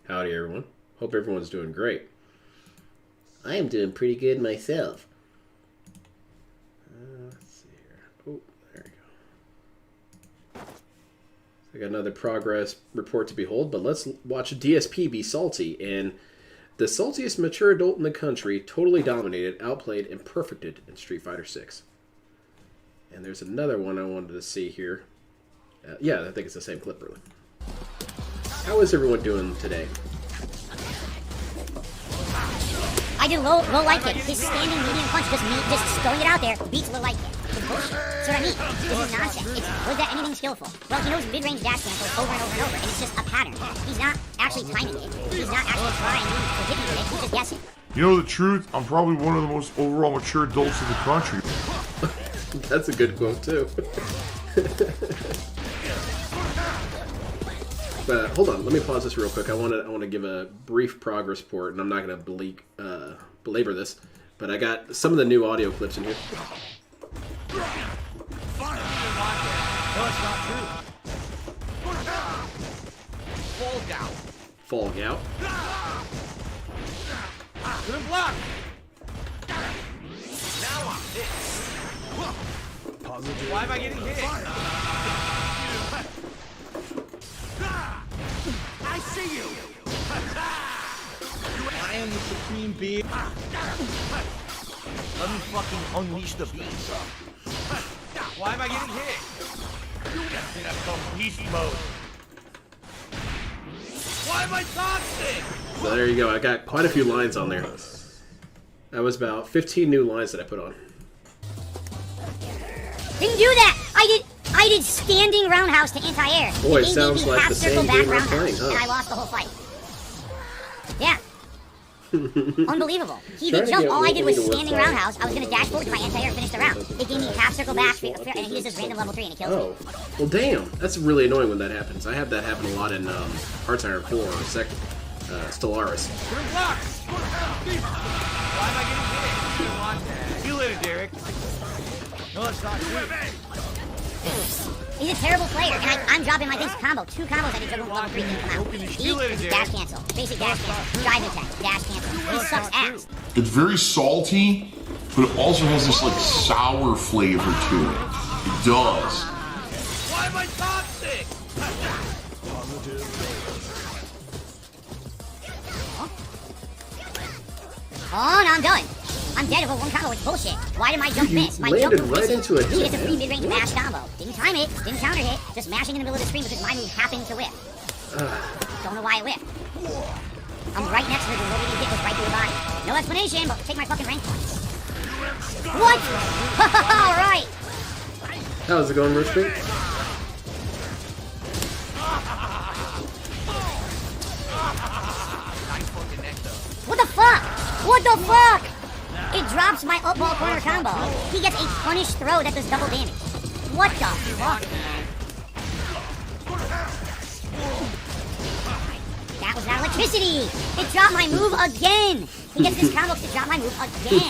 Howdy, everyone. Hope everyone's doing great. I am doing pretty good myself. Let's see here. Oh, there we go. I got another progress report to behold, but let's watch DSP be salty. And the saltiest mature adult in the country totally dominated, outplayed, and perfected in Street Fighter VI. And there's another one I wanted to see here. Yeah, I think it's the same clip, really. How is everyone doing today? I did low light kick. His standing medium punch, just throwing it out there, beats low light kick. It's bullshit. So what I mean, this is nonsense. Was that anything skillful? Well, he knows mid-range dash cancels over and over and over, and it's just a pattern. He's not actually timing it. He's not actually trying to hit me with it. He's just guessing. You know the truth? I'm probably one of the most overall mature adults in the country. That's a good quote, too. But hold on, let me pause this real quick. I want to give a brief progress report, and I'm not going to belabor this, but I got some of the new audio clips in here. No, it's not true. Fall gout. Fall gout. Good block. Now I'm hit. Why am I getting hit? I see you. I am the supreme being. Let me fucking unleash the beast. Why am I getting hit? In a complete mode. Why am I toxic? So there you go. I got quite a few lines on there. That was about 15 new lines that I put on. Didn't do that. I did standing roundhouse to anti-air. Boy, it sounds like the same game we're playing, huh? And I lost the whole fight. Yeah. Unbelievable. He did jump. All I did was standing roundhouse. I was going to dash forward to my anti-air and finish the round. It gave me half circle back, and he does this random level 3 and it kills me. Well, damn. That's really annoying when that happens. I have that happen a lot in Hearts Iron 4 or Stellaris. Why am I getting hit? See you later, Derek. No, that's not true. He's a terrible player, and I'm dropping my things combo. 2 combos I did juggle level 3 didn't come out. E, dash cancel. Basic dash cancel. Drive attack. Dash cancel. He sucks ass. It's very salty, but it also has this like sour flavor to it. It does. Why am I toxic? Oh, no, I'm done. I'm dead over 1 combo. It's bullshit. Why did my jump miss? My jump landed right into a He hit, gets a free mid-range mash combo. Didn't time it. Didn't counter hit. Just mashing in the middle of the screen because my move happened to whip. Don't know why I whipped. I'm right next to her. The low hit was right through her body. No explanation, but take my fucking rank points. What? Alright. How's it going, Restream? What the fuck? What the fuck? It drops my up ball corner combo. He gets a punish throw that does double damage. What the fuck, man? That was not electricity. It dropped my move again. He gets this combo to drop my move again.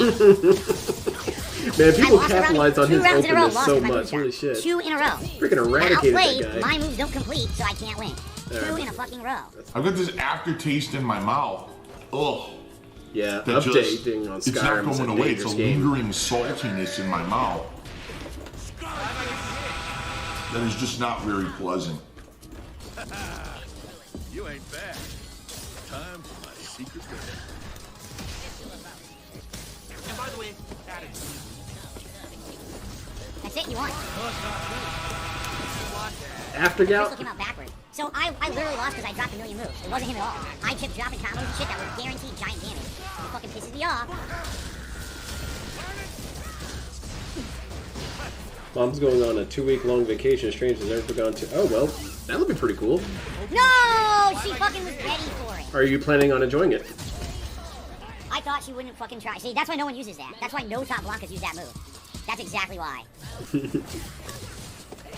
Man, people capitalize on his openness so much. Holy shit. 2 in a row. Freaking eradicated that guy. My moves don't complete, so I can't win. 2 in a fucking row. I've got this aftertaste in my mouth. Ugh. Yeah, That updating on Skyrim. It's not is a going away. It's a dangerous game. lingering saltiness in my mouth. That is just not very pleasant. You ain't bad. Time for my secret weapon. And by the way, that is. That's it, you won. After Crystal gout? came out backward. So I literally lost because I dropped a million moves. It wasn't him at all. I kept dropping combos and shit that were guaranteed giant damage. It fucking pisses me off. Mom's going on a 2-week-long vacation. Strange has ever gone to. Oh, well, that would be pretty cool. No! She fucking was ready for it. Are you planning on enjoying it? I thought she wouldn't fucking try. See, that's why no one uses that. That's why no top Blancas use that move. That's exactly why.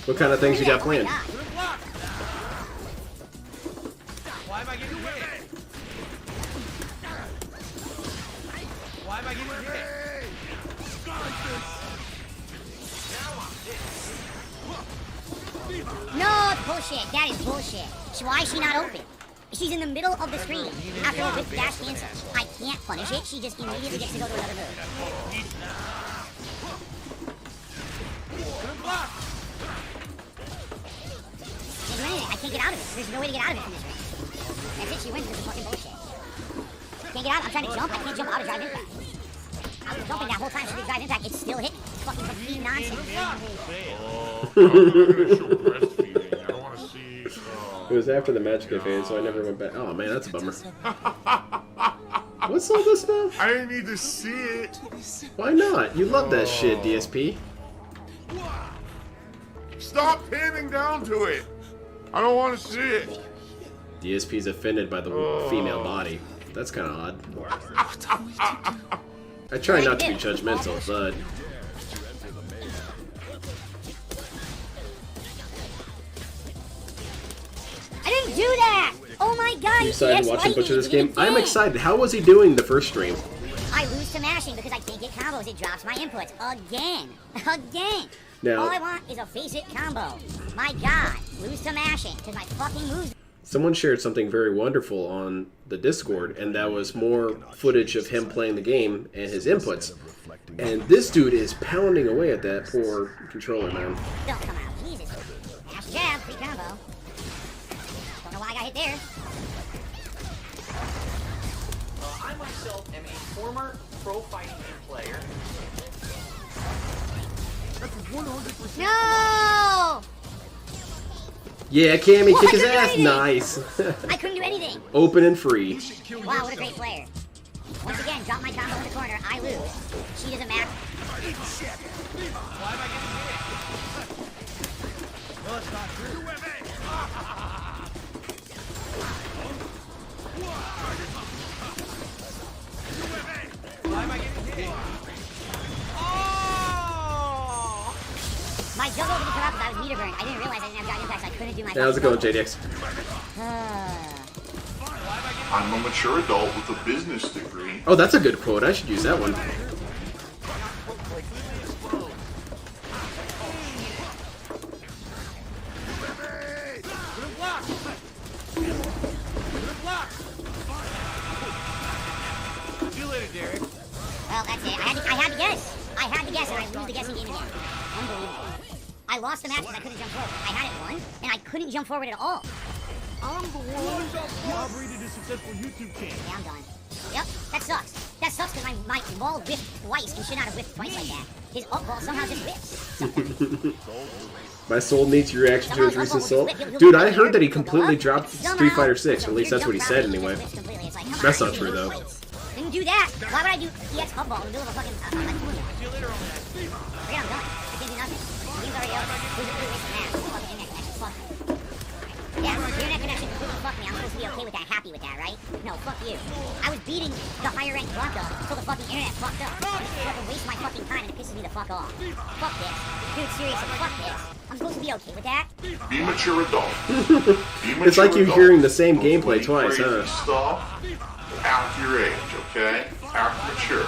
What kind of things you got planned? Why am I getting hit? Why am I getting hit? No, bullshit. That is bullshit. Why is she not open? She's in the middle of the screen after a whip dash cancel. I can't punish it. She just immediately gets to go to another move. Can't do anything. I can't get out of it. There's no way to get out of it from this ring. That's it. She wins. This is fucking bullshit. Can't get out. I'm trying to jump. I can't jump out of drive impact. I was jumping that whole time she did drive impact. It's still hit. It's fucking complete nonsense. It was after the Magic Cafe, so I never went back. Oh man, that's a bummer. What's all this stuff? I didn't need to see it. Why not? You love that shit, DSP. Stop panning down to it. I don't want to see it. DSP's offended by the female body. That's kind of odd. I try not to be judgmental, but... I didn't do that! Oh my god! You excited to watch him butcher this game? Didn't I'm dance. excited. How was he doing the first stream? I lose to mashing because I can't get combos. It drops my inputs. Again. Again. Now- All I want is a face it combo. My god. Lose to mashing because my fucking moves... Someone shared something very wonderful on the Discord, and that was more footage of him playing the game and his inputs. And this dude is pounding away at that poor controller, man. Don't come out. Jesus. Mash jab. Free combo. Don't know why I got hit there. I myself am a former pro fighting game player. No! Yeah, Cammy, Well, kick I his couldn't do ass. anything. Nice. I couldn't do anything. Open and free. Wow, what a great player. Once again, drop my combo in the corner. I lose. She doesn't matter. Why am I getting hit? No, it's not true. Why am I getting hit? Oh! My juggle didn't come out because I was meter burned. I didn't realize I didn't have drive impact, so I couldn't do my... Hey, how's it going, JDX? I'm a mature adult with a business degree. Oh, that's a good quote. I should use that one. See you later, Derek. Well, that's it. I had to guess. I had to guess, and I lose the guessing game again. Unbelievable. I lost the match because I couldn't jump forward. I had it won, and I couldn't jump forward at all. I'm the one who operated a successful YouTube channel. Yeah, I'm done. Yep, that sucks. That sucks because my ball whiffed twice and should not have whiffed twice like that. His up ball somehow just whiffs. My soul needs your reaction to his recent assault. Dude, I heard that he completely dropped Street Fighter 6. At least that's what he said anay. That's not true, though. Didn't do that. Why would I do EX hub ball in the middle of a fucking... See you later on that. Forget I'm done. I can't do nothing. The game's already over. Who's a waste of math? Fucking internet connection. Fuck me. Yeah, the internet connection completely fucked me. I'm supposed to be okay with that, happy with that, right? No, fuck you. I was beating the higher ranked Blanca until the fucking internet fucked up. You fucking waste my fucking time and it pisses me the fuck off. Fuck this. Dude, seriously, fuck this. I'm supposed to be okay with that? Be mature adult. It's like you hearing the same gameplay twice, huh? Stuff. Act your age, okay? Act mature.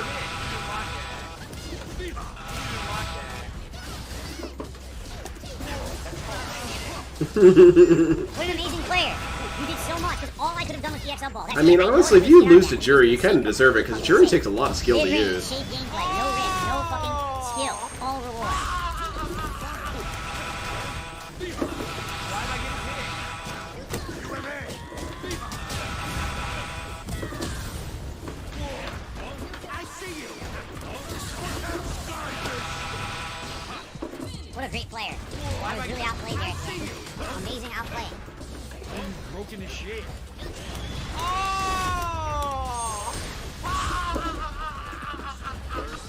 What an amazing player. You did so much because all I could have done was the XL ball. That's I mean, it. honestly, if you lose to Jury, you kind of deserve it, because Jury takes a lot of skill to Mid-range, use. shape gameplay, no risk, no fucking skill, all reward. What a great player. I was really outplayed there. Amazing outplay. Broken to shit.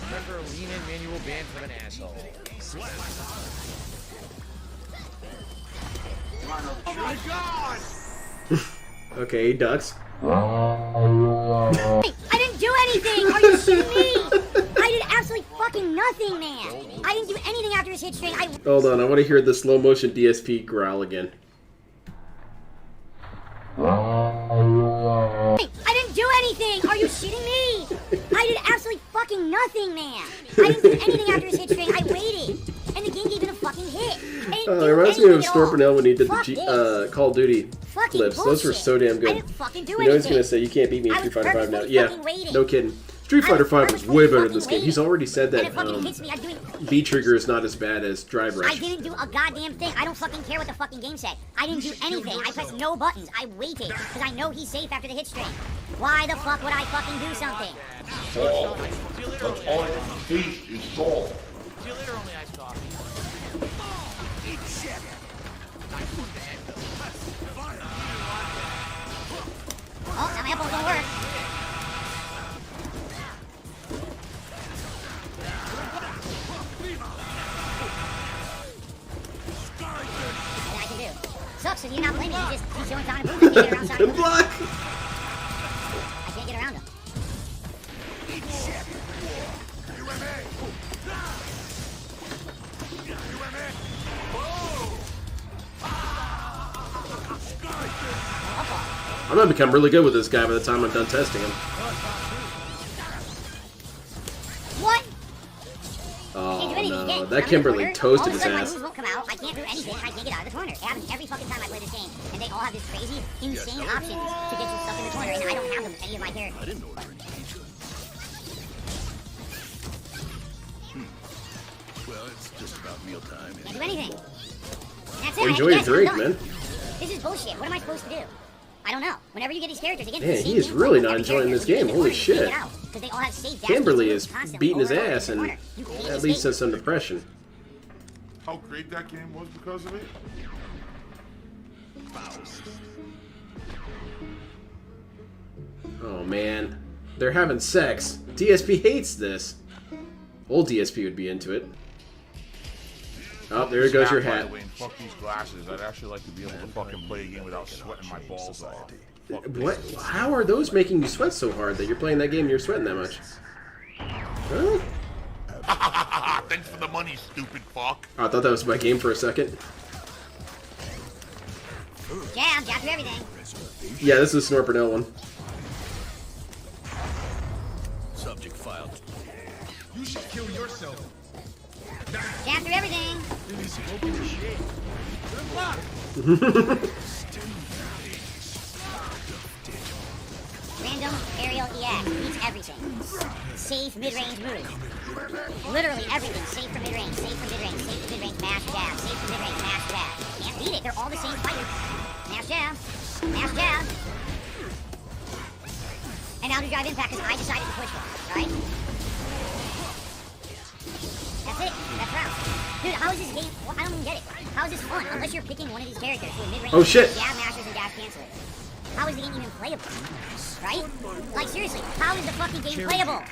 Remember, lean in manual ban from an asshole. Oh my god! Okay, he ducks. Hey, I didn't do anything! Are you shitting me? I did absolutely fucking nothing, man! I didn't do anything after his hit string. Hold on, I want to hear the slow motion DSP growl again. Hey, I didn't do anything! Are you shitting me? I did absolutely fucking nothing, man! I didn't do anything after his hit string. I waited, and the game gave it a fucking hit. It reminds me of Storpinel Storpinel when he did the Call of Duty Fucking clips. Those were bullshit. so damn I good. didn't fucking do You know he's anything. gonna say you can't beat me in I Street was Fighter 5 now. purposefully Yeah, fucking waiting. no kidding. Street I Fighter was 5 was purposefully way better than fucking this game. He's waiting. already said And that it fucking hits me. I'm doing. B trigger is not as bad as Drive I Rush. didn't do a goddamn thing. I don't fucking care what the fucking game said. I didn't do anything. I pressed no buttons. I waited because I know he's safe after the hit string. Why the fuck would I fucking do something? Salt. That's all your face is salt. See you later, only iced coffee. Oh, now my elbow don't work. Nothing I can do. Sucks because you're not blaming me. He's showing down and moving. I can't get around side. Good block! I can't get around him. I'm gonna become really good with this guy by the time I'm done testing him. What? Oh Can't do anything no, again. that I'm in the Kimberly corner. toasted All of a his sudden, my ass. moves won't come out. I can't do anything. I can't get out of the corner. It happens every fucking time I play this game. And they all have this crazy, insane options to get you stuck in the corner. And I don't have them with any of my characters. I didn't order any pizza. Well, it's just about mealtime. Can't do anything. And that's it. Enjoy I your have to guess. drink, I'm done. man. This is bullshit. What am I supposed to do? I don't know. Whenever you get these characters, again, Man, it's the he same is game really plan not with every enjoying this character. game. You Holy can't shit. get out, 'cause they all have safe dash Kimberly moves is constantly beating his over and over ass, in the and corner. You can't that leads to escape. some depression. How great that game was because of it? Oh man, they're having sex. DSP hates this. Old DSP would be into it. Oh, there goes your By hat. the way, and fuck these glasses. I'd actually like to be able to fucking play a game without sweating my balls off. Fuck What? this. How are those making you sweat so hard that you're playing that game and you're sweating that much? Huh? Thanks for the money, stupid fuck. Oh, I thought that was my game for a second. Jab through everything. Yeah, this is the Snorpernell one. Subject file. You should kill yourself. Jab through everything. Random aerial EX beats everything. Safe mid-range move. Literally everything. Safe for mid-range, safe for mid-range, safe for mid-range, mash jab, safe for mid-range, mash jab. Can't beat it. They're all the same fighter. Mash jab, mash jab. And now to drive impact because I decided to push one, right? That's it. That's round. Dude, how is this game? Well, I don't even get it. How is this fun? Unless you're picking one of these characters who are mid-range. Oh, shit. Jab mashers and dash cancelers. How is the game even playable? Right? Like, seriously, how is the fucking game playable?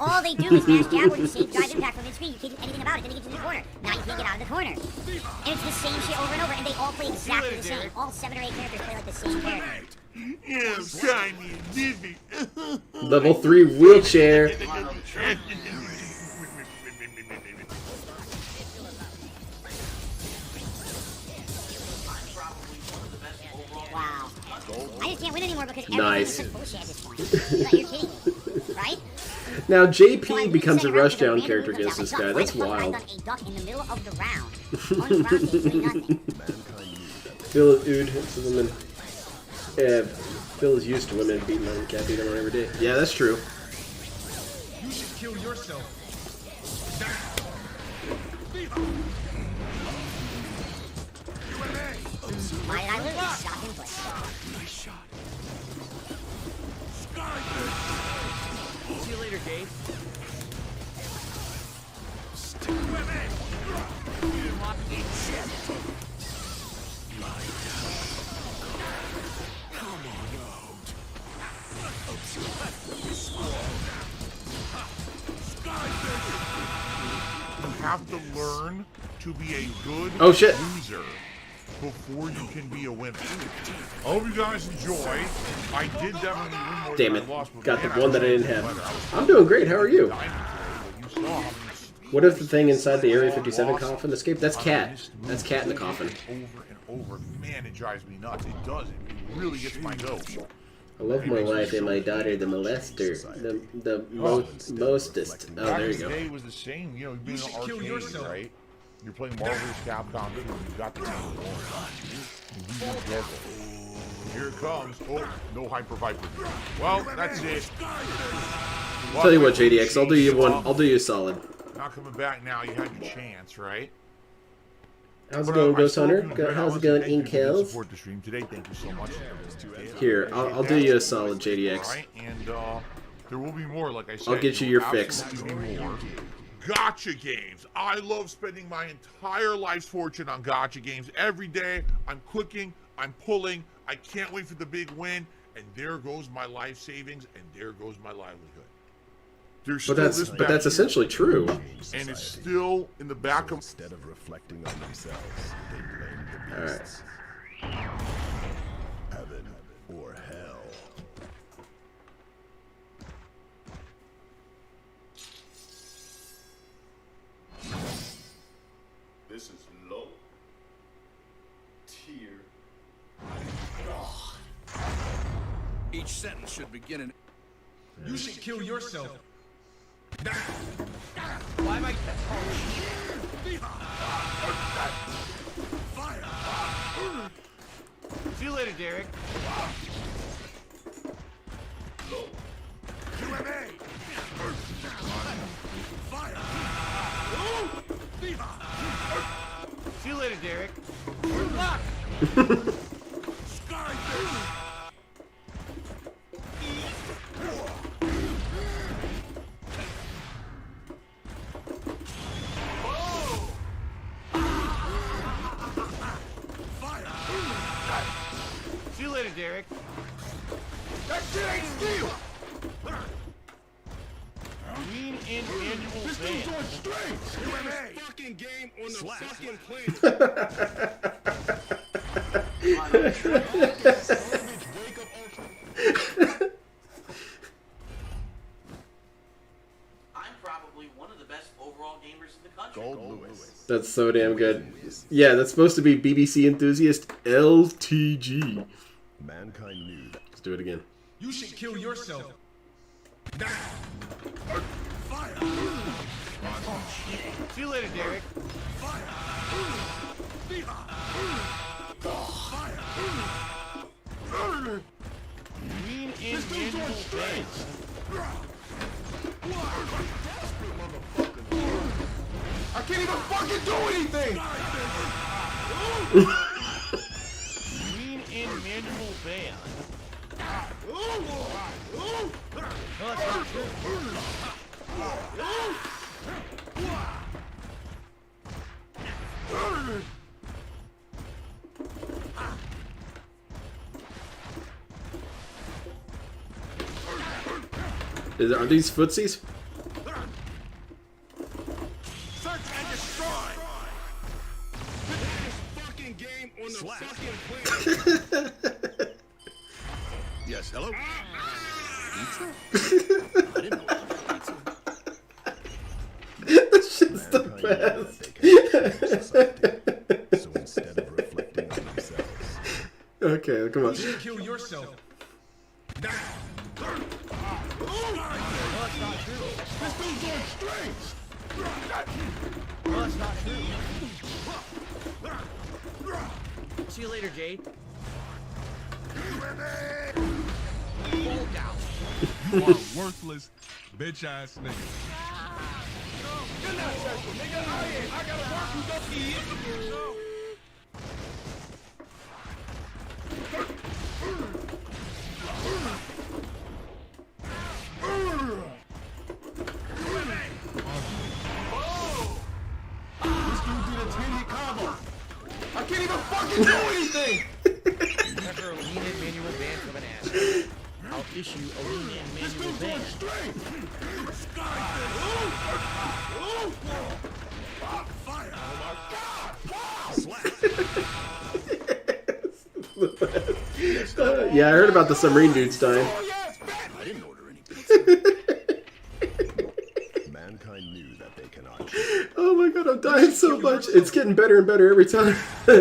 All they do is mash jab where you save drive impact from mid-screen. You can't do anything about it. Then they get you in the corner. Now you can't get out of the corner. And it's the same shit over and over, and they all play exactly the same. All 7 or 8 characters play like the same character. Yeah, shiny and dizzy. Level 3 wheelchair. Wow. I just can't win anymore because everything Nice. is such bullshit at this point. Like, you're kidding me. Right? Now So I JP lose becomes a the round because rushdown random character move against comes this out. guy. Why That's the fuck wild. have I done a duck in the middle of the round? Only round games mean nothing. Phil is ood to women. Yeah, Phil is used to women beating on cat beating on every day. Yeah, that's true. You should kill yourself. Why did I lose? Shock input. See you later, Gabe. You have to learn to be a good Oh, shit. loser before you can be a winner. I hope you guys enjoy. I did definitely win more Damn than it. I lost. But Got the man, one I that I was didn't so have. much better. I was I'm doing great. How are you? diamond today, but you saw how many What if the thing inside the Area 57 coffin escaped? That's Cat. That's Cat in the coffin. over and over. Man, it drives me nuts. It does. It really gets my goat. I love my wife and my daughter, the molester. The mostest. Oh, there you Back go. in the day, it was the same. You know, being in an should kill arcade, yourself. right? You're playing Marvel's Capcom 2. You got the game on. Here it comes. Oh, no Hyper Viper. Well, that's it. Tell you what, JDX, I'll do you one. I'll do you a solid. Not coming back now. You had your chance, right? How's it going, Ghost Hunter? How's it going, Inkels? Support the stream today. Thank you so much. Here, I'll do you a solid, JDX. All right, and there will be more. Like I said, I'll get you your fix. absolutely more. Gotcha games. I love spending my entire life's fortune on gotcha games. Every day, I'm clicking, I'm pulling. I can't wait for the big win. And there goes my life savings, and there goes my livelihood. There's But still this that's back essentially true. and it's still in the back of. Instead of reflecting on themselves, they blame the All right. beasts. Heaven or hell. This is low tier. Each sentence should begin in. You should kill yourself. Why am I... See you later, Derek. Low. See you later, Derek. Lock. See you later, Derek. That shit ain't steel! Green in manual van. straight! Fucking game on the fucking I'm probably one of the best overall gamers in the country. Gold Lewis. That's so damn good. Yeah, that's supposed to be BBC enthusiast LTG. Mankind knew that. Let's do it again. You should kill yourself. See you later, Derek. Green in manual van. I can't even fucking do anything! Green in manual van. Are these footsies? Search and destroy! Fucking game on the fucking planet. Yes, hello? This shit's the best. So instead of reflecting on themselves, Okay, come on. kill yourself. This dude's going straight! Well, that's not true. See you later, Jade. Fall down. You are worthless, bitch ass nigga. You're not special, nigga! I gotta work you up here! This dude did a 10-hit combo! I can't even fucking do anything! Never a lean-in manual ban from an ass. I'll issue a lean-in manual ban. Straight! Fire! Oh my god! Yeah, I heard about the submarine dudes dying. I didn't order any pizza. Mankind knew that they cannot kill. Oh my god, I'm dying so much. It's getting better and better every time. See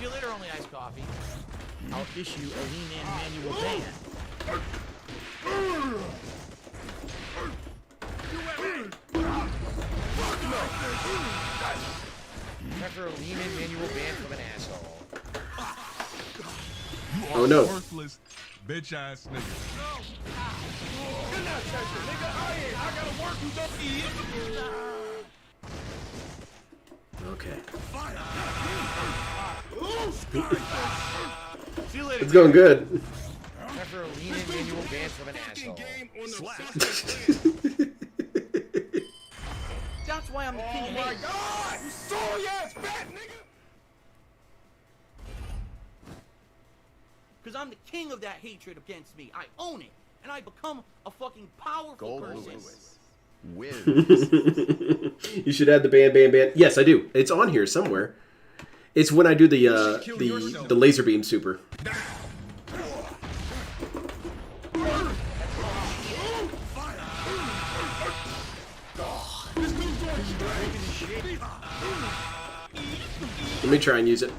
you later, only iced coffee. I'll issue a lean-in manual ban. After a lean-in manual ban from an asshole. Oh no. Worthless, bitch ass nigga. You're not touching, nigga. I gotta work. You don't eat. Okay. See you later. It's going good. After a lean-in manual ban from an asshole. That's why I'm the king of hate. Oh my god! You sorry ass fat nigga! Because I'm the king of that hatred against me. I own it. And I become a fucking powerful person. You should add the ban. Yes, I do. It's on here somewhere. It's when I do the laser beam super. Let me try and use it.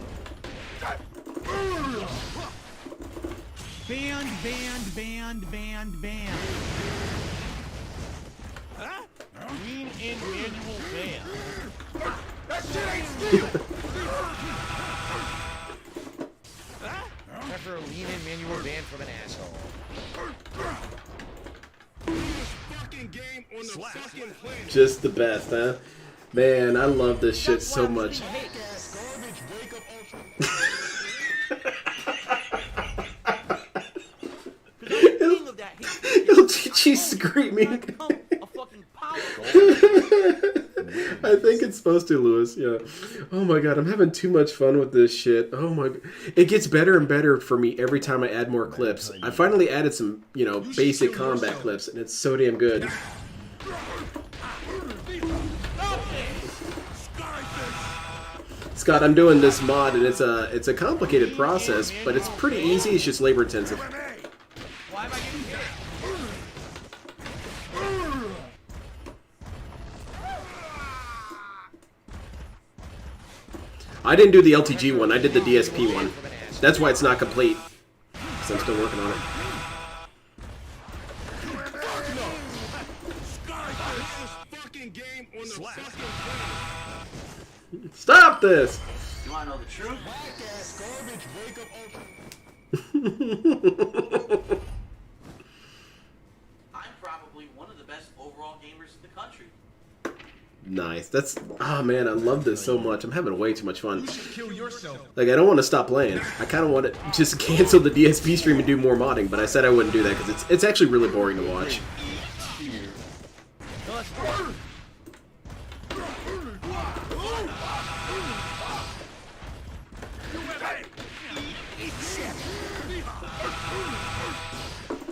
Banned. Huh? Lean-in manual ban. That shit ain't steel! After a lean-in manual ban from an asshole. Just the best, huh? Man, I love this shit so much. LTG screaming. I think it's supposed to, Lewis. Yeah. Oh my god, I'm having too much fun with this shit. Oh my, it gets better and better for me every time I add more clips. I finally added some, you know, basic combat clips, and it's so damn good. Scott, I'm doing this mod, and it's a complicated process, but it's pretty easy. It's just labor intensive. Why am I getting hit? I didn't do the LTG one. I did the DSP one. That's why it's not complete, because I'm still working on it. Stop this! You want to know the truth? I'm probably one of the best overall gamers in the country. Nice. That's... Oh, man, I love this so much. I'm having way too much fun. Kill yourself. Like, I don't want to stop playing. I kind of want to just cancel the DSP stream and do more modding, but I said I wouldn't do that because it's actually really boring to watch.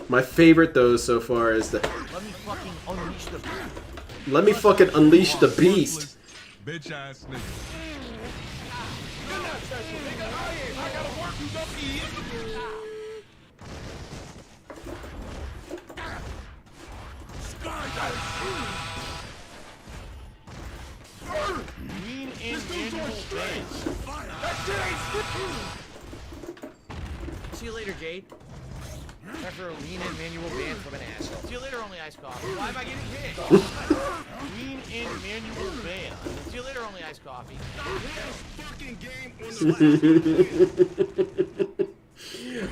My favorite, though, so far is the... Let me fucking unleash the beast. Bitch ass nigga. See you later, Jade. After a lean-in manual ban from an asshole. See you later, only iced coffee. Why am I getting hit? Lean-in manual ban. See you later, only iced coffee.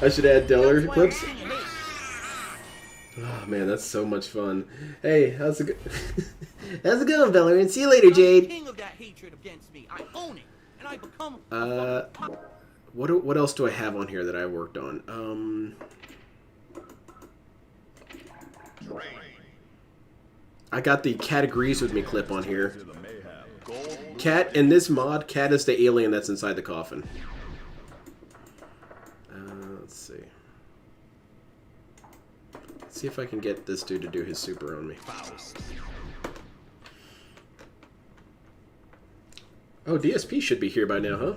I should add Deller clips. Oh man, that's so much fun. Hey, how's it how's it going, Valerian? See you later, Jade. I'm the king of that hatred against me. I own it. And I become what else do I have on here that I worked on? I got the Cat agrees with me clip on here. Cat, in this mod, Cat is the alien that's inside the coffin. Let's see. Let's see if I can get this dude to do his super on me. Oh, DSP should be here by now, huh?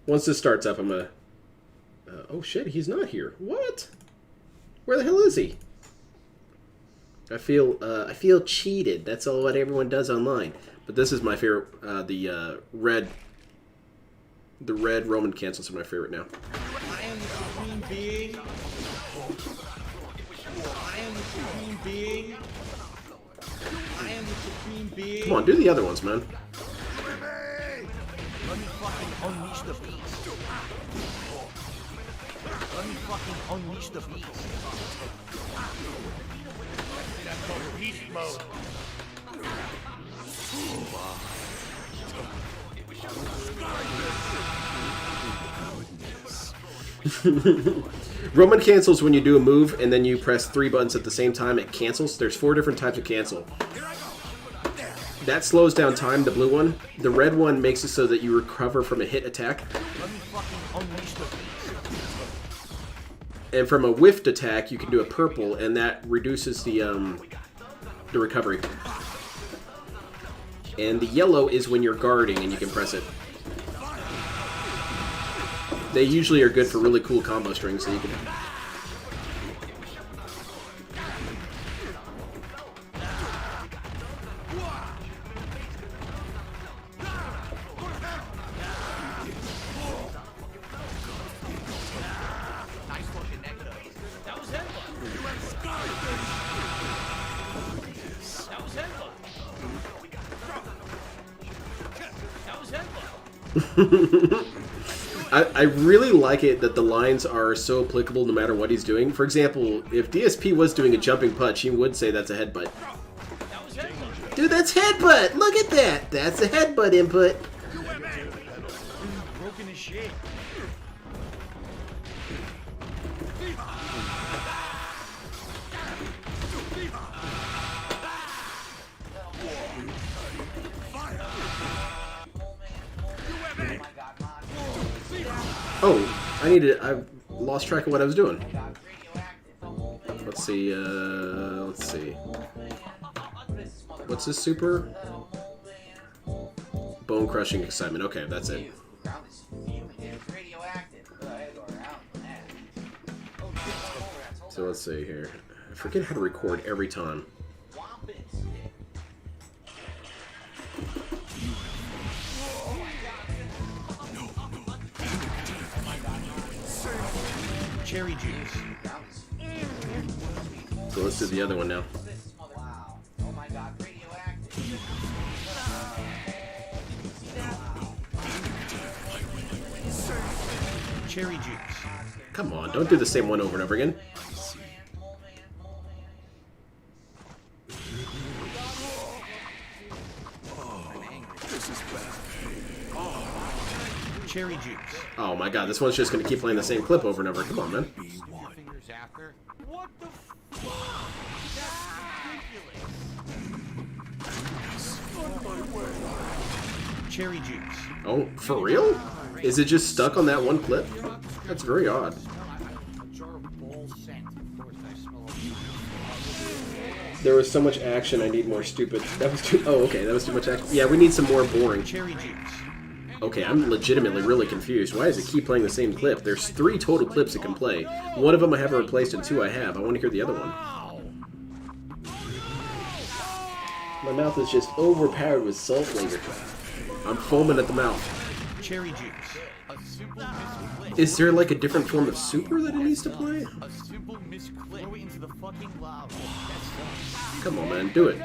Once this starts up, I'm gonna... oh shit, he's not here. What? Where the hell is he? I feel cheated. That's all what everyone does online. But this is my favorite. The red Roman cancels are my favorite now. I am the supreme being. I am the supreme being. I am the supreme being. Come on, do the other ones, man. unleash the beast. Let me fucking unleash the beast. That's called beast mode. Roman cancels when you do a move and then you press 3 buttons at the same time. It cancels. There's 4 different types of cancel. That slows down time, the blue one. The red one makes it so that you recover from a hit attack. Let me fucking unleash the beast. And from a whiffed attack, you can do a purple, and that reduces the recovery. And the yellow is when you're guarding, and you can press it. They usually are good for really cool combo strings, so you can... I really like it that the lines are so applicable no matter what he's doing. For example, if DSP was doing a jumping punch, he would say that's a headbutt. Dude, that's headbutt! Look at that! That's a headbutt input. Broken his shape. Oh, I've lost track of what I was doing. Let's see, What's this super? Bone crushing excitement. Okay, that's it. So let's see here. I forget how to record every time. Cherry juice. So let's do the other one now. Cherry juice. Come on, don't do the same one over and over again. Cherry juice. Oh my god, this one's just gonna keep playing the same clip over and over. Come on, man. Fingers after. What the fuck? That's ridiculous. Cherry juice. Oh, for real? Is it just stuck on that one clip? That's very odd. There was so much action, I need more stupid. That was too... Oh, okay, that was too much action. Yeah, we need some more boring. Cherry juice. Okay, I'm legitimately really confused. Why does it keep playing the same clip? There's 3 total clips it can play. One of them I haven't replaced and 2 I have. I want to hear the other one. My mouth is just overpowered with salt flavor. I'm foaming at the mouth. Cherry juice. Is there like a different form of super that it needs to play? A simple misclick into the fucking lava. Come on, man, do it.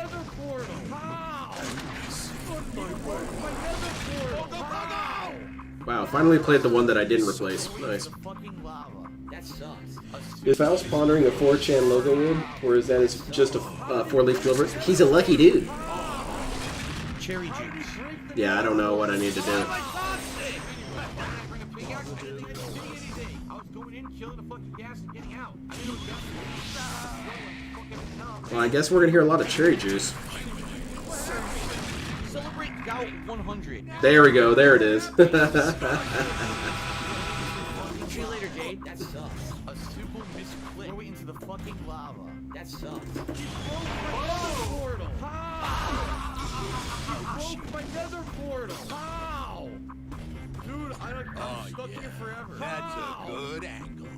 Wow, finally played the one that I didn't replace. Nice. Is Faust pondering a 4chan logo word, or is that just a 4-leaf clover? He's a lucky dude. Cherry juice. Yeah, I don't know what I need to do. Well, I guess we're gonna hear a lot of cherry juice. Celebrate Gout 100. There we go. There it is. See you later, Jade. That sucks. A simple misclick into the fucking lava. That sucks. You broke my nether portal. How? You broke my nether portal. How? Dude, I'm stuck here forever. That's a good angle.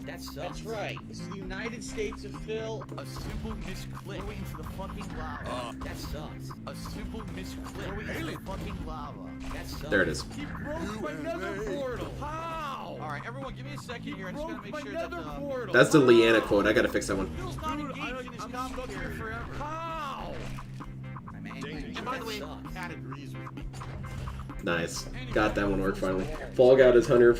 That sucks. That's right. This is the United States of Phil. A simple misclick into the fucking lava. That sucks. A simple misclick into the fucking lava. That sucks. There it is. He broke my nether portal. How? Alright, everyone, give me a second here. I'm just gonna make sure that That's the Leanna quote. I gotta fix that one. Phil's not engaged in his stuck here forever. How? And by the way, Pat agrees with me. Nice. Got that one work finally. Fall got his 100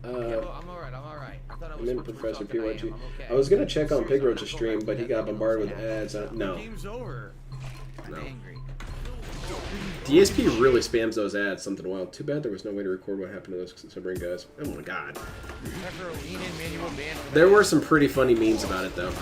I'm alright. I thought I was I'm in supposed to Professor be talking. PYG. I'm okay. I was gonna check on Pig Roach's stream, but he got bombarded with ads. No. Game's over. I'm No. angry. DSP really spams those ads something wild. Too bad there was no way to record what happened to those Submarine guys. Oh my god. After a lean-in manual ban for There were some pretty funny memes about it though.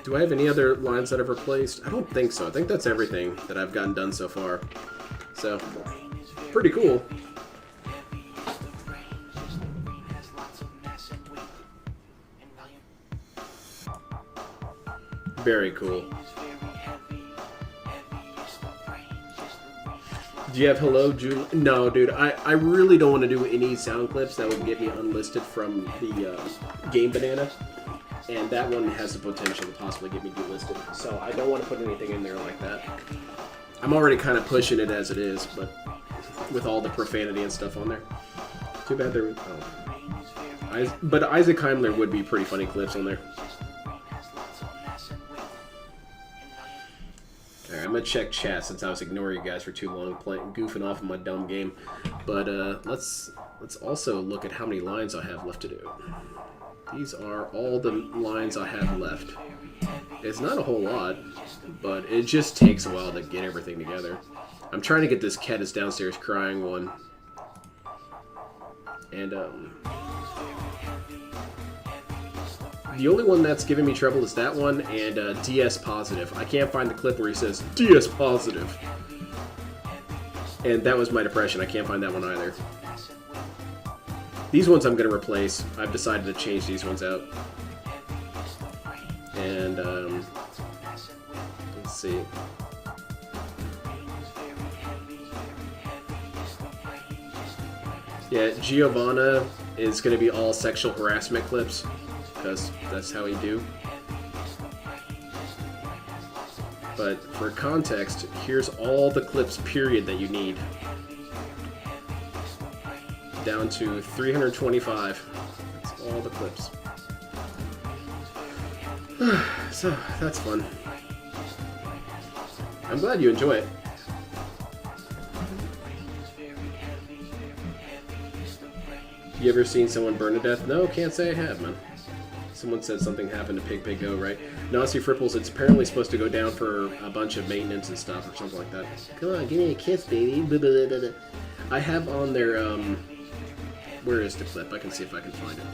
Do I have any other lines that I've replaced? I don't think so. I think that's everything that I've gotten done so far. So, pretty cool. Very cool. Do you have hello, Julie? No, dude. I really don't want to do any sound clips that would get me unlisted from the Game Banana. And that one has the potential to possibly get me delisted. So I don't want to put anything in there like that. I'm already kind of pushing it as it is, but with all the profanity and stuff on there. Too bad there was... Oh. But Isaac Heimler would be pretty funny clips on there. Alright, I'm going to check chat since I was ignoring you guys for too long, goofing off in my dumb game. But let's also look at how many lines I have left to do. These are all the lines I have left. It's not a whole lot, but it just takes a while to get everything together. I'm trying to get this cat is downstairs crying one. And, the only one that's giving me trouble is that one and DS Positive. I can't find the clip where he says DS Positive. And that was my depression. I can't find that one either. These ones I'm going to replace. I've decided to change these ones out. And, let's see. Yeah, Giovanna is going to be all sexual harassment clips, because that's how he do. But for context, here's all the clips, period, that you need. Down to 325. That's all the clips. So, that's fun. I'm glad you enjoy it. You ever seen someone burn to death? No, can't say I have, man. Someone said something happened to Pig Pig Go, right? Nazi Fripples, it's apparently supposed to go down for a bunch of maintenance and stuff or something like that. Come on, give me a kiss, baby. I have on their, where is the clip? I can see if I can find it.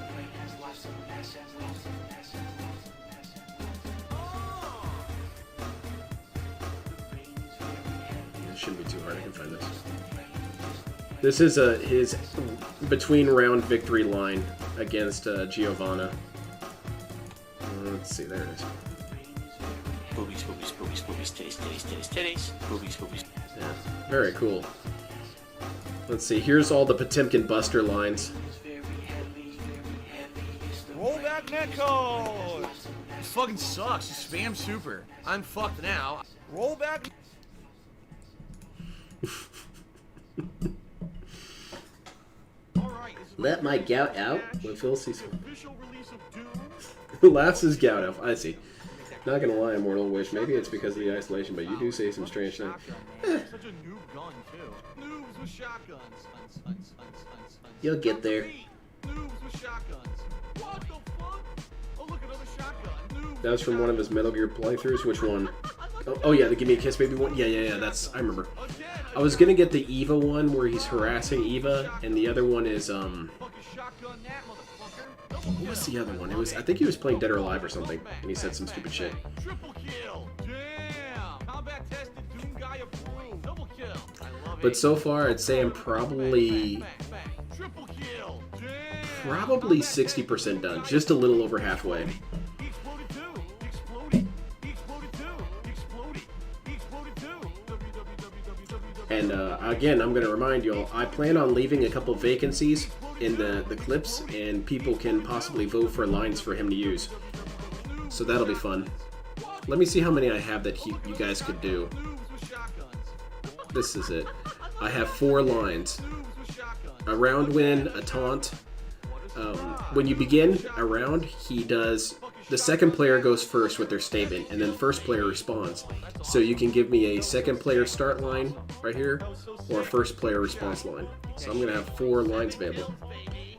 It shouldn't be too hard. I can find this. This is his between round victory line against Giovanna. Let's see, there it is. Boobies, boobies, boobies, boobies, titties, titties, titties, titties, boobies, boobies. Yeah, very cool. Let's see, here's all the Potemkin Buster lines. Roll back net code! This fucking sucks. You spam super. I'm fucked now. Roll back. Let my gout out when Phil sees laughs his gout out. I see. Not gonna lie, Immortal Wish. Maybe it's because of the isolation, but you do say some strange things. Such a noob gun too. Noobs with shotguns. You'll get there. Noobs with shotguns. What the fuck? Oh look, another shotgun. That was from one of his Metal Gear playthroughs. Which one? Oh yeah, the Give Me a Kiss Baby one. Yeah. That's I remember. I was gonna get the Eva one where he's harassing Eva, and the other one is what was the other one? It was I think he was playing Dead or Alive or something, and he said some stupid shit. Triple kill. Damn. Combat tested. Doom guy approved. Double kill. I love it. But so far, I'd say I'm probably 60% done, just a little over halfway. And again, I'm going to remind you all, I plan on leaving a couple vacancies in the clips, and people can possibly vote for lines for him to use. So that'll be fun. Let me see how many I have that you guys could do. This is it. I have 4 lines. A round win, a taunt. When you begin a round, he does... The second player goes first with their statement, and then first player responds. So you can give me a second player start line right here, or a first player response line. So I'm going to have 4 lines available.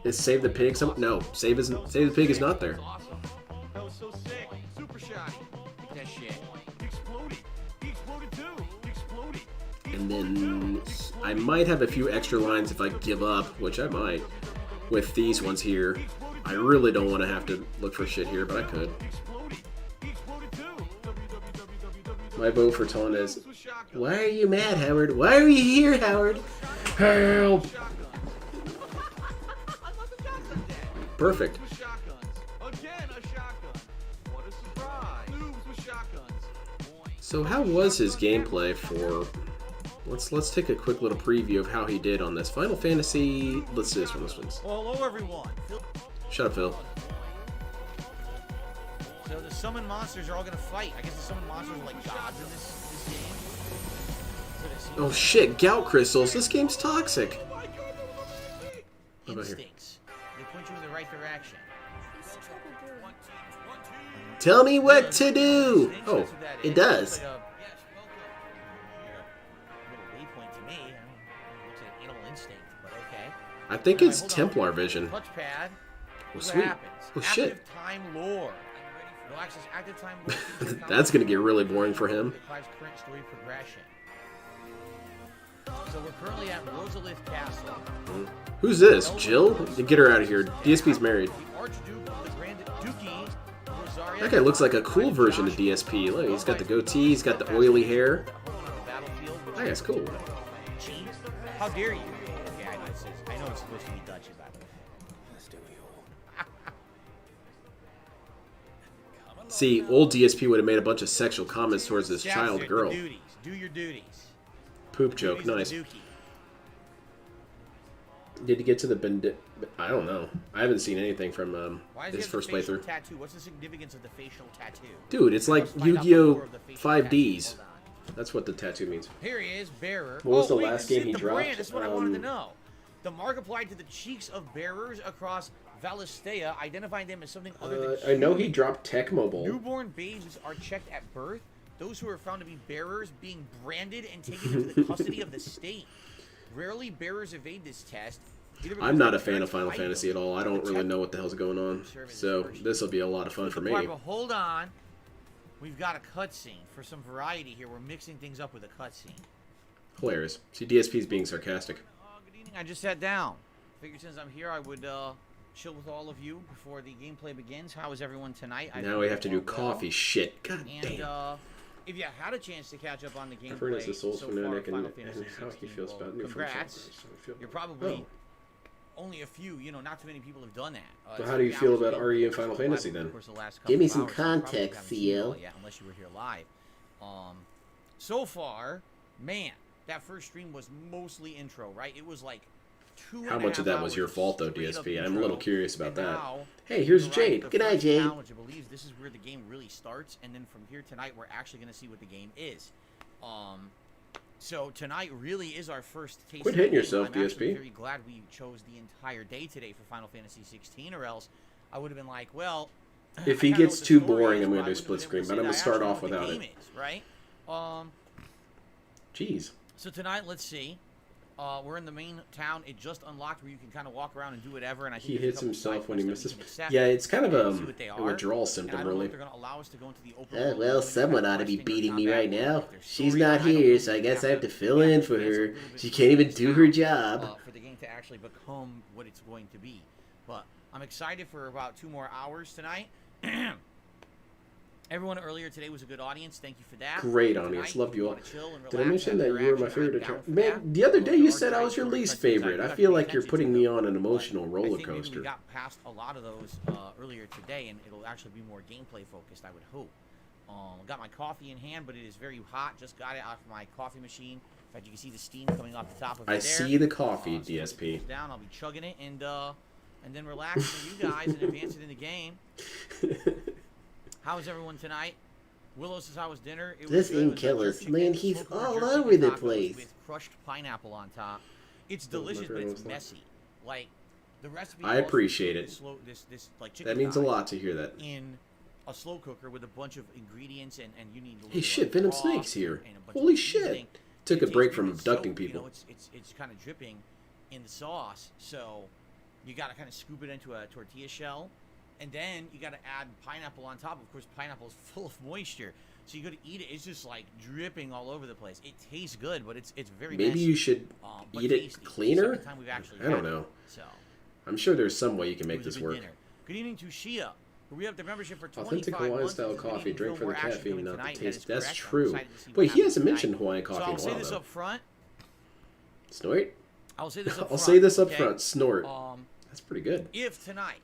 Is Save the Pig some... No, Save the Pig is not there. That was so sick. Super shotty. That shit. Exploded. He exploded too. Exploded. And then I might have a few extra lines if I give up, which I might, with these ones here. I really don't want to have to look for shit here, but I could. My vote for Taunt is, why are you mad, Howard? Why are you here, Howard? Help! Perfect. So how was his gameplay for... Let's take a quick little preview of how he did on this. Final Fantasy... Let's see this one. Well, hello, everyone. Shut up, Phil. So the summon monsters are all gonna fight. I guess the summon monsters are like gods in this game. Oh shit, gout crystals. This game's toxic. How about here? Instincts. They point you in the right direction. Tell me what to do. Oh, it does. It's like a little waypoint to me. I don't know. It looks like an animal instinct, but okay. I think it's Templar vision. Touchpad. Oh, What sweet. happens? Oh shit. Active time lore. No access active time lore. That's gonna get really boring for him. Clive's current story progression. So we're currently at Rosalith Castle. Who's this? Jill? Get her out of here. DSP's married. The Archduke of the Grand Duchy. Rosaria. That guy looks like a cool version of DSP. Look, he's got the goatee, he's got the oily hair. That guy's cool. How dare you? Okay, I know it's supposed to be Dutch, by the way. See, old DSP would have made a bunch of sexual comments towards this child girl. Do your duties. Poop joke, nice. Did he get to the I don't know. I haven't seen anything from his first playthrough. Tattoo? What's the significance of the facial tattoo? Dude, it's like Yu-Gi-Oh! 5Ds. That's what the tattoo means. Here he is, Bearer. What was the last game he dropped? Brand. That's what I wanted to know. The mark applied to the cheeks of bearers across Valistea, identifying them as something other than I know he dropped Tech Mobile. Newborn babes are checked at birth. Those who are found to be bearers being branded and taken into the custody of the state. Rarely bearers evade this test. I'm not a fan of Final Fantasy at all. I don't really know what the hell's going on. So this will be a lot of fun for me. But hold on. We've got a cutscene. For some variety here, we're mixing things up with a cutscene. Hilarious. See, DSP's being sarcastic. Good evening. I just sat down. Figured since I'm here, I would chill with all of you before the gameplay begins. How is everyone tonight? Now we have to do coffee shit. God damn. If you had a chance to catch up on the gameplay, I've heard as a Souls so fanatic far, and Final Fantasy how he 16, feels about new congrats. You're probably only a few, not too many people have done that. So how do you feel about RE and Final Fantasy then? Give me some context, CL. Yeah, unless you were here live. So far, man, that first stream was mostly intro, right? It was like 2.5 How much of that was your hours fault, though, straight up DSP? I'm a little curious about that. now, Hey, here's we're Jade. at Good the night, first Jade. town, which I believe this is where the game really starts, and then from here tonight, we're actually going to see what the game is. So tonight really is our first taste. Quit of the hitting game. yourself, I'm actually DSP. very glad we chose the entire day today for Final Fantasy 16, or else I would have been like, well. If I he kinda know gets what the too story boring, is, I'm but going I to do wouldn't split have screen, been but I'm able going to to say start that I off actually know without what it. the game is, right? Jeez. So tonight, let's see. We're in the main town. It just unlocked where you can kind of walk around and do whatever. And I think He there's a hits couple himself side when he quests that misses. we can accept Yeah, it's kind of and see what they a are. withdrawal And I symptom, don't know really. if they're going to allow us to go into the open world Well, and someone ought to be questing or beating me combat, right or now. if there's She's story. not I don't here, know. so I We guess I have to fill we in have for to advance a her. little bit She further can't even in do her town, job. for the game to actually become what it's going to be. But I'm excited for about 2 more hours tonight. Everyone earlier today was a good audience. Thank you for that. Great Tonight, audience. Loved you all. wanna chill and Did I relax, mention have that you were my interaction, favorite I'm down attraction? for Man, that. the other day you There said are I was your short least cutscenes I favorite. do I have feel to like pay you're attention putting to, me on an but emotional roller I think maybe coaster. we got past a lot of those earlier today, and it'll actually be more gameplay focused, I would hope. Got my coffee in hand, but it is very hot. Just got it out of my coffee machine. In fact, you can see the steam coming off the top of it I there. see the coffee, So when it DSP. cools down, I'll be chugging it and then relaxing for you guys and advancing in the game. How was everyone tonight? Willow says, how was dinner? It This was good. It was Inkelis, jerk man, chicken, he's smoke all jerk over chicken the tacos place. With crushed pineapple on top. It's Oh, my delicious, but favorite it's one. messy. Like, the recipe I calls for appreciate you it. to slow, this like chicken That means a thighs lot to hear that. in a slow cooker with a bunch of ingredients, and you need a little Hey, shit, like, Venom broth Snake's here. and a bunch Holy of shit. seasoning. Took It a break tastes from good. abducting So, you people. know, it's kind of dripping in the sauce, so you got to kind of scoop it into a tortilla shell, and then you got to add pineapple on top. Of course, pineapple is full of moisture, so you go to eat it. It's just like dripping all over the place. It tastes good, but it's very Maybe messy, you should but eat tasty. it cleaner? Second time we've actually I don't had it, know. So I'm sure there's some way you can it make was a this good work. dinner. Good evening to Shia. We have the membership for 25 Authentic Hawaiian months. style It's a good coffee. evening. Drink for the More action caffeine, coming not the tonight. That taste. is That's correct. I'm true. excited to see what Wait, he happens hasn't tonight. mentioned Hawaiian So coffee I'll in a say while, this though. up front. Snort? I'll say this up I'll front. say this up okay? front. Snort. That's pretty good. If tonight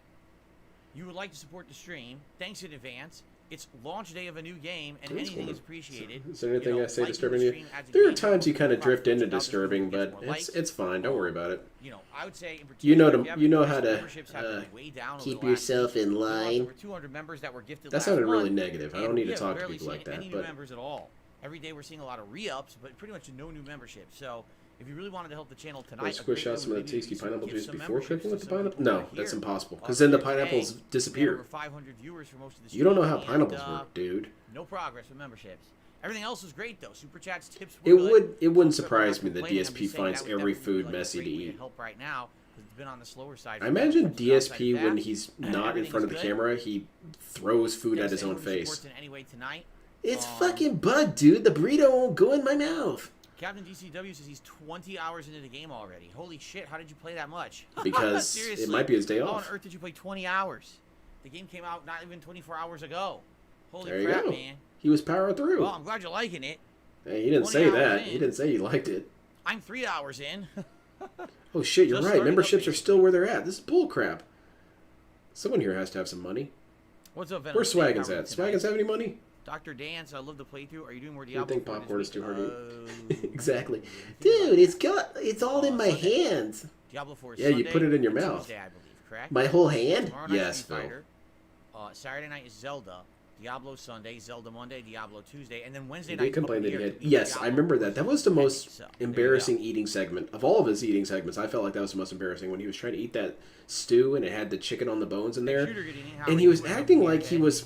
you would like to support the stream, thanks in advance. It's launch day of a new game, and That's anything cool. is appreciated. Is there anything You know, I say liking disturbing the you? stream adds There are engagement, times you kind of drift into without this stream disturbing, gets but more it's likes. it's fine. Don't worry about it. You know, I would say in particular, You know if to have you know your how to memberships have been way down over keep the last yourself week. in We lost line. over 200 members that were gifted That last sounded really month, negative. I and don't need we to have talk to barely people like seen that, any but new members at all. Every day we're seeing a lot of re-ups, but pretty much no new memberships. So if you really wanted to help the channel tonight, Or a squish great out some of way the would be tasty to pineapple give juice some before memberships cooking to with the some pineapple? people No, that are that's here. impossible. Because then the Today, pineapples we had disappear. over 500 viewers for most of the You don't know stream, how pineapples and, work, dude. No progress with memberships. Everything else was great though. Super chats, tips. It Were good. wouldn't Folks are surprise not me that complaining. I'm DSP just saying finds that would every definitely be, food like, a messy to great way eat. help right now, 'cause it's been on the slower side. I for imagine members. But outside DSP of when that, he's not in everything front is of the good. camera, he throws food at Thanks his to own anyone who face. supports in any way tonight. It's fucking Bud, dude. The burrito won't go in my mouth. Captain DCW says he's 20 hours into the game already. Holy shit, how did you play that much? Because Seriously. it might be his day How off. on earth did you play 20 hours? The game came out not even 24 hours ago. Holy There you crap, go. man. He was powering through. Well, I'm glad you're liking it. Hey, he didn't 20 say hours that. in. He didn't say he liked it. I'm 3 hours in. Oh shit, you're Just right. started up, Memberships are basically. still where they're at. This is bull crap. Someone here has to have some money. What's up, Venom? Where's Snake? Swaggins How are at? you tonight? Swaggins have any money? Dr. Dance, I love the playthrough. Are you doing more You Diablo think 4 this popcorn is week? too hard to eat? Oh. Exactly. Dude, it's all in my Sunday. hands. Diablo 4 is Yeah, you Sunday put it in your and mouth. Tuesday, I believe, correct? My whole hand? Tomorrow night, Yes, Street Phil. Fighter. Saturday night is Zelda. Diablo Sunday, Zelda Monday, Diablo Tuesday, and then Wednesday He night. did complain that he Couple had. Beers, we Yes, do I Diablo remember that. That was the most So, there you embarrassing go. eating segment of all of his eating segments. I felt like that was the most embarrassing when he was trying to eat that stew and it had the chicken on the bones in there, Shooter getting in, how and are he you? was What's up, acting man? like he was.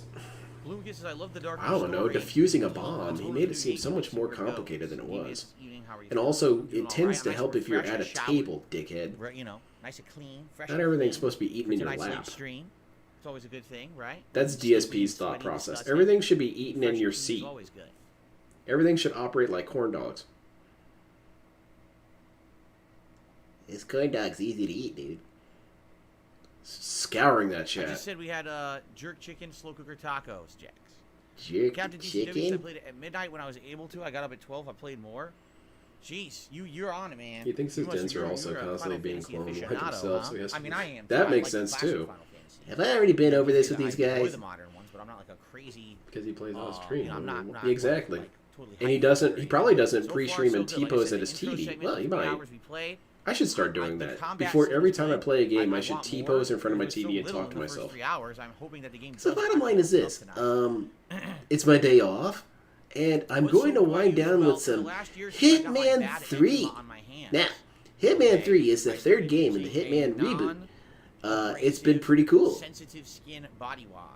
Blue says, I love the dark I don't know, story. diffusing a Total- bomb. He total made it new seem game, so much more super dope. complicated than it Steve was. is eating, how are you And doing? also, Doing it all tends right. to Nice help and if you're fresh at a and showered. table, dickhead. Right, you know, nice and clean, fresh. Not and everything's clean supposed to be eaten for in your tonight's late lap. stream. It's always a good thing, right? That's Still being DSP's thought sweaty, process. disgusting. Everything should be eaten in Fresh your food is seat. always good. Everything should operate like corn dogs. This corn dog's easy to eat, dude. Scouring that I chat. just said we had jerk chicken, slow cooker tacos, Jax. Jerk Captain DCW, I chicken? played it at midnight when I was able to. I got up at 12. I played more. Jeez, you're on it, man. He thinks his You must- dens are you're- also you're a constantly Final being Fantasy cloned like aficionado, himself, huh? so he has I to- mean, I am. That too. makes I like the sense, classic too. Final Fantasy. Have I already been over this with I these enjoy guys? the modern ones, but I'm not like a crazy. Because he plays on you stream. know, I'm not Exactly. like, totally And he hyped doesn't. for He it. probably doesn't So far, pre-stream so and good. Like I T-pose said, at his the intro TD. segment, Well, the he 3 might. hours we played, I should start I- doing the that. combat Before scene every was time I good. play a game, I want should more. T-pose in front of my It was so TV and little talk in to the first myself. 3 hours. I'm hoping that the game So the does bottom line is actually this. enough tonight. It's my day off, and I'm What's going so to wind good? down Well, with for the some last year since I got my Hitman bad 3. eczema on my hands. Now, Hitman Okay, 3 is the I third started game in the using Hitman a reboot. non-abrasive, It's been pretty cool. Sensitive skin body wash.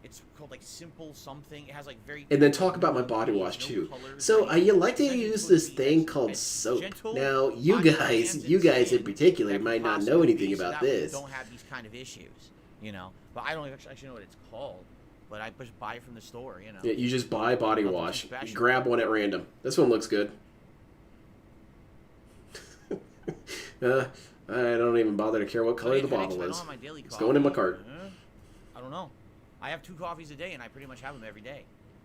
It's called like Simple something. It has like very. And then talk about my body wash too. So you like to use this thing called soap. Now you guys in particular might not know anything about this. Don't have these kind of issues, you know. But I don't actually know what it's called. But I just buy it from the store, you know. Yeah, you just buy body Nothing wash. special. Grab one at random. This one looks good. I don't even bother to care what color the bottle is. It's going in my cart. I don't know. I have 2 coffees a day, and I pretty much have them every day.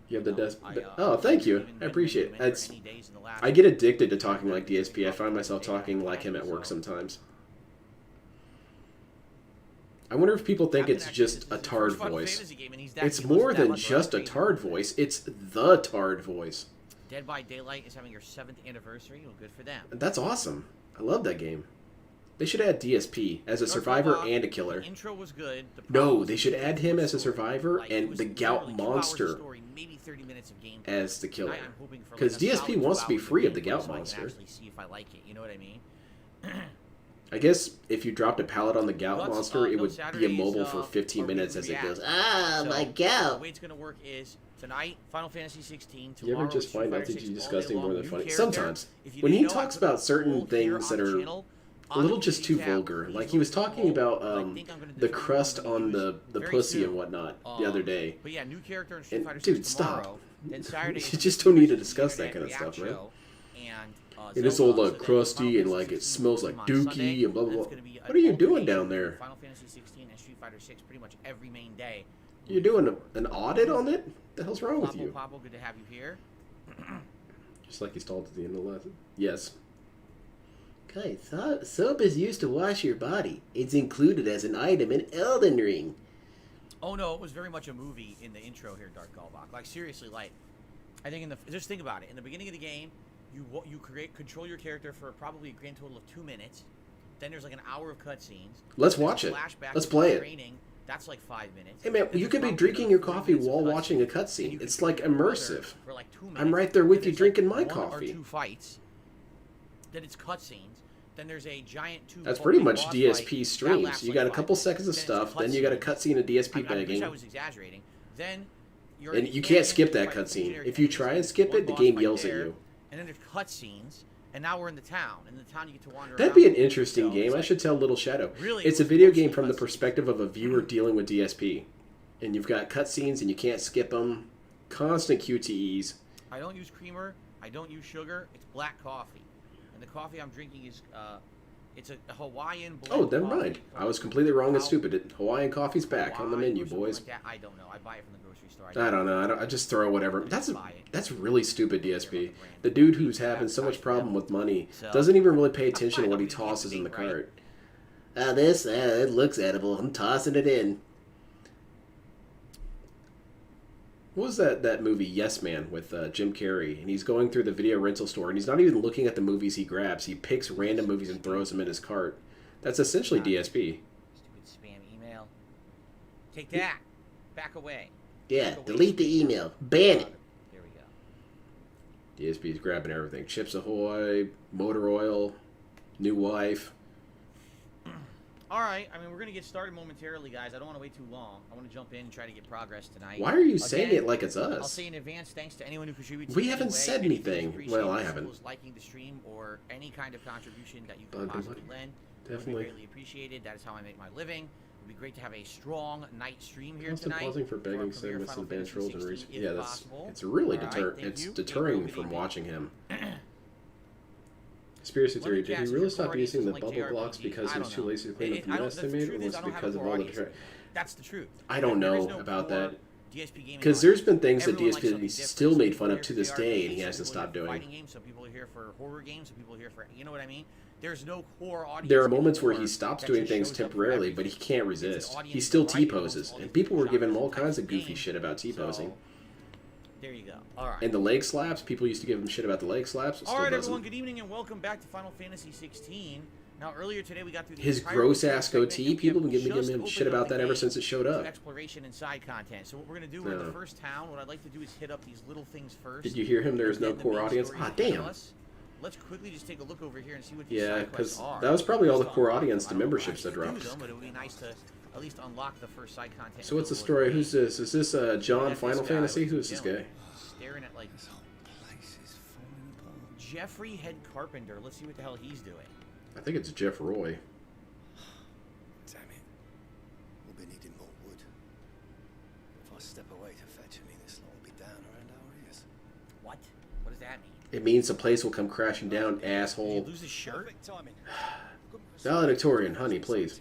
You have the desk. I, Oh, thank you. haven't even I been appreciate it. recommended It's, for any days in the last I get addicted to talking like DSP. I find myself talking like him at work sometimes. I wonder if people think it's just a tard voice. It's more than just a tard voice. It's the tard voice. Dead by Daylight is having your 7th anniversary. Well, good for them. That's awesome. I love that game. They should add DSP as a survivor and a killer. The intro was good. No, they should add him as a survivor and the Gout Monster story, maybe 30 minutes of gameplay. as the killer. I'm hoping for, Because like, a DSP solid wants to be 2 hours free of the gameplay Gout so I can Monster. actually see if I like it. You know what I mean? I guess if you dropped a pallet on the Gout But, Monster, it no, would be Saturdays, immobile for 15 are minutes as it React. goes, ah, So, my The gout. way it's going to work is tonight, Final Fantasy 16. You ever Tomorrow, just Street find Fighter out that 6 you all disgusting day more long, than new funny? character. Sometimes. If you When didn't he know, I talks put about the certain poll here things on that the are channel. a little On the just too tab, vulgar. please Like vote he was for the talking poll, about 'cause I think I'm gonna the determine crust what I'm on gonna the use pussy very and soon. whatnot the other day. But yeah, new character in Street And, Fighter 6 dude, tomorrow. stop. Then Saturday You is just don't need to the discuss that Internet kind of stuff, React man. Show, And, And it's all Zelda, like so then crusty Final and like Fantasy it 16 smells will like come on dookie Sunday, and blah blah and blah. it's gonna be What are you an doing alternation down there? between Final Fantasy 16 and Street Fighter 6 pretty much every main day. You're doing an audit on it? What the hell's wrong with you? Papa, good to have you here. Just like he's told at the end of the lesson. Yes. Guys, soap is used to wash your body. It's included as an item in Elden Ring. Oh no, it was very much a movie in the intro here, Dark Galbach. Like seriously, like I think just think about it. In the beginning of the game, you control your character for probably a grand total of 2 minutes. Then there's like an hour of cutscenes. Let's watch it. Let's play it. Training, that's like 5 minutes. Hey man, you could be drinking your coffee while watching a cutscene. It's like immersive. For like 2 minutes. I'm right there with Then you there's, drinking like, my 1 coffee. or 2 fights. Then it's cutscenes. Then there's a giant 2. That's pretty much boss DSP fight. That streams. lasts You like got a 5 couple minutes. seconds of Then it's stuff, then you got a cutscene of DSP I wish begging. I was exaggerating. Then you're And in you the can't canyon, skip that fight the cutscene. legendary If you enemies. try and skip 1 it, the boss game fight yells at there, you. And then there's cutscenes, and now we're in the town. In the town, you get to wander That'd around. be an interesting So game. it's I like- should tell Little Shadow. Really, It's it a was video mostly game from the cutscenes. perspective of a viewer dealing with DSP. And you've got cutscenes and you can't skip them. Constant QTEs. I don't use creamer. I don't use sugar. It's black coffee. And the coffee I'm drinking is, it's a Hawaiian blend. Oh, never coffee mind. from I was completely wrong and How- stupid. Hawaiian coffee's back on the Hawaii menu, or something boys. like that. I don't know. I buy it from the grocery store. I don't know. I just throw whatever. That's buy it. that's really stupid, DSP. The dude who's having so much problem with money So- doesn't even really pay attention to what he Nobody needs tosses to in the think, right? cart. It looks edible. I'm tossing it in. What was that movie, Yes Man, with Jim Carrey? And he's going through the video rental store, and he's not even looking at the movies he grabs. He picks random movies and throws them in his cart. That's essentially DSP. Stupid spam email. Take that. Back away. Yeah, Back away. delete the email. Ban it. There we go. DSP's grabbing everything. Chips Ahoy, motor oil, new wife. All right. I mean, we're going to get started momentarily, guys. I don't want to wait too long. I want to jump in and try to get progress tonight. Why are you saying Again, it like it's I'll us? say in advance, thanks to anyone who contributes. We in haven't any way. said Anything is anything. appreciated, Well, I as haven't. well as liking the stream or any kind of contribution that you Buddy, can possibly buddy. lend. Definitely. Would be greatly appreciated. That is how I make my living. It would be great to have a strong night stream here Constant tonight. pausing for begging our premiere segments Final and bench Fantasy rolls and 16, yeah, if that's possible. it's really All right, deter thank it's you. deterring Good from evening. watching him. Conspiracy Let theory: me Did he cast really your stop core using the audience bubble like blocks JRPGs? because I he was don't too know. lazy to clean up the I don't- mess the they made, or truth is, was I it don't have because a of core all the? audience. That's the truth. I don't There is know no about core that. DSP gaming Because audience. there's been things that Everyone likes DSP something still different. made Some fun of people to are this here for day, and JRPGs, he hasn't some people are stopped here for doing. Fighting games, some people are here for horror games, some people are here for, you know what I mean? There's no core audience. There are moments where he anymore stops that doing just things shows up for temporarily, but he everything. can't It's an resist. audience He still variety T-poses, amongst all and these people were genres giving him all and types kinds of of goofy games. shit about T-posing. So, there you go. All right. And the leg slaps, people used to give him shit about the leg slaps. Still All right, doesn't. everyone. Good evening and welcome back to Final Fantasy 16. Now, earlier today we got through the His entire gross intro ass segment, goatee, and we people have have been just giving him shit opened up about the that ever game since it showed to up. exploration and side content. So what we're gonna do, we're in the first town. What I'd like to do is hit up these little things first. Did you hear him? There is and no then the core main audience. story Ah, will tell damn. us. Let's quickly just take a look over here and see what these Yeah, side quests because are. that was probably all the Just core unlock audience them. to I don't know memberships how that to do dropped. them, but it would be nice to at least unlock the first side content. So what's the available story? in the Who's game. this? Is this John At Final this guy, Fantasy? what's Who's he this doing? guy? Staring at like Place is falling apart. Jeffrey Head Carpenter. Let's see what the hell he's doing. I think it's Jeff Roy. Damn it. We'll be needing more wood. If I step away to fetch any, this lot will be down around our ears. What? What does that mean? It means the place will come crashing down, Did he asshole. lose his shirt? Perfect timing. Valedictorian, honey, please.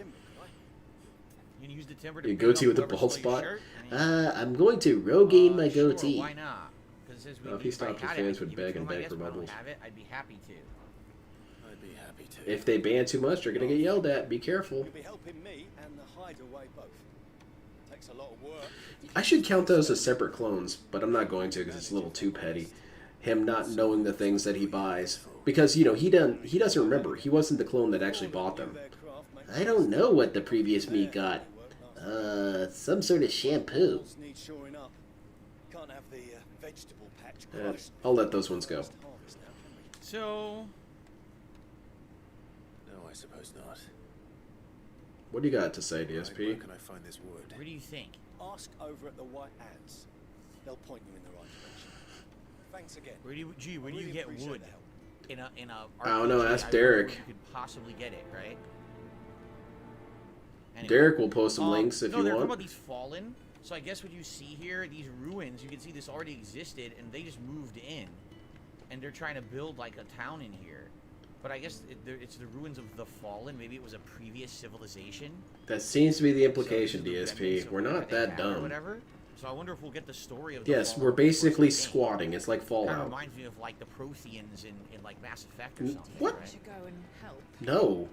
You can use the timber to Your put it goatee on with the whoever bald stole your spot. shirt. I mean, I'm going to Rogaine my sure, goatee. why not? 'Cause it says Well, if we he if I stopped his had it, fans I'd would give it beg to and him, I beg guess, for but I don't bubbles. have it, I'd be happy to. I'd be happy to. If they ban too much, they're gonna get yelled at. Be careful. You'll be helping me and the hideaway both. Takes a lot of work. I should count those as separate clones, but I'm not going to because it's a little too petty. him not knowing the things that he buys. Because, you know, he doesn't remember. He wasn't the clone that actually bought them. I don't know what the previous me got. Some sort of shampoo. Need shoring up. Can't have the vegetable patch Eh, crushed. I'll let those ones go. So, No, I suppose not. What do you got to say, Where DSP? can I find this wood? where do you think? Ask over at the White Ants. They'll point you in the right direction. Thanks again. Where do you Really get appreciate wood? the help. In a I don't know, RPG, ask I wonder Derek. where you could possibly get it, right? Anyway. Derek will post some links if no, you they're talking want. about these fallen. So I guess what you see here, these ruins, you can see this already existed, and they just moved in, and they're trying to build like a town in here. But I guess it's the ruins of the fallen. Maybe it was a previous civilization. That seems to be the So implication, these are the DSP. remnants of We're whatever not they that had or dumb. whatever. So I wonder if we'll get the story of the Yes, fallen we're over the course of basically the game. squatting. It's like Kind of Fallout. reminds me of like the Protheans in like Mass Effect or N- something. what? Right? Go and help. No.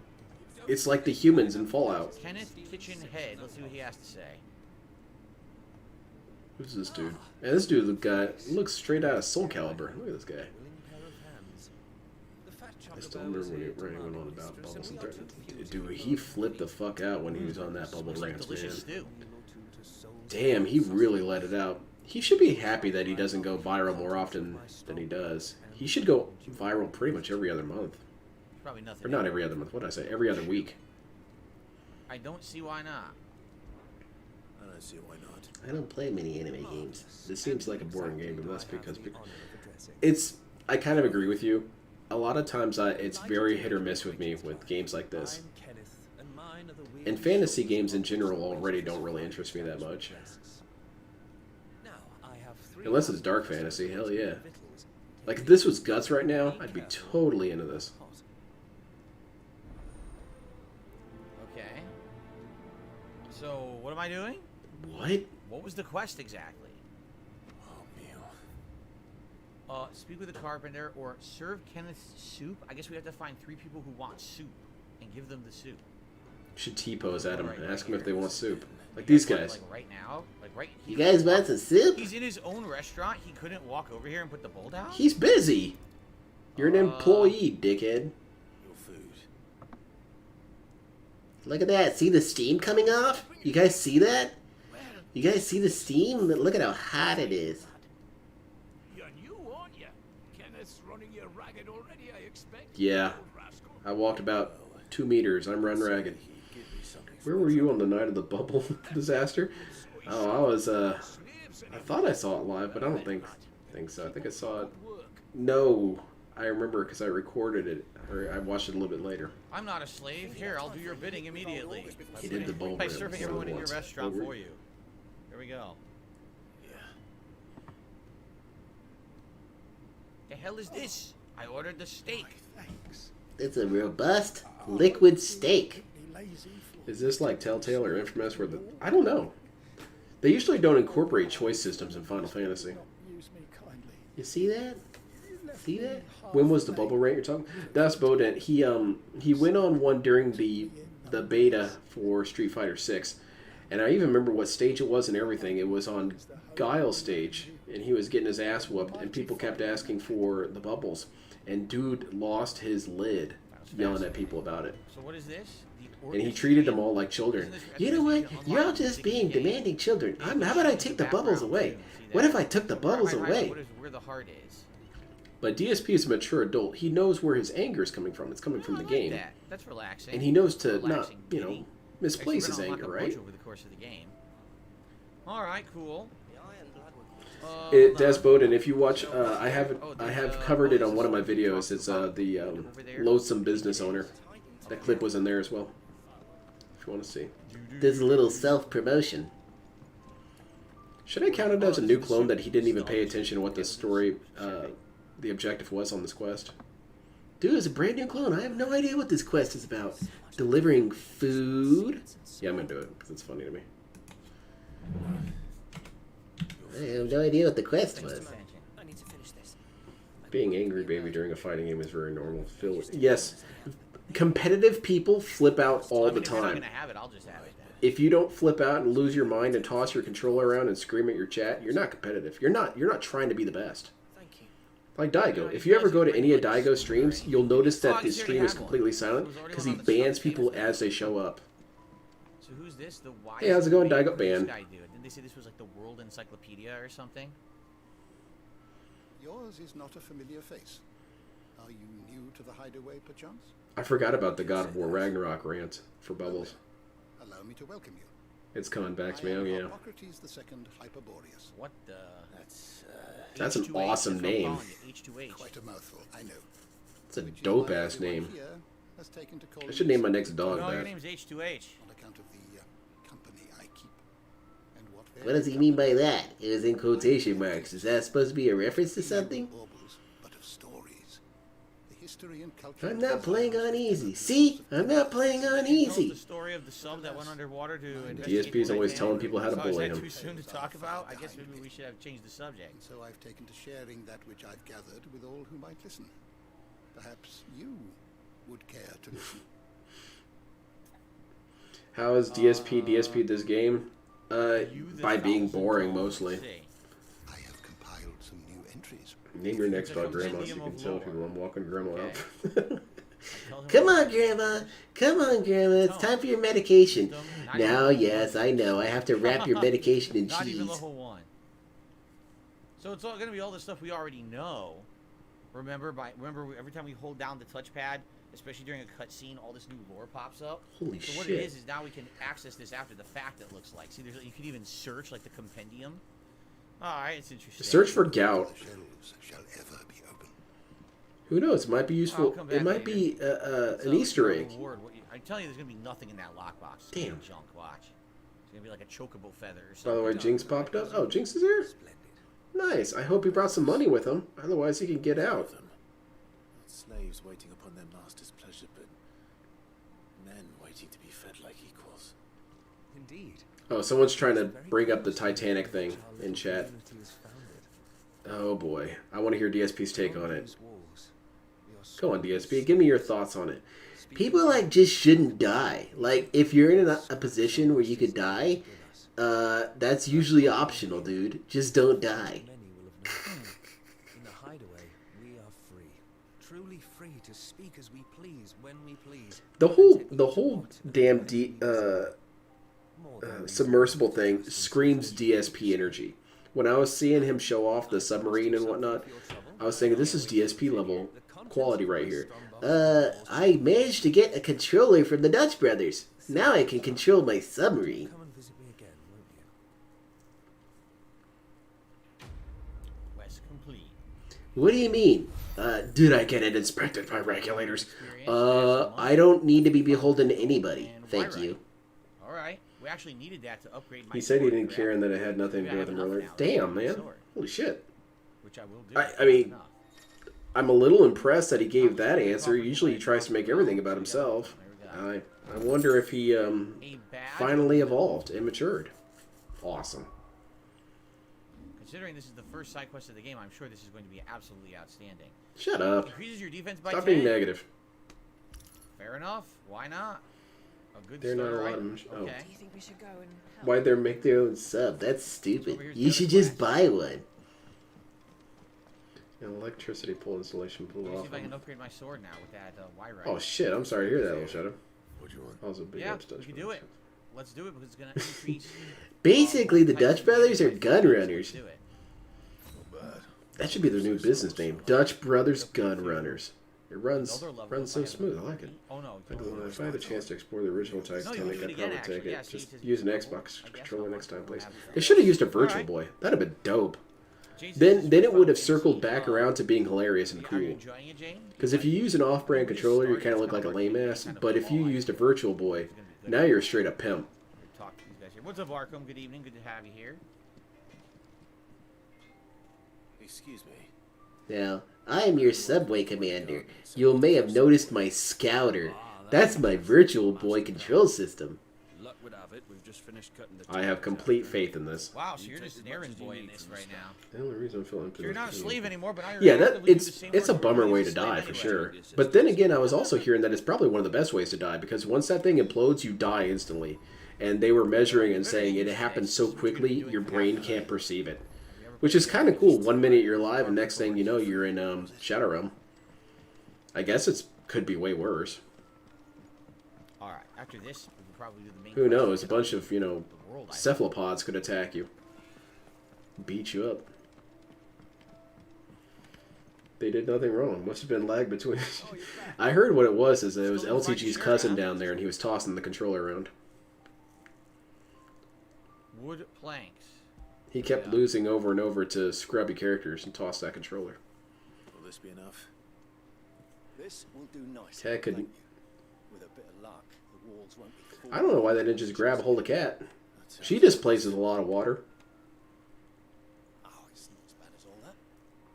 It's like the humans in Fallout. Kenneth Kitchen Head. Let's see what he has to say. Who's this dude? Yeah, this dude looks straight out of Soul Calibur. Look at this guy. I still remember when he went on about bubbles and threats. Dude, he flipped the fuck out when he was on that bubble Looks like rant, delicious man. stew. Damn, he really let it out. He should be happy that he doesn't go viral more often than he does. He should go viral pretty much every other month. Probably nothing. Or not every other month, what did I say? Every other week. I don't see why not. I don't see why not. I don't play many anime games. This seems like a boring game, but that's because it's. I kind of agree with you. A lot of times, it's very hit or miss with me with games like this. And fantasy games in general already don't really interest me that much. Unless it's dark fantasy, hell yeah. Like if this was Guts right now, I'd be totally into this. Okay. So, what am I doing? What? What was the quest exactly? Oh, Speak with the carpenter or serve Kenneth soup. I guess we have to find 3 people who want soup and give them the soup. Should T-pose at him and Right ask him if here. they want soup. Like these guys. Like right now? Like right You guys want some soup? He's in his own restaurant. He couldn't walk over here and put the bowl down? He's busy. You're an employee, dickhead. Your food. Look at that. See the steam coming off? You guys see that? You guys see the steam? Look at how hot it is. You're new, aren't you? Kenneth's running you ragged already, I expect. Yeah. I walked about 2 meters. I'm run ragged. Where were you on the night of the bubble disaster? Oh, I was, I thought I saw it live, but I don't think so. I think I saw it. No. I remember because I recorded it, or I watched it a little bit later. I'm not a slave. Here, I'll do your bidding immediately. He did the bowl By rib serving more everyone than in your once. restaurant Over- for you. Here we go. The hell is this? I ordered the steak. It's a robust liquid steak. Is this like Telltale or Infamous where the... I don't know. They usually don't incorporate choice systems in Final Fantasy. You see that? See that? When was the bubble rant you're talking? Das Boden, he went on one during the beta for Street Fighter 6. And I even remember what stage it was and everything. It was on Guile stage, and he was getting his ass whooped, and people kept asking for the bubbles. And dude lost his lid yelling at people about it. So what is this? And he treated them all like children. You know what? You're all just being demanding children. How about I take the bubbles away? What if I took the bubbles away? Where the heart is. But DSP is a mature adult. He knows where his anger is coming from. It's coming from the game. That. That's relaxing. And he knows to not, Relaxing, you know, giddy. misplace Actually, his we're gonna anger, unlock a bunch right? over the course of the game. All right, cool. Des Bowden, if you watch, I have covered it on one of my videos. It's the loathsome business owner. That clip was in there as well. If you want to see. There's a little self-promotion. Should I count it as a new clone that he didn't even pay attention to what the story, the objective was on this quest? Dude, it's a brand new clone. I have no idea what this quest is about. Delivering food? Yeah, I'm gonna do it because it's funny to me. I have no idea what the quest was. I need to finish this. Being angry, baby, during a fighting game is very normal. Yes, competitive people flip out all the If you're not time. gonna have it, I'll just have it then. If you don't flip out and lose your mind and toss your controller around and scream at your chat, you're not competitive. You're not trying to be the best. Thank you. Like Daigo. If you ever go to any of Daigo streams, you'll notice that the stream is completely silent because he bans people as they show up. So who's this? The wise Hey, how's it going, Daigo? Who's this Ban. guy, dude? Didn't they say this was like the World Encyclopedia or something? Yours is not a familiar face. Are you new to the hideaway, perchance? I forgot about the God of War Ragnarok rant for Bubbles. Allow me to welcome you. It's coming back to me. I am Oh, yeah. Hippocrates II Hyperboreus. What the? That's an H2H, awesome that's what I'm name. calling it, H2H. Quite a mouthful, I know. It's a Which is dope why ass everyone name. here has taken to call I should name my you next dog No, your that. name's H2H. on account of the company I keep. And What does he mean by that? It was in quotation marks. Is that supposed to be a reference to something? Baubles, but of stories. The history and culture. I'm not playing on easy. See? I'm not playing on The easy. story of the sub that went underwater to investigate DSP's the always Titanic. telling people how to So is bully that him. too soon to talk about? I guess maybe we should have changed the subject. And so I've taken to sharing that which I've gathered with all who might listen. Perhaps you would care to listen. How is DSP this game? You, the By being 1,000 boring tones mostly. say. I have compiled some new entries. Name your next It's a dog Grandma so you compendium can of tell lore. people I'm walking Grandma Okay. up. Tell him Come what- on, Grandma. Come on, Grandma. It's time for your medication. Not Now, even- yes, I know. I have to wrap your medication in Not even cheese. level 1. So it's all going to be all the stuff we already know. Remember, every time we hold down the touchpad, especially during a cutscene, all this new lore pops up. Holy So what shit. it is now we can access this after the fact. It looks like. See, you can even search like the compendium. All right, it's interesting. Search for gout. The shelves shall ever be open. Who knows? It might be I'll useful. come It back might later. be So an Easter your egg. reward, I'm telling you, there's gonna be nothing in that lockbox. It's gonna be Damn. junk. Watch. It's gonna be like a chocobo feather or By something. the way, Jinx popped up. Oh, Jinx is here? Nice. I hope he brought some money with him. Otherwise, he can get out. Not slaves waiting upon their master's pleasure, but men waiting to be fed like equals. Indeed. Oh, someone's trying to bring up the Titanic thing in chat. Oh boy. I want to hear DSP's take on it. Go on, DSP. Give me your thoughts on it. People, like, just shouldn't die. Like, if you're in a position where you could die, that's usually optional, dude. Just don't die. Many will have known. In the hideaway, we are free. Truly free to speak as we please, when we please. The whole damn submersible thing screams DSP energy. When I was seeing him show off the submarine and whatnot, I was thinking, this is DSP level quality right here. I managed to get a controller from the Dutch brothers. Now I can control my submarine. Come and visit me again, won't you? Quest complete. What do you mean? Did I get it inspected by regulators? I don't need to be beholden to anybody. Thank you. All right. We actually needed that to upgrade my He said he sword, didn't correct? care and that it had nothing to do with him earlier. Damn, man. Holy shit. Which I will do. I mean, Enough. I'm a little impressed that he gave that answer. Usually he tries to make everything about himself. I wonder if he A bad finally evolved and matured. Awesome. Considering this is the first side quest of the game, I'm sure this is going to be absolutely outstanding. Shut up. Increases your defense by Stop 10. being negative. Fair enough. Why not? A good They're not start, allowed right? to- oh. Okay. Do you think we should go and help? Why'd they make their own sub? That's stupid. Over here's You the should other just quest. buy one. An electricity pole installation Let blew me see off. if I can upgrade my sword now with that Y-Rite. Oh shit, I'm sorry to hear that, little shadow. What do you want? That was a big Yeah, upstairs. we can do it. Let's do it because it's going to increase... Basically, the types Dutch of brothers are damage. gun runners. Let's do it. That should be their new business name. Dutch Brothers Gun Runners. It runs Elder level runs so if I smooth. I have- like it. Oh no. If I had a chance to explore the original No, you Titanic, can I'd do it again, probably actually. take it. Yeah, see, Just it says use an level. Xbox I guess controller I'll next time, please. have it. They should have used a Virtual Alright. Boy. That'd have been dope. James, this is Then it fun. would have James, circled back around to being hilarious and Are you cool. enjoying it, Jane? Because if you use an off-brand controller, you kind of look like a lame ass. But if you used a Virtual Boy, now you're a straight up pimp. Talk to these guys here. What's up, Arkham? Good evening. Good to have you here. Excuse me. Now, I am your subway commander. You may have noticed my scouter. That's my Virtual Boy control system. Luck would have it, we've just finished cutting the I have complete faith in this. Wow, so you're just an errand boy in this right now. The only reason I'm feeling So you're not a slave anymore, but now you're Yeah, that actively do the same it's a work you're bummer doing way as to a slave die for anyway. sure. But then again, I was also hearing that it's probably one of the best ways to die because once that thing implodes, you die instantly. And they were measuring and saying it happens so quickly, your brain can't perceive it. Which is kind of cool. 1 minute you're live, and next thing you know, you're in Shadow Realm. I guess it could be way worse. All right. After this, we can probably do the main. Who quest. knows? A bunch of, you know, The world, I think. cephalopods could attack you. Beat you up. They did nothing wrong. Must have been lag between. I heard what it was is that it was Still didn't LTG's find cousin Shadow. down there, and he was tossing the controller around. Wood planks. He kept losing over and over to scrubby characters and tossed that controller. Will this be enough? This will do nicely. Cat could. thank you. With a bit of luck, the walls won't be full. I don't know why they didn't just grab a hold of Cat. She displaces a lot of water. Oh, it's not as bad as all that.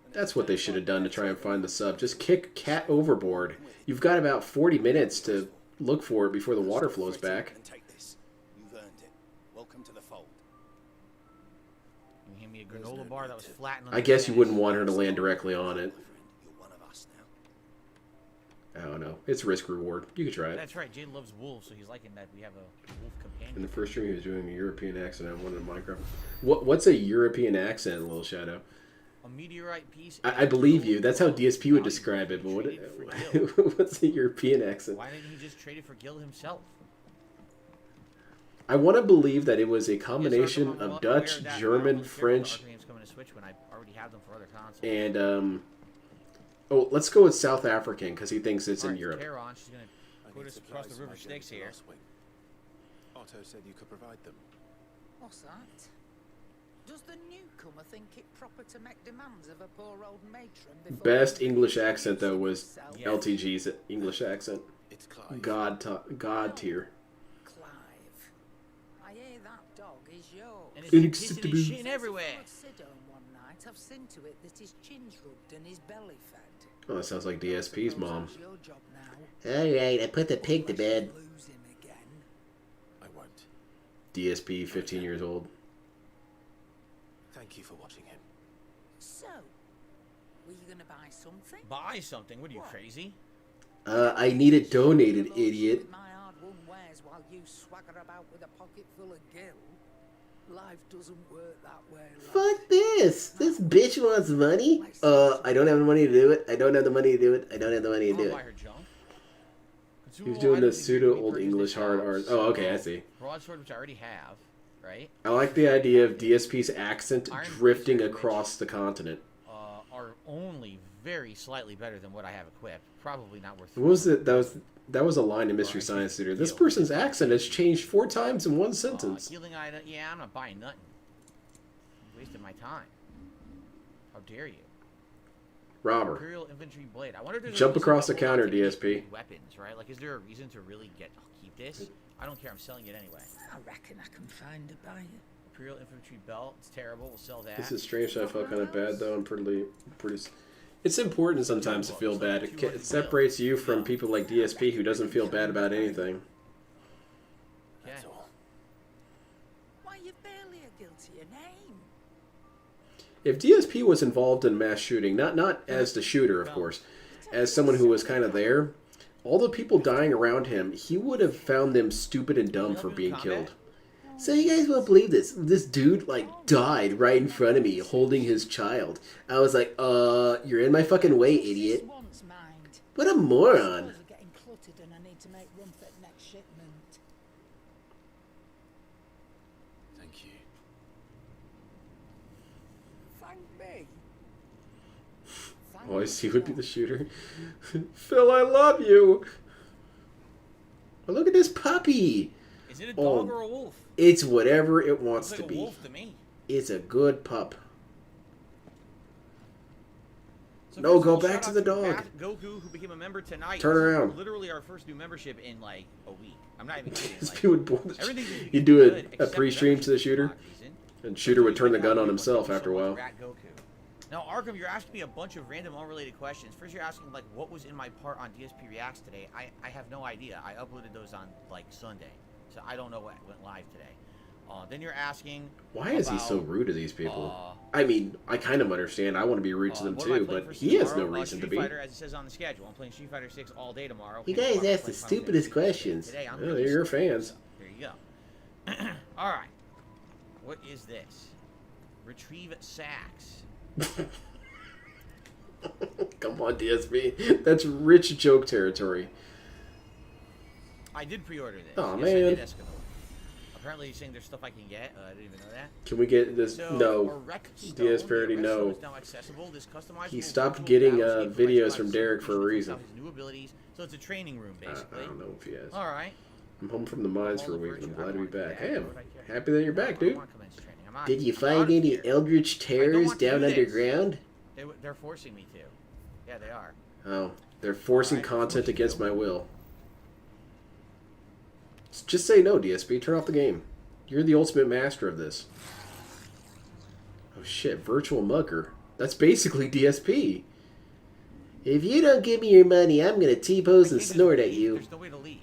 And That's what they should have done to try and find the sub. Just kick Cat overboard. You've got about 40 minutes to look for it before the water flows back. And take this. You've earned it. Welcome to the fold. You hand me a granola bar that was flattened. on I the guess you edge. wouldn't want her to land directly on it. My friend, you're one of us now. I don't know. It's risk reward. You could try it. That's right. Jade loves wolves, so he's liking that we have a wolf companion. In the first stream, he was doing a European accent. I wanted Minecraft. What's a European accent, Little Shadow? A meteorite piece. I believe you. That's how DSP would describe it. But what's a European accent? Why didn't he just trade it for Gil himself? I want to believe that it was a Yes, combination Arkham, I'm of aware Dutch, of that, but I don't German, really care about French, Arkham games coming to Switch when I already have them for other consoles. and oh, let's go with South African because he thinks it's in Alright, Europe. Tehran, she's gonna I put need us across supplies the for my river journey Styx to here. last week. Otto said you could provide them. What's that? Does the newcomer think it proper to make demands of a poor old matron before... Best English accent though was Yeah. LTG's English accent. It's Clive. God tier. Clive, I hear that dog is yours. And it's been Unacceptable. pissing and shitting everywhere. Since he followed Sid home one night, I've seen to it that his chin's rubbed and his belly fed. Oh, that sounds like DSP's mom. It's your job now. Alright, I put the pig to bed. Lose him again. I won't. DSP, 15 years old. Thank you for watching him. So, were you gonna buy something? Buy something? What are you, crazy? I need it donated, With idiot. my hard-won wares while you swagger about with a pocket full of gil. Life doesn't work that way, lad. Fuck this! This bitch wants money? I don't have the money to do it. I don't have the money to do it. I don't have the money to I do don't it. buy her junk. He was doing the pseudo old English hard art. Oh, okay, I see. Broadsword, which I already have, right? I like the idea of DSP's accent Iron drifting Fist, across the continent. Are only very slightly better than what I have equipped. Probably not worth. What was it? That was a line in Mystery Science Theater. This person's accent has changed 4 times in one sentence. Healing item? Yeah, I'm not buying nothing. I'm wasting my time. How dare you? Robber. Imperial infantry blade. I wonder if there's a Jump reason across to the hold on counter, to these DSP. Weapons, right? Like, is there a reason to really keep this? I don't care. I'm selling it anyway. I reckon I can find a buyer. Imperial infantry belt. It's terrible. We'll sell that. This is strange. I felt kind of bad though. I'm pretty. It's important sometimes to feel bad. It separates you from people like DSP who doesn't feel bad about anything. That's all. Why, you're barely a guilty of name. If DSP was involved in mass shooting, not as the shooter, of course, as someone who was kind of there, all the people dying around him, he would have found them stupid and dumb for being killed. So you guys won't believe this. This dude, died right in front of me, holding his child. I was like, you're in my fucking way, idiot. Once, mind. What a moron. Stores are getting cluttered and I need to make room for the next shipment. Thank you. Thank me. Thank Always he would be the shooter. Phil, I love you. Oh, look at this puppy. Is it a dog Oh, or a wolf? It's whatever it wants Looks like to a be. wolf to me. It's a good pup. So No, first of go all, back shout to out the dog. Pat Goku, who became a member tonight. Turn This is around. Literally our first new membership in like a week. I'm not even kidding. Like, He would everything seems to be he'd do good, a except pre-stream to the membership shooter, for some odd reason. and shooter would turn the Sometimes gun on people himself so after a much while. Rat Goku. Now, Arkham, you're asking me a bunch of random, unrelated questions. First, you're asking like, what was in my part on DSP Reacts today? I have no idea. I uploaded those on like Sunday, so I don't know what went live today. Then you're asking, Why is he so about, rude to these people? I mean, I kind of understand. I want to be rude to them what am I too, playing but for he has no tomorrow? reason to Street be. Fighter, as it says on the schedule. I'm playing Street Fighter 6 all day tomorrow. You Hence guys why I'm ask the playing Final stupidest Fantasy questions. Today, I'm Oh, really you're stupid, fans. so there you go. All right. What is this? Retrieve sacks. Come on, DSP. That's rich joke territory. I did pre-order this. Aw, Yes, man. I did Eskimo. Apparently you're saying there's stuff I can get. I didn't even know that. Can we get this? So, No. DS parody, no. He stopped getting videos from Derek for a reason. His new abilities. So it's a training room, I basically. don't know if he has. All right. I'm home from the mines for a week and I'm glad to be back. Hey, I'm What I care. happy that you're back, dude. I want to commence training. I'm out Did you I'm find out of any here. eldritch I terrors don't want to down do this. underground? They're forcing me to. Yeah, they are. Oh, they're forcing Alright, content force you against to. my will. Just say no, DSP. Turn off the game. You're the ultimate master of this. Oh shit, virtual mugger. That's basically DSP. If you don't give me your money, I'm gonna T-pose and I can't just snort at leave. you. There's no way to leave.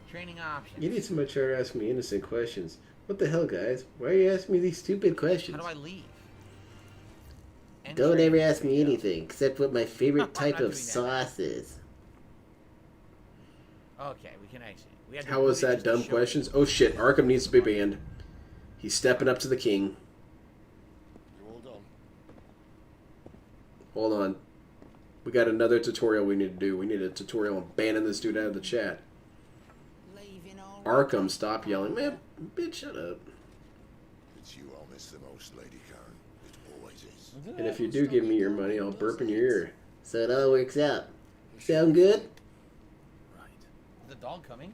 Training options. You need so much to ask me innocent questions. What the hell, guys? Why are you asking me these stupid questions? How do I leave? Don't Enter. ever ask me anything except what my favorite I'm type not of doing that. sauce is. Okay, we can exit. We had to How was really that just dumb show- questions? Oh shit, Arkham needs to be banned. He's stepping up to the king. You all done? Hold on. We got another tutorial we need to do. We need a tutorial on banning this dude out of the chat. Leaving all Arkham, stop yelling. Man, bitch, shut up. It's you I'll miss the most, Lady Karen. It always is. And if you do give me your money, I'll burp in your ear. So it all works out. Sound good? Right. Is the dog coming?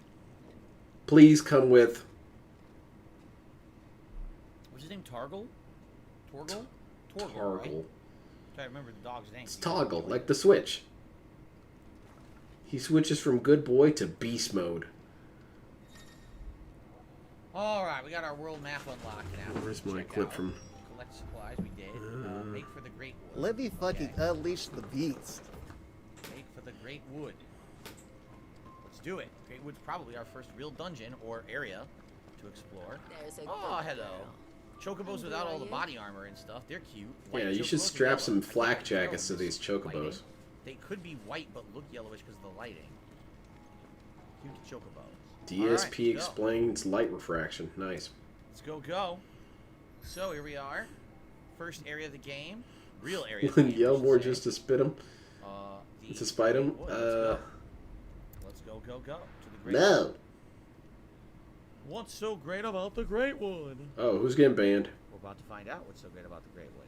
Please come with... What's his name? Targle? Torgle? Right? Targle. I remember the dog's name. It's Toggle, like the Switch. He switches from good boy to beast mode. Alright, we got our world map unlocked now. Where's my Check clip out. from? Collect supplies, we did. Make for the Great Wood. Let me fucking Okay. unleash the beast. Make for the Great Wood. Let's do it. Great Wood's probably our first real dungeon or area to explore. There's a Oh, good hello. girl. Chocobos And without who all are the you? body armor and stuff. They're cute. White Yeah, you should chocobos with strap yellow. some I can't flak tell jackets to with these this chocobos. lighting. They could be white but look yellowish because of the lighting. Cute chocobos. DSP Alright, let's go. explains light refraction. Nice. Let's go. So here we are. First area of the game. Real area of the game. I Yell should more say. just to spit him. The To spite him. Great Wood. Let's go. To the Great Wood. No. What's so great about the Great Wood? Oh, who's getting banned? We're about to find out what's so great about the Great Wood.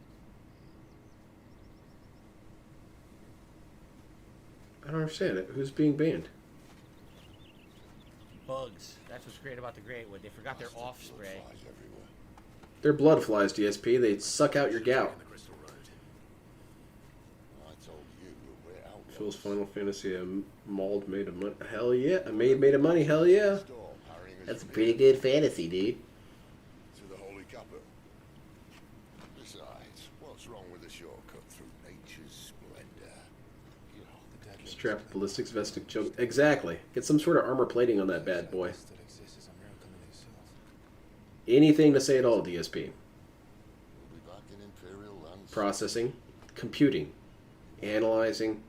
I don't understand it. Who's being banned? Bugs. That's what's great about the Great Wood. They forgot their off spray. Flies everywhere. They're blood flies, DSP. They suck out your gout. On the Crystal Road. I told you we're outlaws. Phil's Final Fantasy mauled made of money. Hell yeah. A maid made of money. Hell yeah. Storm harrying us That's a from pretty here good fantasy, dude. to the Holy Capital. Besides, what's wrong with a shortcut through nature's splendor? You know, the deadly Strap ballistics vest choke. Exactly. Get some sort of armor plating on that bad boy. Still exists as a miracle in itself. Anything to say at all, DSP. We'll be back in Imperial lands. Processing. Computing. Analyzing.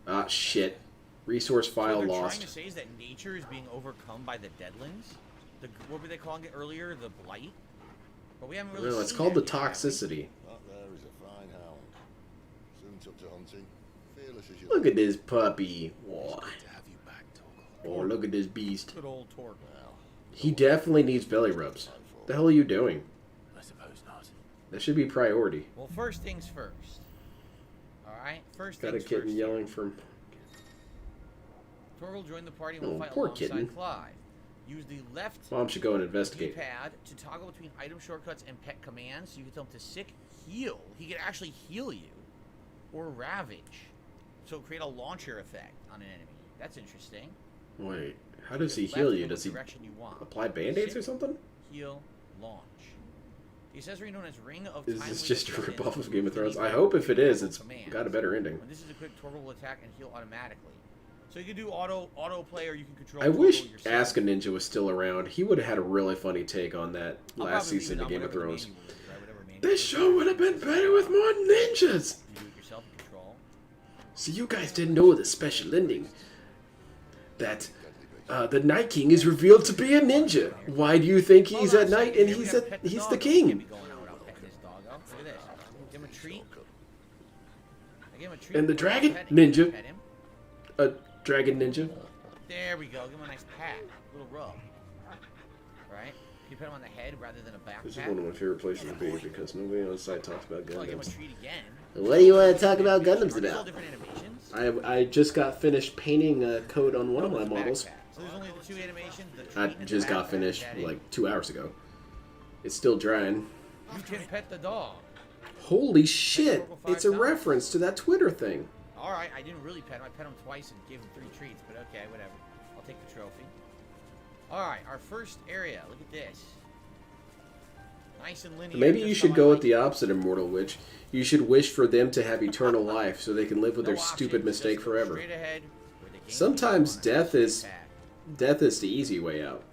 Ah, shit. Resource file what they're lost. trying to say is that nature is being overcome by the Deadlands. What were they calling it earlier? The Blight? But we haven't really No, it's seen called the that yet, have we? toxicity. That there is a fine hound. Soon took to hunting. Fearless as you Look at this puppy. Whoa. Good to have you back, Toggle. Oh, look at this beast. Good old Torg. Well, He definitely needs belly rubs. The hell are you doing? I suppose not. That should be priority. Well, first things first. Alright? First Got a things kitten first. yelling from... Torgal joined the party and will Oh, fight poor alongside kitten. Clive. Use the left Mom should go and investigate. D-pad to toggle between item shortcuts and pet commands, so you can tell him to sick, heal. He can actually heal you, or ravage. So create a launcher effect on an enemy. That's interesting. Wait, how does he Left heal in you? the Does he direction you want. apply band-aids or something? Heal, launch. The accessory known as Ring of Is Time this Waits just a built in ripoff of to Game of remove Thrones? any I hope if it is, powerful it's commands. got a better ending. When this is equipped, Torgal will attack and heal automatically. So you can do auto play, or you can control. I wish Torgal yourself. Ask a Ninja was still around. He would have had a really funny take on that I'll last probably season leave of it on Game of whatever the Thrones. manual is, right? Whatever manual This it is. show would have been better with more ninjas! You do it yourself in control. So you guys didn't know the special ending. That The Night King is revealed to be a ninja. Why do you think he's at night and he's the king? And the dragon ninja, a dragon ninja. There we go. Give him a nice pat, a little rub. Right? You put him on the head rather than a back This is pat. one of my favorite places to be because nobody on the site talks about Well, give him a Gundams. treat again. What do you want to talk about Gundams All about? different animations. I just got finished painting a code on one of my Back models. pat. So there's only the two animations. The treat I and the just back got pat. finished That it? like 2 hours ago. It's still drying. You can pet the dog. Holy shit! It's a reference to that Twitter thing. All right, I didn't really pet him. I pet him twice and gave him 3 treats, but okay, whatever. I'll take the trophy. All right, our first area. Look at this. Nice and linear. Maybe you just should how I go with like the it. opposite of Mortal Witch. You should wish for them to have eternal life so they can live with No their stupid options, mistake just go forever. straight ahead where the game Sometimes goes on. death is the easy way out.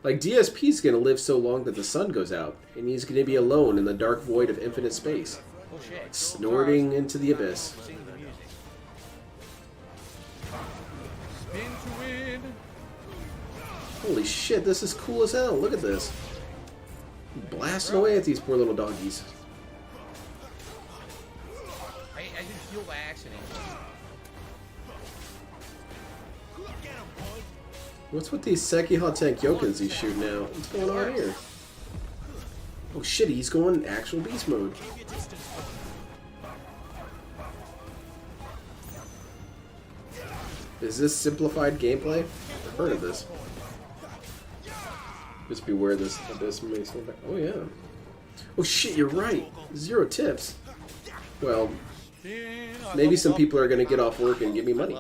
Like DSP's gonna live so long that the sun goes out, and he's gonna be alone in the dark void of infinite space, Bullshit. snorting into the abyss. Sing the music. Spin to win. Holy shit, this is cool as hell. Look at this. Blasting away at these poor little doggies. I didn't feel by accident. What's with these Sekiha Tank Yokins he's shooting now? What's going on here? Oh shit, he's going actual beast mode. Is this simplified gameplay? I've heard of this. Just beware this abyss may slow back. Oh yeah. Oh shit, you're right. 0 tips. Well, maybe some people are gonna get off work and give me money.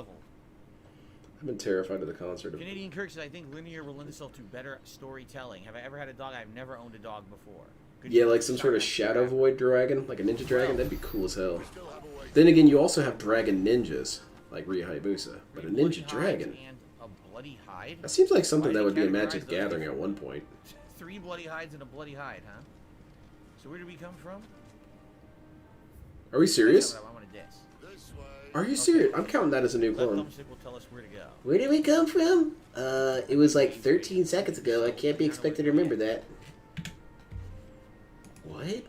I've been terrified of the concert. Canadian Kirk says, I think linear will lend itself to better storytelling. Have I ever had a dog? I've never owned a dog before. Good Yeah, news. like some sort of shadow void dragon, like a ninja dragon. That'd be cool as hell. Then again, you also have dragon ninjas, like Ryu Hayabusa. But a ninja dragon. And a bloody hide? That seems like something Why that do would be you a categorize Magic the those Gathering at different? one point. 3 bloody hides and a bloody hide, huh? So where did we come from? Are we serious? I want to diss. Are you serious? I'm counting that as a new Left clone. thumbstick will tell us where to go. Where did we come from? It was like 13 seconds ago. I can't be expected to remember that. What?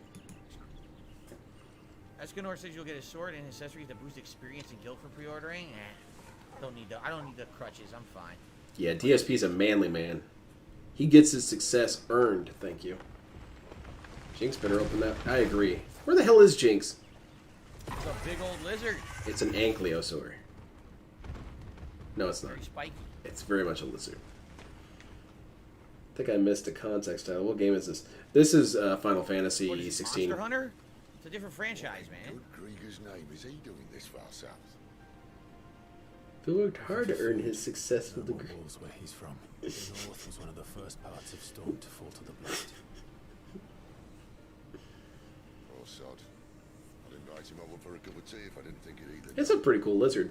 Escanor says you'll get a sword and accessories that boost experience and guild for pre-ordering. I don't need the crutches. I'm fine. Yeah, DSP's a manly man. He gets his success earned. Thank you. Jinx better open that. I agree. Where the hell is Jinx? It's a big old lizard. It's an ankylosaur. No, it's not. Very spiky. It's very much a lizard. I think I missed a context title. What game is this? This is Final Fantasy What is it, 16. Monster Hunter? It's a different franchise, man. Krieger's name is he doing this far south? He worked hard to earn his success with the What was where he's from. The north was one of the first parts of Storm to fall to the blade. Oh, sod. I'd invite him over for a cup of tea if I didn't think it either. It's a pretty cool lizard.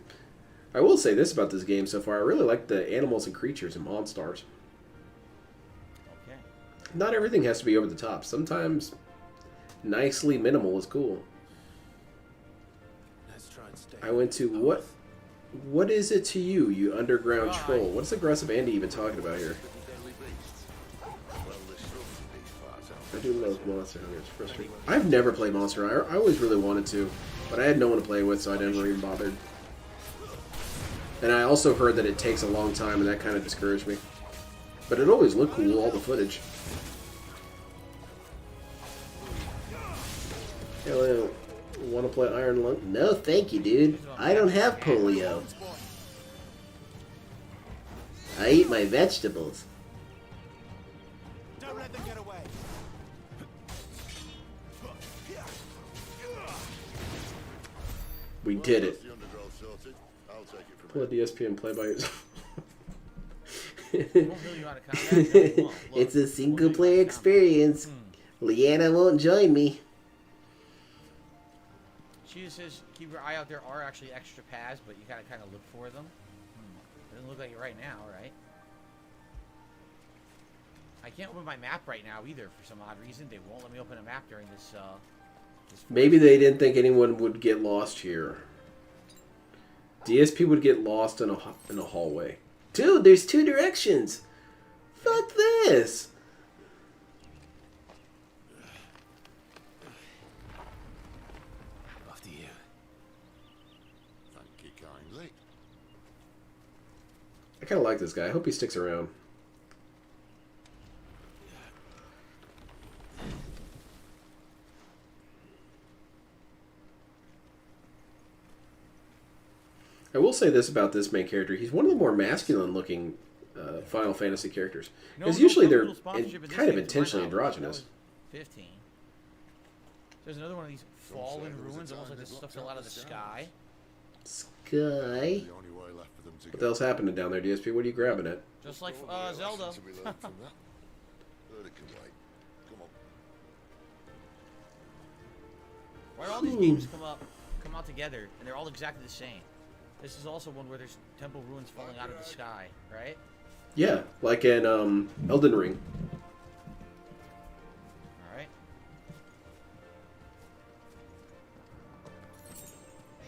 I will say this about this game so far. I really like the animals and creatures and monsters. Okay. Not everything has to be over the top. Sometimes nicely minimal is cool. Let's try and stay. I went to what is it to you, you underground troll? What's aggressive Andy even talking about here? I do love Monster Hunter. It's frustrating. I've never played Monster Hunter. I always really wanted to, but I had no one to play with, so I never even bothered. And I also heard that it takes a long time, and that kind of discouraged me. But it always looked cool, all the footage. Hello. Want to play Iron Lung? No, thank you, dude. I don't have polio. I eat my vegetables. Don't let them get away. We did it. The undergrowth sorted. I'll take it from Pull a DSP and play by yourself. Won't heal you out of combat. No, it won't. Look, It's a won't single heal you player out of experience. Leanna won't join me. She just says keep your eye out. There are actually extra paths, but you gotta kind of look for them. Doesn't look like it right now, right? I can't open my map right now either for some odd reason. They won't let me open a map during this. Maybe they didn't think anyone would get lost here. DSP would get lost in a hallway. Dude, there's two directions. Fuck this. After you. Thank you kindly. I kind of like this guy. I hope he sticks around. I will say this about this main character. He's one of the more masculine-looking Final Fantasy characters. Because usually they're kind of intentionally androgynous. 15. There's another one of these fallen ruins, almost like this stuff fell out of the sky. Sky? The only way left for them to What the hell's happening down there, DSP? What are you grabbing at? Just like Zelda. Lessons we learned from that. But it can wait. Come on. Why do all these games come out together, and they're all exactly the same? This is also one where there's temple ruins falling out of the sky, right? Yeah, like in Elden Ring. Alright.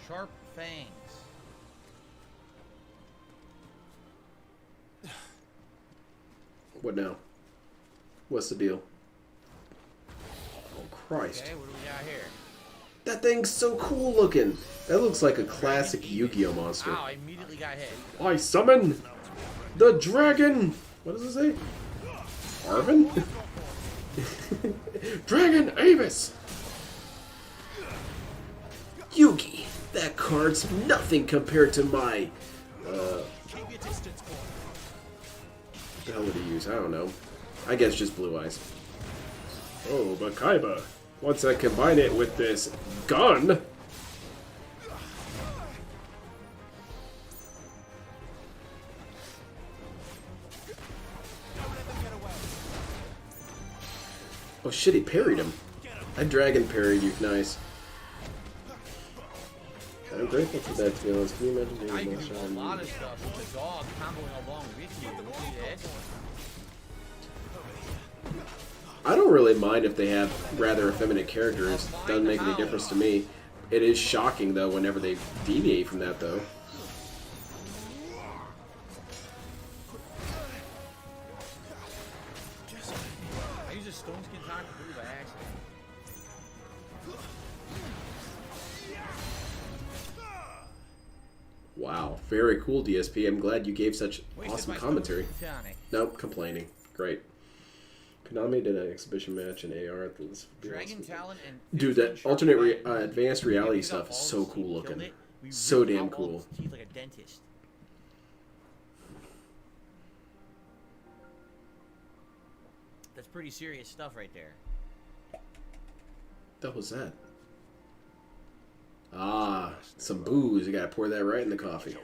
Sharp fangs. What now? What's the deal? Oh, Christ. Okay, what do we got here? That thing's so cool looking. That looks like a classic Yu-Gi-Oh monster. Wow, I immediately got hit. I summon the dragon. What does it say? Arvin? Dragon Avis. Yugi, that card's nothing compared to my. What the hell would he use? I don't know. I guess just blue eyes. Oh, but Kaiba. Once I combine it with this gun. Oh shit, he parried him. I dragon parried you, nice. I'm grateful for that, to be honest. Can you imagine being I a can monster? do a lot of stuff with the dog comboing along with you. See this? I don't really mind if they have rather effeminate characters. Doesn't make any difference to me. It is shocking, though, whenever they deviate from that, though. I use a stone skin time to prove by accident. Wow, very cool, DSP. I'm glad you gave such Wasted awesome my commentary. stone tonic. Nope, complaining. Great. Konami did an exhibition match in AR at this. Dragon Talon and Dude, 15 that alternate sharp fangs. advanced reality We got stuff is all so the cool teeth, looking. killed it. We So ripped damn out all cool. its teeth like a dentist. That's pretty serious stuff right there. What was that? Ah, some booze. You gotta pour that right in the coffee.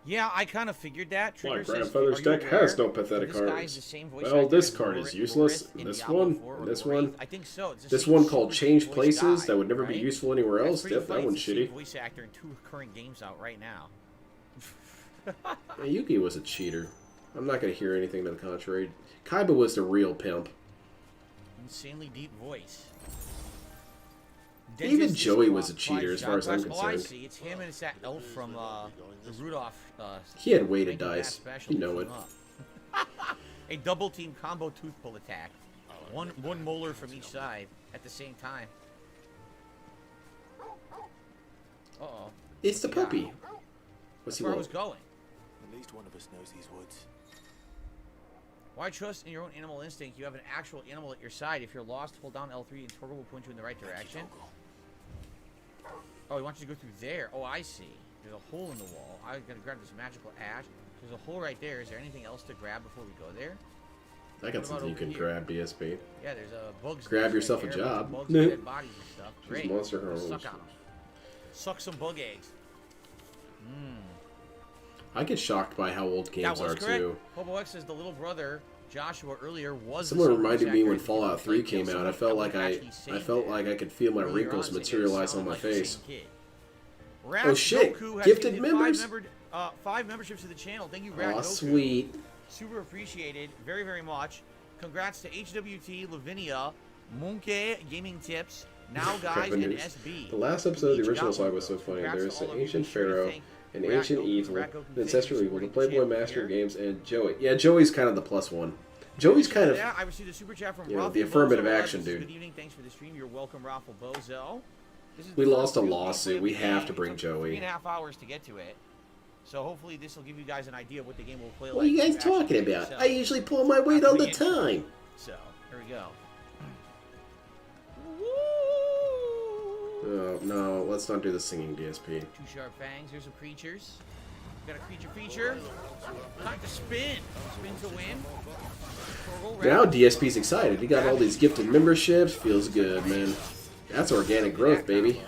Yeah, I kind of figured that. My Trigger says, grandfather's "Are you deck aware has no pathetic this guy's cards." the same voice Well, actor this as card is Lorith useless. in This Diablo one, 4 or and this Lorith. one. I think so. It's the This same one called super Change voice Places guy, that would never be right? useful anywhere That's else. pretty Yep, that funny. one's It's the same shitty. voice actor in 2 current games out right now. Yeah, Yugi was a cheater. I'm not gonna hear anything to the contrary. Kaiba was the real pimp. Insanely deep voice. Even Dentist Joey is was a cheater as far as I'm Oh, I concerned. see. It's him and it's that elf from the Rudolph. He had weighted Breaking Bad dice. special You know that it. came up. A double team combo tooth pull attack. One molar from each side at the same time. Uh-oh. It's the Yeah. puppy. What's That's he where I want? was going. At least one of us knows these woods. Why trust in your own animal instinct? You have an actual animal at your side. If you're lost, hold down L3 and Torgo will point you in the right direction. Oh, he wants you to go through there. Oh, I see. There's a hole in the wall. I gotta grab this magical ash. There's a hole right there. Is there anything else to grab before we go there? I What got about something you over can here? grab, DSP. Yeah, there's a bugs. Grab nest yourself right a there, bunch of job. Bugs and dead bodies and stuff. Just Great. monster hormones. Suck on 'em. Suck some bug eggs. I get shocked by how old That games was are correct. too. Hobo X says the little brother Joshua earlier was. Someone the same reminded voice me actor when as the Fallout 3 Plague Tale, came out. I so felt would like I actually say felt that. like I could feel my Earlier wrinkles on, saying it materialize on sounded my like the face. same kid. Oh Rap shit! Goku has Gifted gifted members? 5 memberships to the channel. Thank you, Rap Aw, Goku. sweet. Super appreciated. Very, very much. Congrats to HWT, Lavinia, Monkey Gaming Tips, Now Guys, and Revenues. SB. The last episode of Each the original got saga one was so of those. funny. Congrats There's to an all of you. ancient Be sure to pharaoh thank An Ancient Evil, an Ancestral Evil, the Playboy Master Games, and Joey. Yeah, Joey's kind of the plus one. Joey's kind of, Yeah, I received a super chat from you know, Raffle the affirmative Bozo. action Good dude. evening, thanks for the stream. You're welcome, Raffle Bozo. This is We the lost first a real lawsuit. gameplay of We the have game. to bring It took Joey. 3.5 hours to get to it. So hopefully this will give you guys an idea of what the game will play like. What are you guys actually talking play about? yourself. I usually pull my weight all the Pretty interesting. time. So, here we go. Oh, no, let's not do the singing DSP. Two sharp fangs. Here's some creatures. Got a creature feature. Time to spin. Spin to win. Torgal, Now red. DSP's excited. He got all these gifted memberships. Feels good, man. That's organic growth, baby.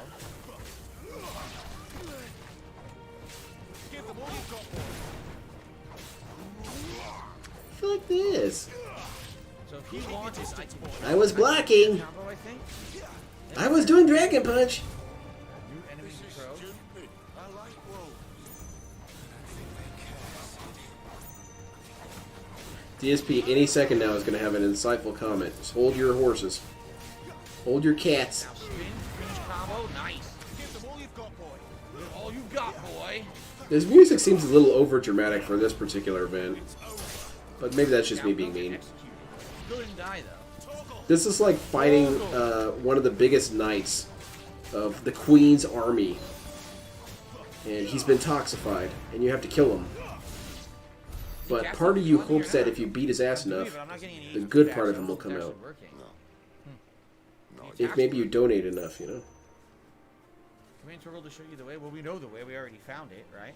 Fuck this. So if he launches, I was blocking. combo, I think. I was doing Dragon Punch. New enemies approach. DSP any second now is going to have an insightful comment. Just hold your horses. Hold your cats. Now spin, finish combo, nice. Give them all you've got, boy. Give all you've got, boy. This music seems a little over dramatic for this particular event. But maybe that's just me being mean. Still didn't die though. This is like fighting one of the biggest knights of the Queen's army. And he's been toxified, and you have to kill him. But part of you hopes that if you beat his ass enough, the good part of him will come out. If maybe you donate enough, you know. Come in, Torgal, to show you the way. Well, we know the way. We already found it, right?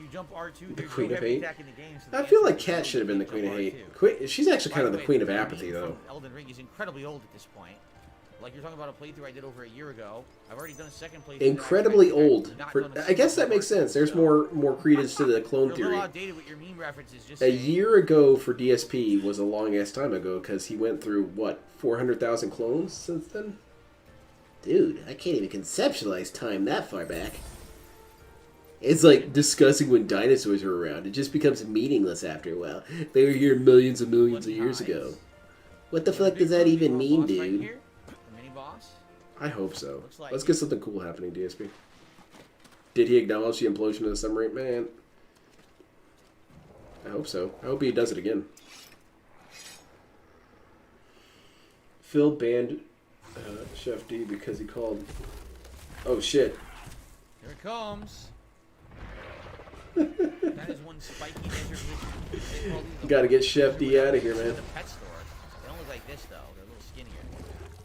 You jump R2. The There's Queen no of heavy Hate? attack in the game, so the I feel answer like is Kat no, should have been the you Queen of jump Hate. R2. She's actually kind of By the way, Queen of Beam Apathy, from though. Elden Ring is incredibly old at this point. Like you're talking about a playthrough I did over a year ago. I've already done a second playthrough. Incredibly old. Not For, done a I guess that single makes sense. There's so- more credence to the clone You're a theory. little outdated with your meme references. Just A saying. year ago for DSP was a long ass time ago because he went through, what, 400,000 clones since then? Dude, I can't even conceptualize time that far back. It's like discussing when dinosaurs were around. It just becomes meaningless after a while. They were here millions and millions of years ago. What the fuck does that even mean, Boss right dude? here? The mini boss? I hope so. Looks like Let's get something cool happening, DSP. Did he acknowledge the implosion of the submarine? Man. I hope so. I hope he does it again. Phil banned Chef D because he called... Oh, shit. Here it comes. That is one spiky desert witch. Gotta get Chef D out of here, man. The pet store. They don't look like this though. They're a little skinnier.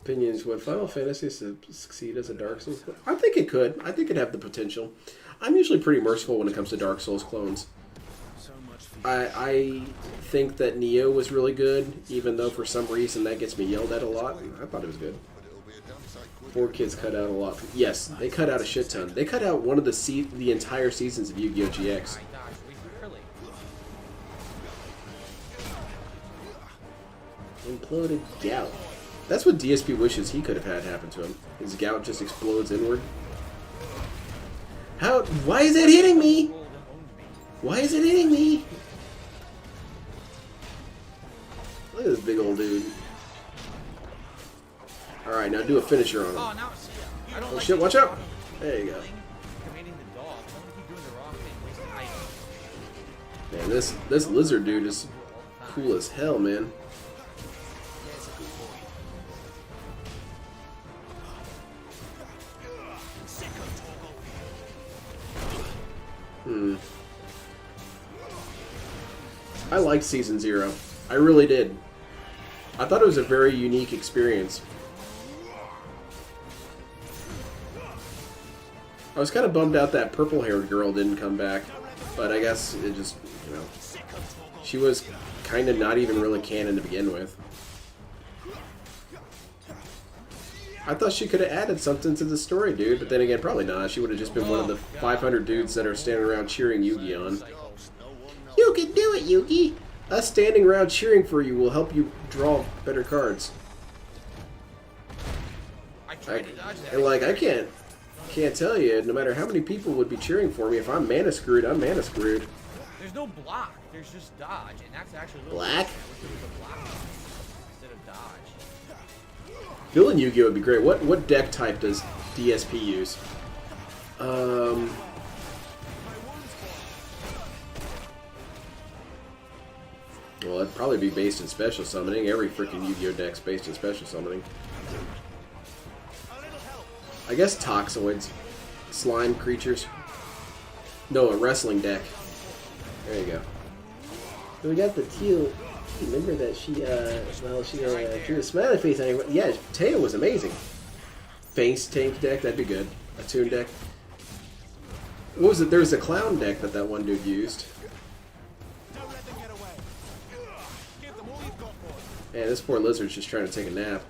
Opinions. Would Final Fantasy succeed as a Dark Souls? I think it could. I think it'd have the potential. I'm usually pretty merciful when it comes to Dark Souls clones. I think that Neo was really good, even though for some reason that gets me yelled at a lot. I thought it was good. 4 Kids cut out a lot. Yes, they cut out a shit ton. They cut out one of the entire seasons of Yu-Gi-Oh! GX. My gosh, way too early. Imploded gout. That's what DSP wishes he could have had happen to him. His gout just explodes inward. How? Why is it hitting me? Why is it hitting me? Look at this big old dude. Alright, now do a finisher on him. Oh, now see, I don't Oh like shit, this watch out! dog There you go. thing, Commanding the dog. I'm gonna keep doing the wrong thing, wasting items. Man, this lizard dude is cool as hell, man. I liked Season 0. I really did. I thought it was a very unique experience. I was kind of bummed out that purple-haired girl didn't come back, but I guess it just, you know, she was kind of not even really canon to begin with. I thought she could have added something to the story, dude, but then again, probably not. She would have just been one of the 500 dudes that are standing around cheering Yugi on. You can do it, Yugi! Us standing around cheering for you will help you draw better cards. I tried to dodge that. And like, I can't tell you, no matter how many people would be cheering for me, if I'm mana screwed, I'm mana screwed. There's no block. There's just dodge, and that's actually a little Black? I wish there was a block instead of dodge. Villain Yu-Gi-Oh! Would be great. What deck type does DSP use? Well, that'd probably be based in special summoning. Every freaking Yu-Gi-Oh deck's based in special summoning. I guess toxoids. Slime creatures. No, a wrestling deck. There you go. We got the teal. Remember that she drew a smiley face on her. Yeah, Teo was amazing. Face tank deck, that'd be good. A tune deck. What was it? There was a clown deck that one dude used. Man, this poor lizard's just trying to take a nap.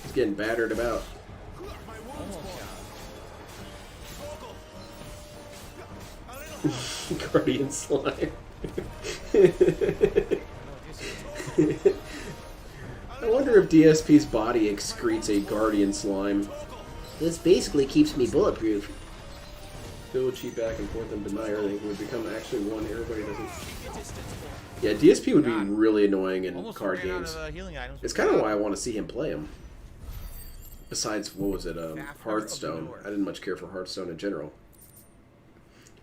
He's getting battered about. Guardian slime. I wonder if DSP's body excretes a guardian slime. This basically keeps me bulletproof. Still cheat back and forth and deny everything would become actually one. Everybody doesn't. Yeah, DSP would be really annoying in card games. It's kind of why I want to see him play him. Besides, what was it? Hearthstone. I didn't much care for Hearthstone in general.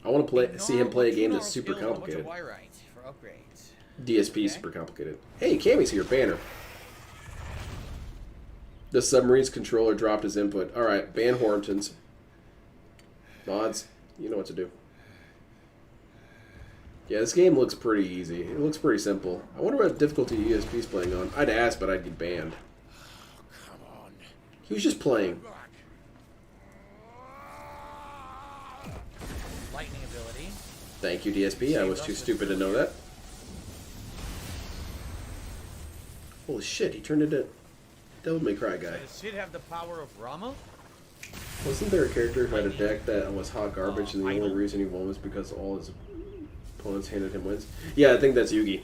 I want to see him play a game that's super complicated. DSP is super complicated. Hey, Cammy's here. Banner. The Submarine's controller dropped his input. Alright, ban Hortons. Mods, you know what to do. Yeah, this game looks pretty easy. It looks pretty simple. I wonder what difficulty ESP's playing on. I'd ask, but I'd get banned. Come on. He was just playing. Lightning ability. Thank you, DSP. I was too stupid to know that. Holy shit, he turned into Devil May Cry guy. Does Sid have the power of Rama? Wasn't there a character who had a deck that was hot garbage and the only reason he won was because all his opponents handed him wins? Yeah, I think that's Yugi.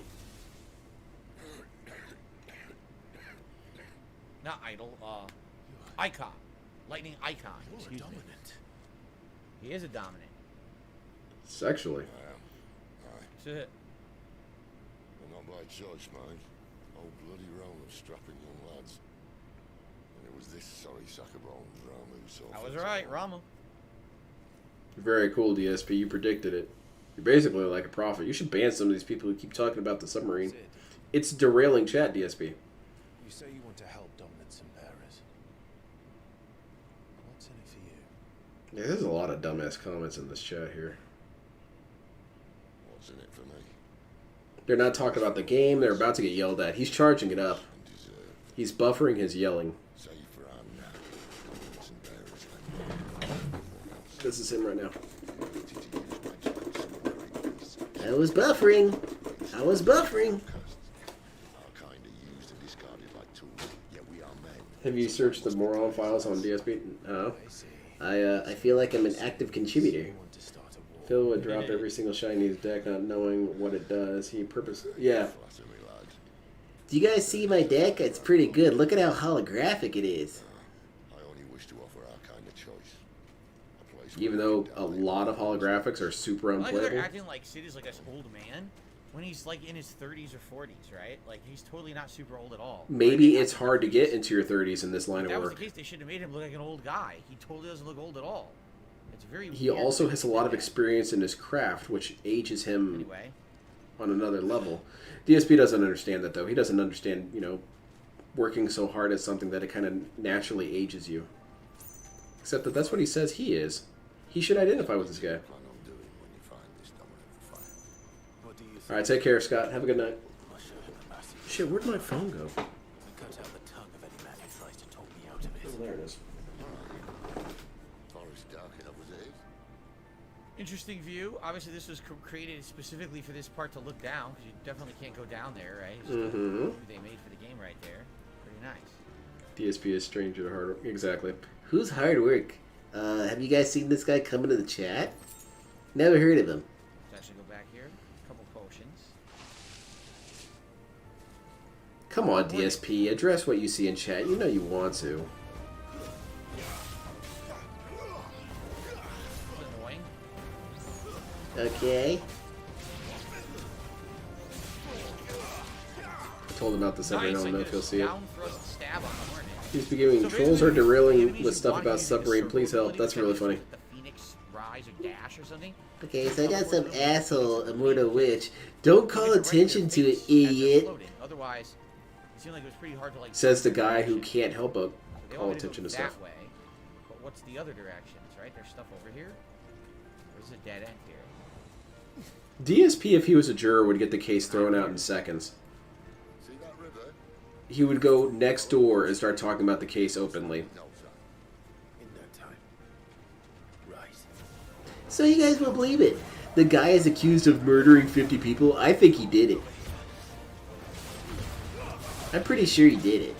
Not idol, icon. Lightning icon. Excuse me. He is a dominant. Sexually. That's it. Well, not by choice, mate. Old bloody roll of strapping young lads. And it was this sorry sack of bones, Rama, who saw I was fit to right, roll. Rama. Very cool, DSP. You predicted it. You're basically like a prophet. You should ban some of these people who keep talking about the submarine. It's derailing chat, DSP. You say you want to help dominance in Paris. What's in it for you? Yeah, there's a lot of dumbass comments in this chat here. What's in it for me? They're not talking about the game. They're about to get yelled at. He's charging it up. He's buffering his yelling. Save for our dominance in Paris. This is him right now. I was buffering. I was buffering. Our kind are used and discarded like tools, yet we are men. Have you searched the moron files on DSP? No. I feel like I'm an active contributor. Phil would drop every single shiny in his deck not knowing what it does. He Yeah. Do you guys see my deck? It's pretty good. Look at how holographic it is. I only wish to offer our kind of choice. A place Even though a lot of holographics are super I like how they're unplayable. acting like Sid is like this old man when he's like in his 30s or 40s, right? Like he's totally not super old at all. Maybe it's hard to get into your 30s in this line If of that was work. the case, they should have made him look like an old guy. He totally doesn't look old at all. It's very He weird. also has a lot of experience in his craft, which ages him Anyway. on another level. DSP doesn't understand that, though. He doesn't understand, working so hard at something that it kind of naturally ages you. Except that that's what he says he is. He should identify with this guy. plan on doing when you find this dominant fire. What do you think? All right, take care, Scott. Have a good night. I'll show him the massive. Shit, where'd my phone go? I cut out the tongue of any man who tries to talk me out of it. Oh, there it is. Forest dark enough as it is. Interesting view. Obviously, this was created specifically for this part to look down, because you definitely can't go down there, right? It's just a view they made for the game right there. Pretty nice. DSP is stranger to hard work. Exactly. Who's hard work? Have you guys seen this guy come into the chat? Never heard of him. Let's actually go back here. A couple potions. Come on, DSP. Address what you see in chat. You know you want to. Annoying. Okay. I told him about this every Nice, now and then if like you'll this see it. down thrust stab on the hornet. He's beginning. So Trolls are basically, derailing enemies with stuff want about you to do the Submarine. circle Please help. ability, That's which I really think funny. is The Phoenix Rise or Dash or something. Okay, so I got some asshole immortal witch. Don't call attention to it, idiot. Otherwise, it seemed like it was pretty hard to like. Says the guy who can't help but They call want me to attention go to that stuff. way, but what's the other directions, right? There's stuff over here. There's a dead end here. DSP, if he was a juror, would get the case thrown out in seconds. See that river? He would go next door and start talking about the case openly. No, sir. In no time. Right. So you guys won't believe it. The guy is accused of murdering 50 people. I think he did it. I'm pretty sure he did it.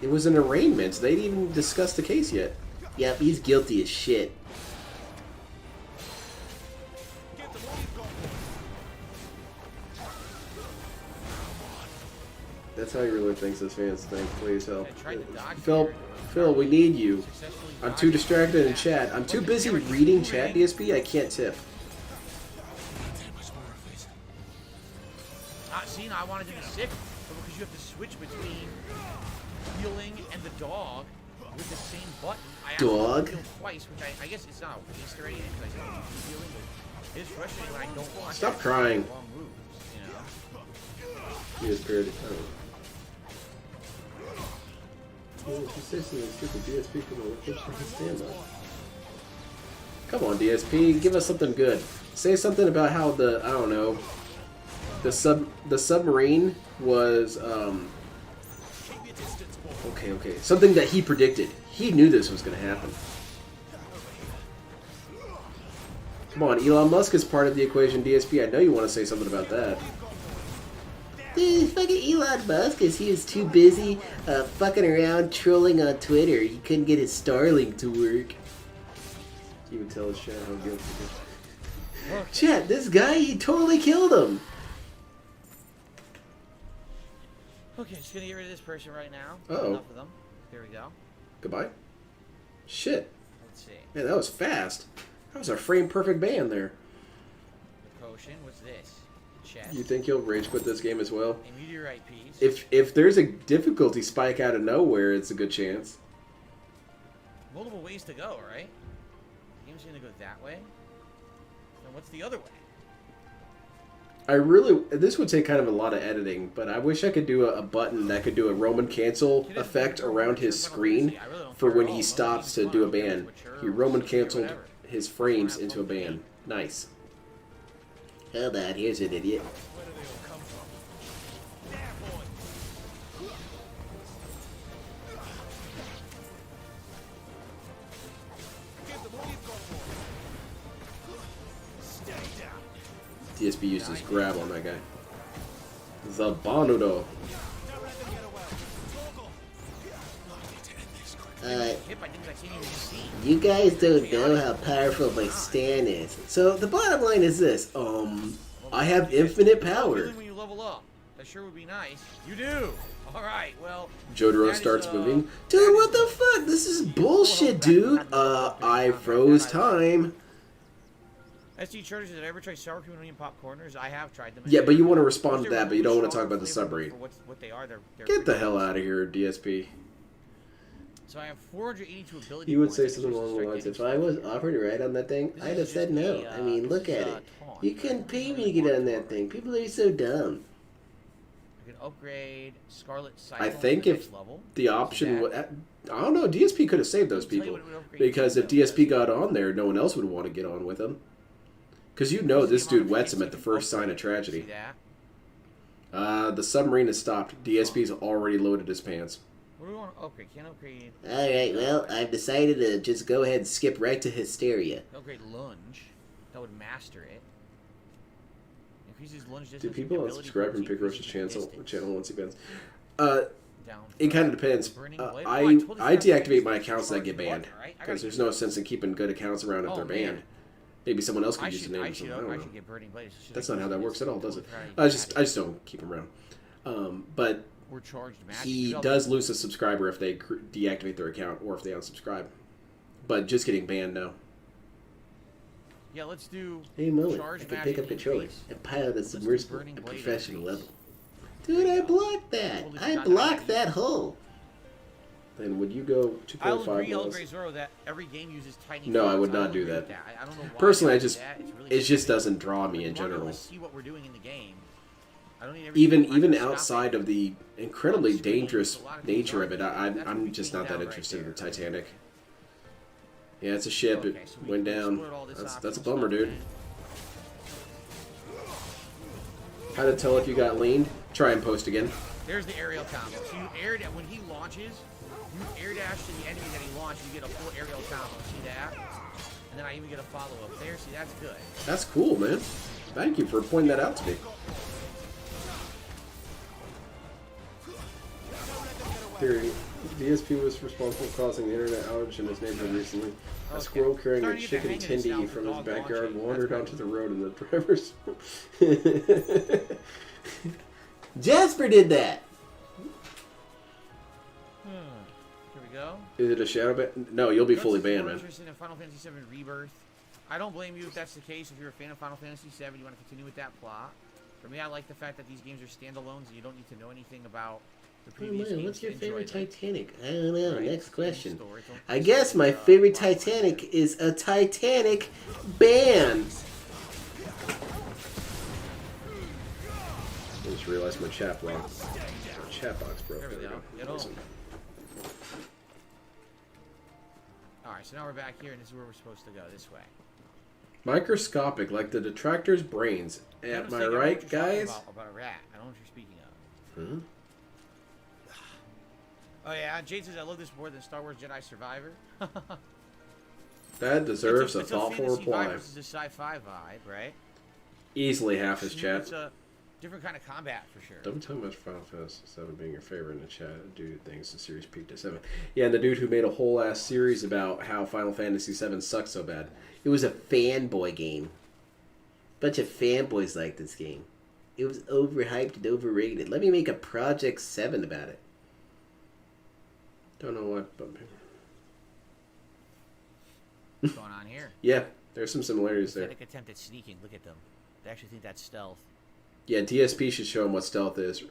It was an arraignment. They didn't even discuss the case yet. Yep, he's guilty as shit. That's how he really thinks this fans think. Please help. Phil, we need you. I'm too distracted in chat. I'm too busy reading chat, DSP. I can't tip. See, now I wanted him to sick, but because you have to switch between healing and the dog with the same button, I Dog? heal twice, which I guess it's not a waste or anything because I don't keep healing, but it's frustrating when I don't want Stop to crying. long moves, you know? He is parody. Come on, DSP, give us something good. Say something about how the, I don't know, the submarine was okay, something that he predicted. He knew this was going to happen. Come on, Elon Musk is part of the equation, DSP. I know you want to say something about that. Dude, fucking Elon Musk is he was too busy fucking around trolling on Twitter. He couldn't get his Starlink to work. You can tell his chat how guilty he is. Chat, this guy, he totally killed him. Okay, just gonna get rid of this person right now. Uh-oh. Enough of them. There we go. Goodbye. Shit. Let's see. Man, that was fast. That was a frame perfect band there. The potion. What's this? The chest. You think he'll rage quit this game as well? A meteorite piece. If there's a difficulty spike out of nowhere, it's a good chance. Multiple ways to go, right? The game's gonna go that way. Then what's the other way? This would take kind of a lot of editing, but I wish I could do a button that could do a Roman cancel effect around his screen for when he stops to do a ban. He Roman canceled his frames into a ban. Nice. Hold on, here's an idiot. DSP used his grab on that guy. The Bonudo. You guys don't know how powerful my stand is. So the bottom line is this. I have infinite power. When you level up, that sure would be nice. You do. All right. Well. Jotaro starts moving. Dude, what the fuck? This is bullshit, dude. I froze time. SD Charters, did I ever try sour cream and onion popcorners? I have tried them. Yeah, but you want to respond to that, but you don't want to talk about the submarine. What they are, they're Get the hell out of here, DSP. So I have 482 ability. You would say something along the lines if I was offered to ride on that thing, I'd have said no. I mean, look at it. You couldn't pay me to get on that thing. People are so dumb. I can upgrade Scarlet Cyclone. I think if the option would, I don't know, DSP could have saved those people. Because if DSP got on there, no one else would want to get on with him. Because you know this dude wets him at the first sign of tragedy. The submarine has stopped. DSP's already loaded his pants. What do we want to upgrade? Can't upgrade. Alright, well, I've decided to just go ahead and skip right to hysteria. Upgrade lunge. That would master it. Increases lunge distance. Do people unsubscribe from Pick Roach's channel once he bans? It kind of depends. I deactivate my accounts that get banned. Because there's no sense in keeping good accounts around if they're banned. Maybe someone else could use the name or something. I don't know. That's not how that works at all, does it? I just don't keep him around. But he does lose a subscriber if they deactivate their account or if they unsubscribe. But just getting banned, no. Yeah, let's do. Hey, Mullet, I can pick up controllers and pilot a submersible at professional level. Dude, I blocked that. I blocked that hole. then would you go 2.5 I'll agree, miles? Zoro, that every game uses tiny. No, I fonts. would not don't do agree that. with I don't know why. Personally, they I do just that. It's really it just stupid. doesn't draw me in I want general. to see what we're doing in the game. I don't need everything Even to even stop outside it. of the incredibly On screen, dangerous a lot of nature things of it, aren't. That's what I'm we just can not that down right interested in the there. Titanic. Yeah, it's a ship. Okay, It so we went down. explored all this That's a optional bummer, stuff, dude. man. How to tell if you got leaned? Try and post again. There's the aerial combo. So you air when he launches, you air dash to the enemy that he launched, you get a full aerial combo. See that? And then I even get a follow up there. See, that's good. That's cool, man. Thank you for pointing that out to me. Theory. DSP was responsible for causing the internet outage in his neighborhood recently. A squirrel carrying a chicken tindy from his backyard wandered onto the road in the driver's... Jasper did that! Here we go. Is it a shadow ban? No, you'll be fully banned, man. Interested in Final Fantasy VII Rebirth. I don't blame you if that's the case. If you're a fan of Final Fantasy VII, you want to continue with that plot. For me, I like the fact that these games are standalones and you don't need to know anything about the previous games. What's your to enjoy favorite them. Titanic? I don't know. Right. Next question. Story. Don't I guess my plot favorite line. Titanic is a Titanic band. I just realized my chat block. My chat box broke. There we go. Get Listen. Alright, so now we're back here and this is where we're supposed to go. This way. Microscopic, like the detractor's brains. Am I don't think I know right, what you're talking guys? About a rat. I don't know what you're speaking of. Hmm? Oh yeah, Jade says I love this more than Star Wars Jedi Survivor. That deserves a it's thoughtful fantasy reply. vibe versus a sci-fi vibe, right? Easily half his chat. It's a different kind of combat for sure. Don't tell much Final Fantasy 7 being your favorite in the chat. Dude thinks the series peaked at 7. Yeah, and the dude who made a whole ass series about how Final Fantasy 7 sucks so bad. It was a fanboy game. Bunch of fanboys like this game. It was overhyped and overrated. Let me make a Project 7 about it. Don't know what, but... What's going on here? Yeah, there's some similarities there. Pathetic attempt at sneaking. Look at them. They actually think that's stealth. Yeah, DSP should show him what stealth is.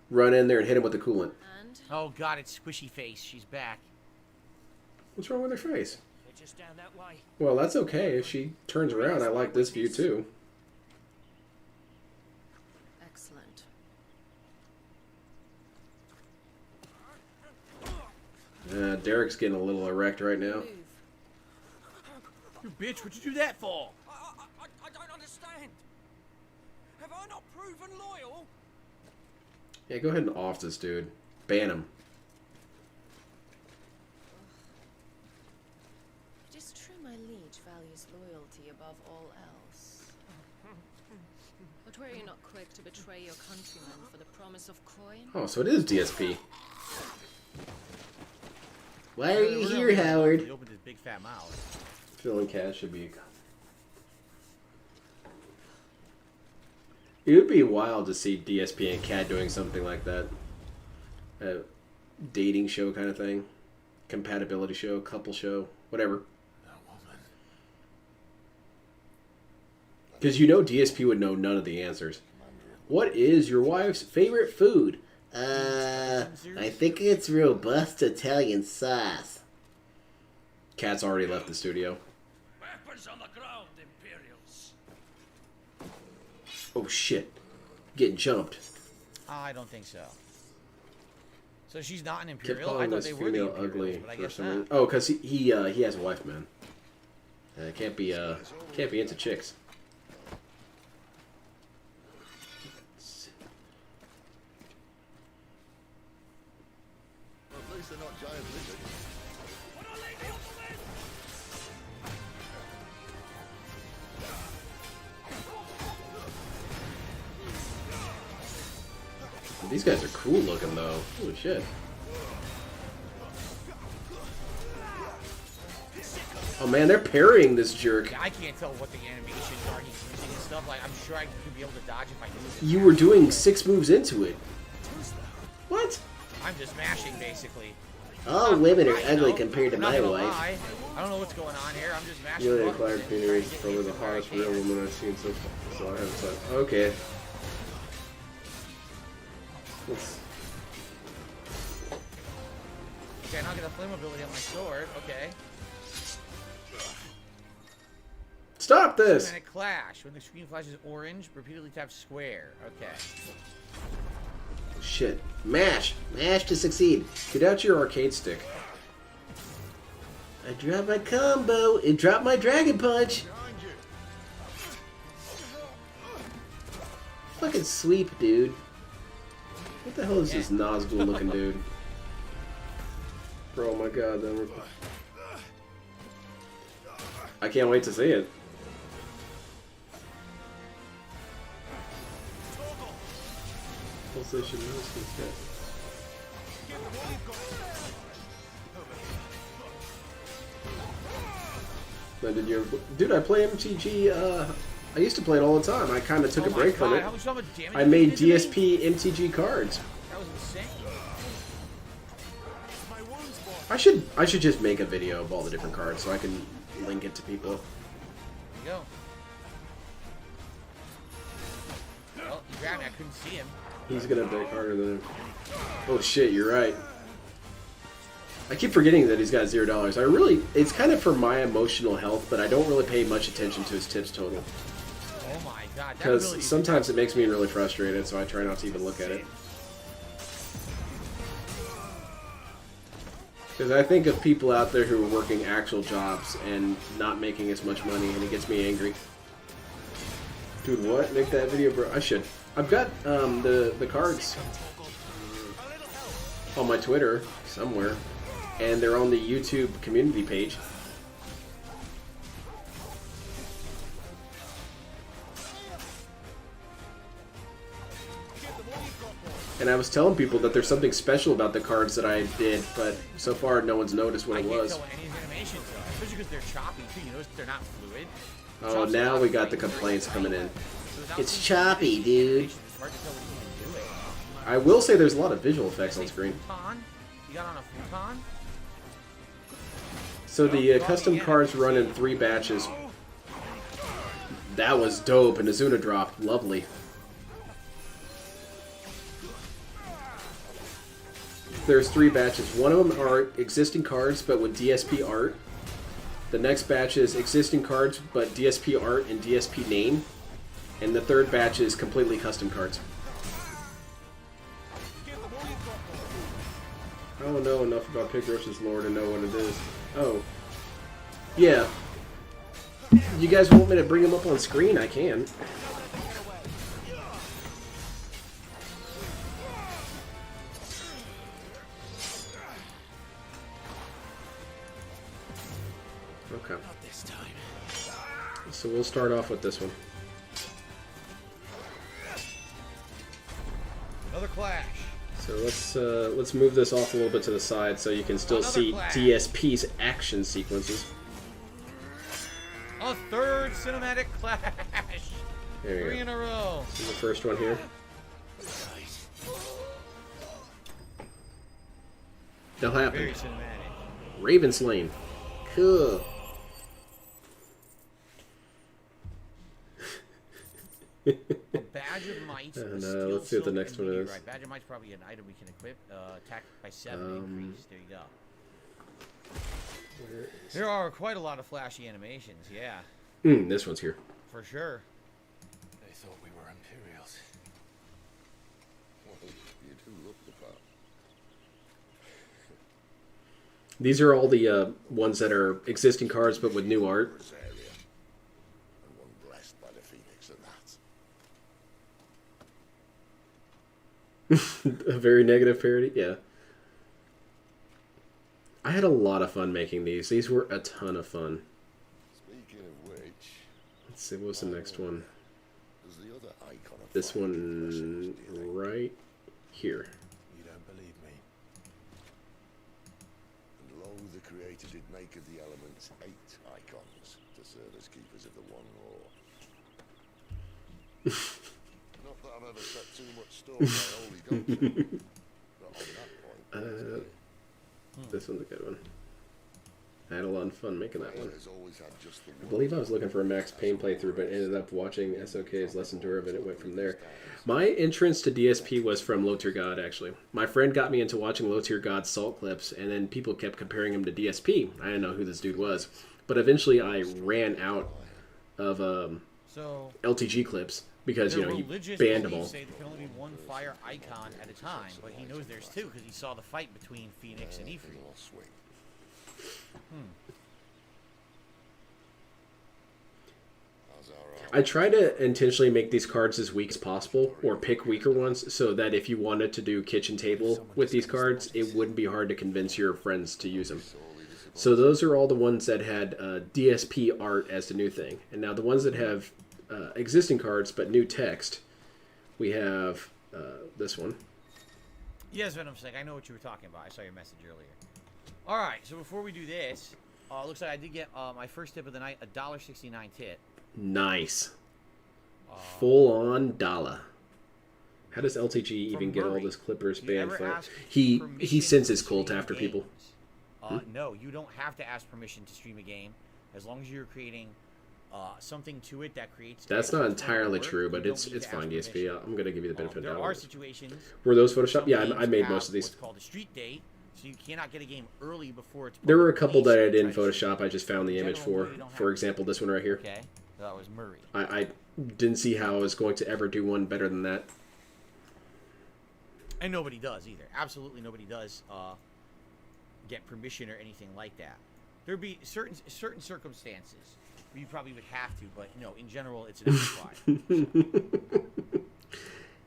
Run in there and hit him with the coolant. And Oh god, it's Squishy Face. She's back. What's wrong with her face? They're just down that way. Well, that's okay. If she turns around, I like this view too. excellent. Derek's getting a little erect right now. Move. You bitch, what'd you do that for? I don't understand. Have I not proven loyal? Yeah, go ahead and off this dude. Ban him. It is true my liege values loyalty above all else. But were you not quick to betray your countrymen for the promise of coin? Oh, so it is DSP. Why are you We're gonna here, leave him alone Howard? till he opened his big fat mouth. Filling cash should be. It would be wild to see DSP and Cat doing something like that. A dating show kind of thing. Compatibility show, couple show, whatever. That woman. Because you know DSP would know none of the answers. What is your wife's favorite food? I think it's robust Italian sauce. Cat's already left the studio. Weapons on the ground, Imperials. Oh shit. Getting jumped. I don't think so. So she's not an Kept Imperial? I calling thought this they were the female Imperials, ugly but I for guess some not. reason. Oh, because he has a wife, man. Can't be into chicks. Well, at least they're not giant lizards. These guys are cool looking though. Holy shit. Oh man, they're parrying this jerk. Yeah, I can't tell what the animations are he's using and stuff. Like, I'm sure I could be able to dodge if I use it. You were doing 6 moves into it. What? I'm just mashing, basically. All women are I ugly know. compared to I'm not my gonna wife. lie. I don't know what's going on here. I'm just mashing. Newly buttons acquired and Peter trying is to get probably the things where I hottest real can. woman I've seen so far. So I haven't said. Okay. Let's... Okay, now I get a flame ability on my sword. Okay. Stop this! Cinematic clash. When the screen flashes orange, repeatedly tap square. Okay. Shit. Mash! Mash to succeed. Get out your arcade stick. I dropped my combo. It dropped my dragon punch. Fucking sweep, dude. What the hell is this Nazgul looking dude? Bro, oh my god. I can't wait to see it. Pulsation mouse instead. Now, dude, I play MTG, I used to play it all the time. I kind of took a break from it. I made DSP MTG cards. That was insane. I should just make a video of all the different cards so I can link it to people. There you go. Well, he grabbed me. I couldn't see him. He's gonna break harder than him. Oh shit, you're right. I keep forgetting that he's got $0. It's kind of for my emotional health, but I don't really pay much attention to his tips total. Oh my god. Because sometimes it makes me really frustrated, so I try not to even look at it. Because I think of people out there who are working actual jobs and not making as much money, and it gets me angry. Dude, what? Make that video, bro? I should. I've got the cards on my Twitter somewhere, and they're on the YouTube community page. And I was telling people that there's something special about the cards that I did, but so far no one's noticed what it was. I can't tell what any of these animations are, especially because they're choppy too. You notice they're not fluid. Oh, now we got the complaints coming in. It's choppy, dude. I will say there's a lot of visual effects on screen. You got on a futon? So the custom cards run in 3 batches. That was dope, and Azuna dropped. Lovely. There's 3 batches. One of them are existing cards, but with DSP art. The next batch is existing cards, but DSP art and DSP name. And the third batch is completely custom cards. I don't know enough about Pig Roach's lore to know what it is. Oh. Yeah. You guys want me to bring him up on screen? I can. Okay. So we'll start off with this one. Another clash. So let's move this off a little bit to the side so you can still see DSP's action sequences. A third cinematic clash. There you 3 in a row. This is the first one here. They'll happen. Very cinematic. Raven Slain. Cool. A badge of might. And let's see what the next one is. Right. Badge of might's probably an item we can equip. Attack by 7 increase. There you go. There are quite a lot of flashy animations. Yeah. This one's here. For sure. They thought we were Imperials. Well, you do look the part. These are all the ones that are existing cards but with new art. And one blessed by the Phoenix and that. A very negative parody? Yeah. I had a lot of fun making these. These were a ton of fun. Speaking of which, Let's see, what's the next one? there's the other icon of This fire one right here. You don't believe me? And lo, the Creator did make of the elements 8 icons to serve as keepers of the one law. Not that I've ever set too much store by holy doctrine, but on that point, This one's a good one. I had a lot of fun making that one. Has always had just the I believe I was looking for a Max Payne playthrough, but ended up watching SOK's Lesson Tour of it. It went from there. My entrance to DSP was from Low Tier God, actually. My friend got me into watching Low Tier God's Salt clips, and then people kept comparing him to DSP. I didn't know who this dude was. But eventually I ran out of LTG clips because, you know, he banned them all. Say there can only be one fire icon at a time, but he knows there's two because he saw the fight between Phoenix and Ifrit. I try to intentionally make these cards as weak as possible, or pick weaker ones, so that if you wanted to do kitchen table with these cards, it wouldn't be hard to convince your friends to use them. So those are all the ones that had DSP art as the new thing. And now the ones that have existing cards but new text, we have this one. Yes, Venom Snake, I know what you were talking about. I saw your message earlier. Alright, so before we do this, looks like I did get my first tip of the night, a $1.69 tip. Nice. Full on dollar. How does LTG even get all this Clippers banned for? He senses cult after people. No, you don't have to ask permission to stream a game, as long as you're creating something to it that creates. That's not entirely true, but it's fine, DSP. I'm gonna give you the benefit of the doubt. There are situations. Were those Photoshop? Yeah, I made most of these. What's called a street date, so you cannot get a game early before it's. There were a couple that I didn't Photoshop. I just found the image for. For example, this one right here. Okay, that was Murray. I didn't see how I was going to ever do one better than that. And nobody does either. Absolutely nobody does get permission or anything like that. There'd be certain circumstances where you probably would have to, but no, in general, it's an required.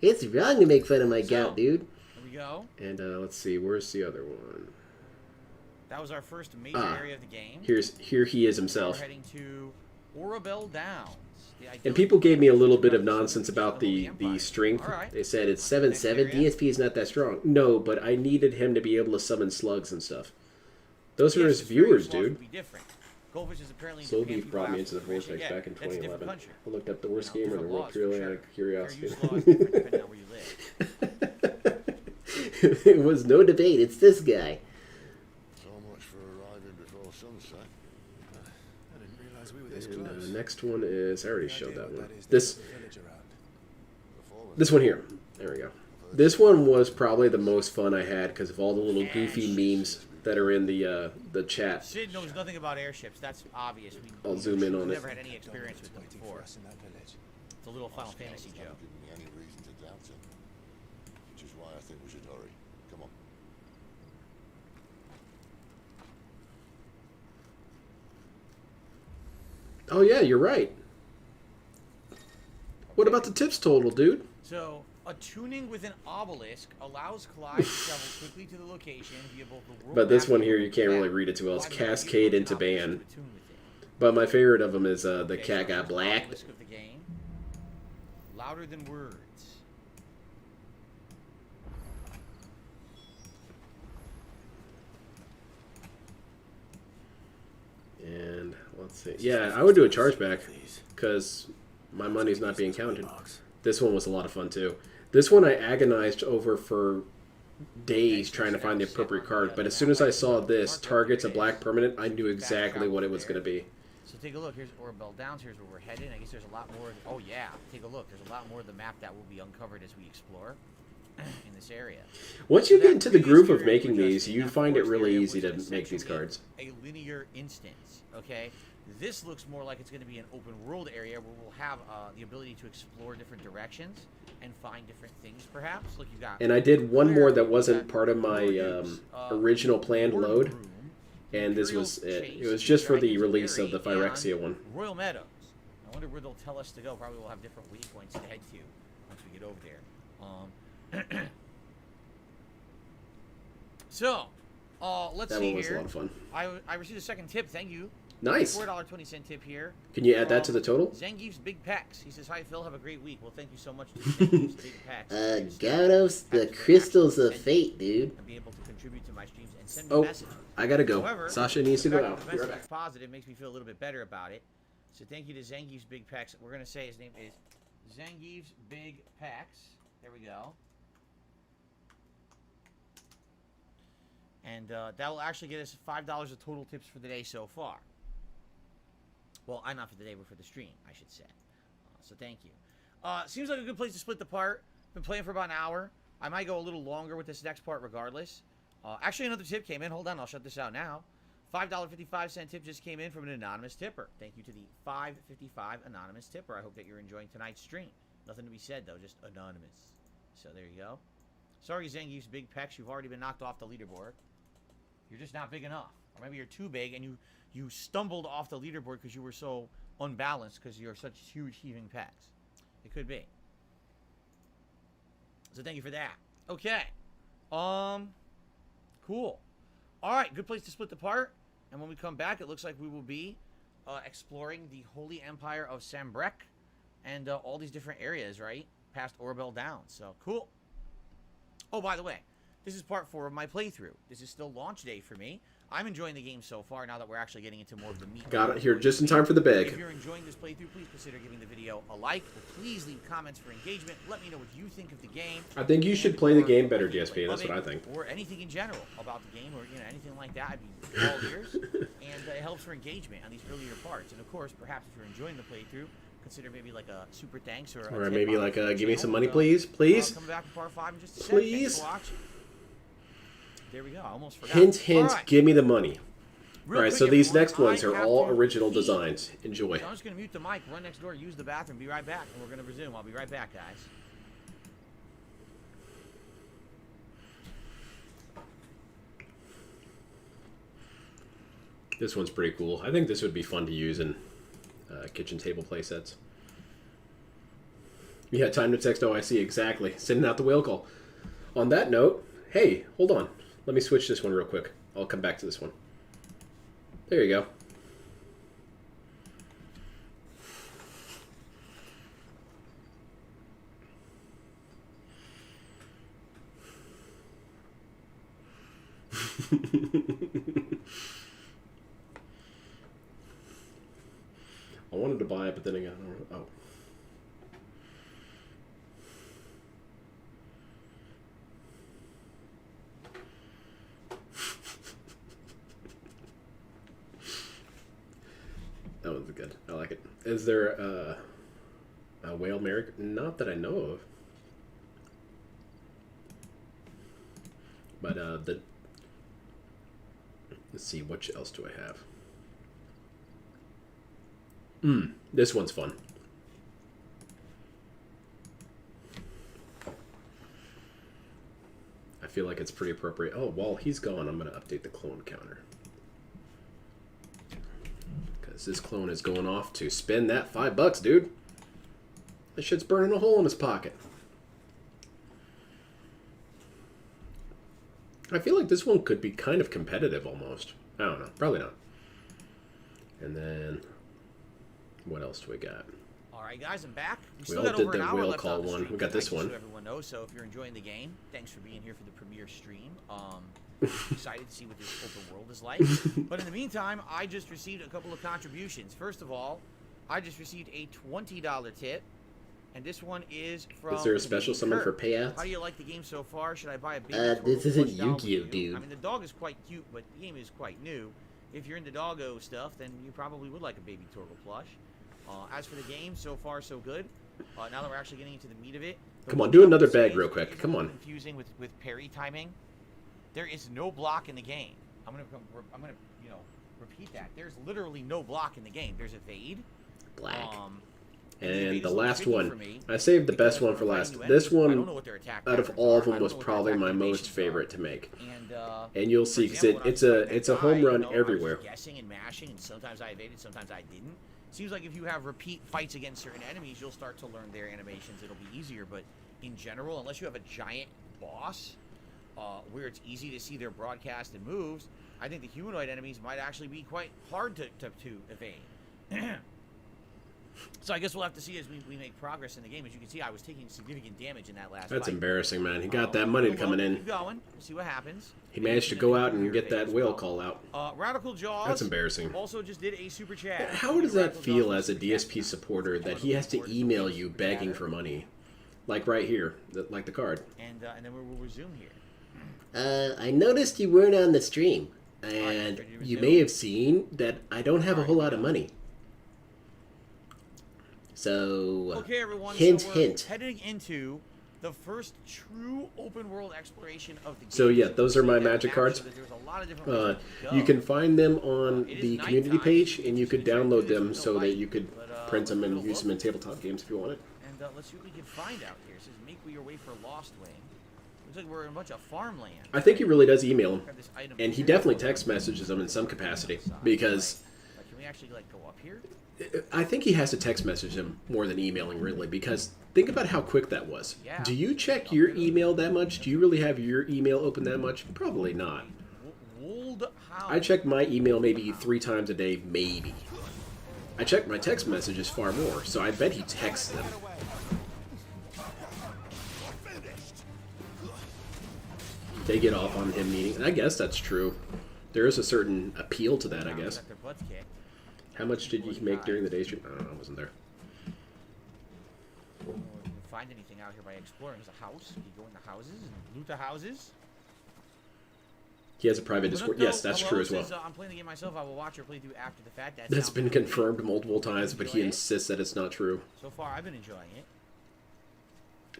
It's wrong to make fun of my gout, dude. There we go. And let's see, where's the other one? That was our first major area of the game. Here he is himself. We're heading to Orabel Downs. And people gave me a little bit of nonsense about the strength. They said it's 7/7. DSP is not that strong. No, but I needed him to be able to summon slugs and stuff. Those are his viewers, dude. Soul Beef brought me into the vortex back in 2011. I looked up the worst gamer in the world purely out of curiosity. It was no debate. It's this guy. So much for arriving before sunset. I didn't realize we were this And close. the next one is, I already showed that one. This one here. There we go. This one was probably the most fun I had because of all the little goofy memes that are in the chat. Sid knows nothing about airships. That's obvious. I'll zoom in on it. We've never had any experience with them before. It's a little Final Fantasy joke. Give me any reason to doubt it. Which is why I think we should hurry. Come on. Oh yeah, you're right. What about the tips total, dude? So, attuning with an obelisk allows Clyde to travel quickly to the location via both the world But this map one and here, the you can't really map. read it too well. It's Clyde will Cascade be into able to Ban. attune with it. But my favorite of them is the Okay, cat so got black. obelisk of the game. Louder than words. And let's see. Yeah, I would do a chargeback because my money's not being counted. This one was a lot of fun too. This one I agonized over for days trying to find the appropriate card, but as soon as I saw this, targets a black permanent, I knew exactly what it was going to be. So take a look. Here's Orabel Downs. Here's where we're headed. I guess there's a lot more. Oh yeah, take a look. There's a lot more of the map that will be uncovered as we explore in this area. Once you get into the groove of making these, you find it really easy to make these cards. A linear instance, okay? This looks more like it's going to be an open world area where we'll have the ability to explore different directions and find different things, perhaps. Look, you got. And I did one more that wasn't part of my original planned load, and this was it. It was just for the release of the Phyrexia one. Royal Meadows. I wonder where they'll tell us to go. Probably we'll have different waypoints to head to once we get over there. So, let's That see one was here. a lot of fun. I received a second tip. Thank you. Nice. $4.20 tip here. Can you add that to the total? Zangief's Big Pecs. He says, "Hi Phil, have a great week." Well, thank you so much to Zangief's Big Pecs. Gatos, the crystals of fate, dude. And be able to contribute to my streams and send me Oh, messages. I gotta go. However, Sasha needs to the go fact out. that the Be right message back. is positive makes me feel a little bit better about it. So thank you to Zangief's Big Pecs. We're gonna say his name is Zangief's Big Pecs. There we go. And that will actually get us $5 of total tips for the day so far. Well, not for the day, but for the stream, I should say. So thank you. Seems like a good place to split the part. Been playing for about an hour. I might go a little longer with this next part regardless. Actually, another tip came in. Hold on, I'll shut this out now. $5.55 tip just came in from an anonymous tipper. Thank you to the $5.55 anonymous tipper. I hope that you're enjoying tonight's stream. Nothing to be said, though, just anonymous. So there you go. Sorry, Zangief's big pecs. You've already been knocked off the leaderboard. You're just not big enough. Or maybe you're too big and you stumbled off the leaderboard because you were so unbalanced because you're such huge heaving pecs. It could be. So thank you for that. Okay. Cool. All right, good place to split the part. And when we come back, it looks like we will be exploring the Holy Empire of Sambrek and all these different areas, right? Past Orbel Downs. So, cool. Oh, by the way, this is part 4 of my playthrough. This is still launch day for me. I'm enjoying the game so far now that we're actually getting into more of the meat. Got it here just in time for the bag. If you're enjoying this playthrough, please consider giving the video a like. Please leave comments for engagement. Let me know what you think of the game. I think you should play the game better, DSP. That's what I think. Or anything in general about the game, or anything like that. I'd be all ears. And it helps for engagement on these earlier parts. And of course, perhaps if you're enjoying the playthrough, consider maybe like a super thanks or maybe like a give me some money, please, please. Come back to part 5 in just a second. Please. Thanks for watching. There we go. I almost forgot. Hint, hint. Right. Give me the money. Real all right, quick, so these everyone, next ones are all original pee. designs. Enjoy. So I'm just going to mute the mic, run next door, use the bathroom, be right back, and we're going to resume. I'll be right back, guys. This one's pretty cool. I think this would be fun to use in kitchen table play sets. You had time to text OIC, exactly. Sending out the whale call. On that note, hey, hold on. Let me switch this one real quick. I'll come back to this one. There you go. I wanted to buy it, but then again, oh. That was good. I like it. Is there a whale merrick? Not that I know of. But let's see, what else do I have? This one's fun. I feel like it's pretty appropriate. Oh, while he's gone, I'm going to update the clone counter. Because this clone is going off to spend that $5, dude. That shit's burning a hole in his pocket. I feel like this one could be kind of competitive almost. I don't know. Probably not. And then, what else do we got? All right, guys, I'm back. We still all got did over the an hour whale left call on the one. stream. We got this Thank you one. so everyone knows. So if you're enjoying the game, thanks for being here for the premiere stream. Excited to see what this open world is like. But in the meantime, I just received a couple of contributions. First of all, I just received a $20 tip. And this one is from... Is there a special summon for payouts? How do you like the game so far? Should I buy a baby this isn't Yu-Gi-Oh, dude. I mean, the dog is quite cute, but the game is quite new. If you're into doggo stuff, then you probably would like a baby Torgal plush. As for the game, so far so good. Now that we're actually getting into the meat of it... Come on, do another bag real quick. Come on. Confusing with parry timing. There is no block in the game. I'm gonna repeat that. There's literally no block in the game. There's evade. Black. And the last one, I saved the best one for last. This one, out of all of them, was probably my most favorite to make. And you'll see, because it's a home run everywhere. Guessing and mashing, and sometimes I evaded, sometimes I didn't. Seems like if you have repeat fights against certain enemies, you'll start to learn their animations. It'll be easier, but in general, unless you have a giant boss, where it's easy to see their broadcast and moves, I think the humanoid enemies might actually be quite hard to evade. So I guess we'll have to see as we make progress in the game. As you can see, I was taking significant damage in that last That's fight. embarrassing, man. He got that money coming in. Keep going. See what happens. He managed to go out and get that whale call out. Radical Jaws. That's embarrassing. Also just did a super chat. How does that feel as a DSP supporter that he has to email you begging for money? Like right here, like the card. And then we'll resume here. I noticed you weren't on the stream, and ready to you resume? may have seen that I don't have a whole lot of money. So, Okay, everyone. hint, so we're hint. heading into the first true open world exploration of the game. So yeah, those are my See that magic map cards. so that there's a lot of different ways to go. You can find them on It is the nighttime, community page, and you so could it's very download good, them there's no so that light. you could But, print them let's and go use them in look. tabletop games if you wanted. And let's see what we can find out here. It says make your way for Lost Wing. Looks like we're in a bunch of farmland. I think he really does email them, Grab this item and he here. definitely text messages them in some capacity, because Like, can we actually like go up here? I think he has to text message them more than emailing, really, because think about how quick that was. Yeah. Do you check your email that much? Do you really have your email open that much? Probably not. Wold Hound. I check my email maybe 3 times a day, maybe. I check my text messages far more, so I bet he texts them. They get off on him meeting. I guess that's true. There is a certain appeal to that, I guess. Got their butts kicked. How much did you make during the day stream? I don't know, I wasn't there. Oh, you can find anything out here by exploring. There's a house. You go in the houses and loot the houses. He has a private Discord. Yes, that's true as well. I'm playing the game myself. I will watch or play through after the fact. That That's sounds been really confirmed multiple times, but he Enjoy it? insists that it's not true. So far, I've been enjoying it.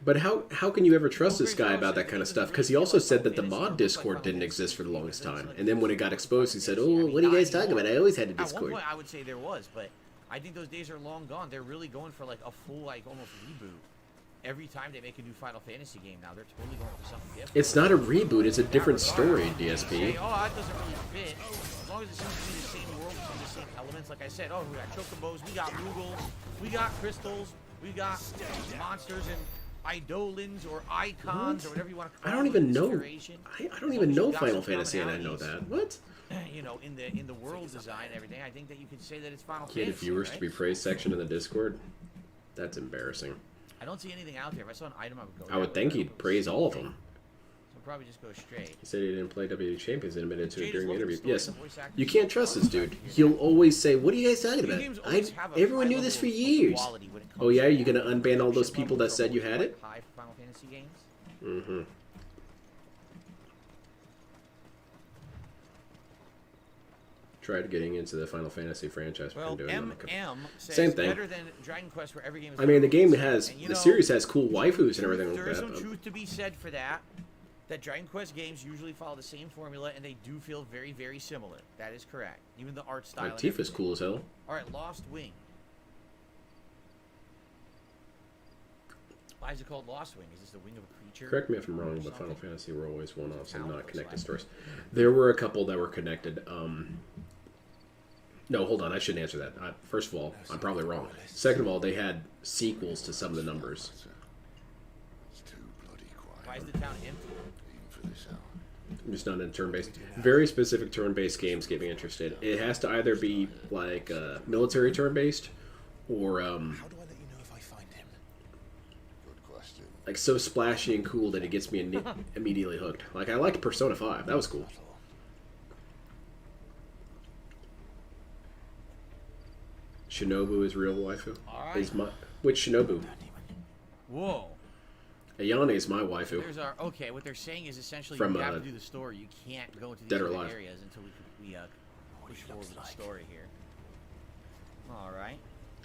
But how can you ever trust this guy about that kind of stuff? Because he also said that the mod Discord didn't exist for the longest time. And then when it got exposed, he said, oh, what are you guys talking about? I always had a At one Discord. point, I would say there was, but I think those days are long gone. They're really going for like a full, like almost reboot. Every time they make a new Final Fantasy game now, they're totally going for something different. It's not a reboot, it's a different story, DSP. Say, oh, that doesn't really fit. As long as it seems to be the same world, some of the same elements. Like I said, oh, we got chocobos, we got Moogles, we got crystals, we got monsters and idolins or icons or whatever you want to call I them. don't even know. Inspiration. I don't even know Final Fantasy, and I know that. What? You know, in the world design and everything, I think that you could say that it's Final He had a Fantasy. viewers right? to be praised section in the Discord. That's embarrassing. I don't see anything out there. If I saw an item, I would go. I would think he'd praise all of them. So probably just go straight. He said he didn't play WWE Champions and admitted to it Jade during is the looking interview. for Yes, stories of voice actors. you can't trust this dude. He'll always say, what are you guys talking These about? games always have a Everyone high knew this for level of years. quality when it comes Oh yeah, to you gonna unban all those production people that levels said are you always had it? quite high for Final Fantasy games. Mm-hmm. Tried getting into the Final Fantasy franchise. But Well, couldn't do it. MM says Same thing. better than Dragon Quest, where every game is. I mean, the game released. has And, you the know, series has cool waifus and everything like There is that. some truth to be said for that. That Dragon Quest games usually follow the same formula, and they do feel very, very similar. That is correct. Even the art style. Like and Tifa's everything. cool as hell. All right, Lost Wing. Why is it called Lost Wing? Is this the wing of a creature? Correct me if I'm or wrong, but Final something? Fantasy were always one-offs and Town not looks connected like. stories. There were a couple that were connected. No, hold on. I shouldn't answer that. First of all, I'm probably wrong. Second of all, they had sequels to some of the numbers. It's too bloody quiet. Why is the town empty? Even for this hour. I'm just not in turn-based. Very specific turn-based games get me interested. It has to either be like military turn-based or How do I let you know if I find him? Good question. like so splashy and cool that it gets me immediately hooked. Like I liked Persona 5. That was cool. Shinobu is real waifu. Alright. Is my which Shinobu? Whoa. Ayane is my waifu. There's our okay. What they're saying is essentially From, you have to do the story. You can't go into these Dead or other Alive. areas until we push forward with the story here. All right.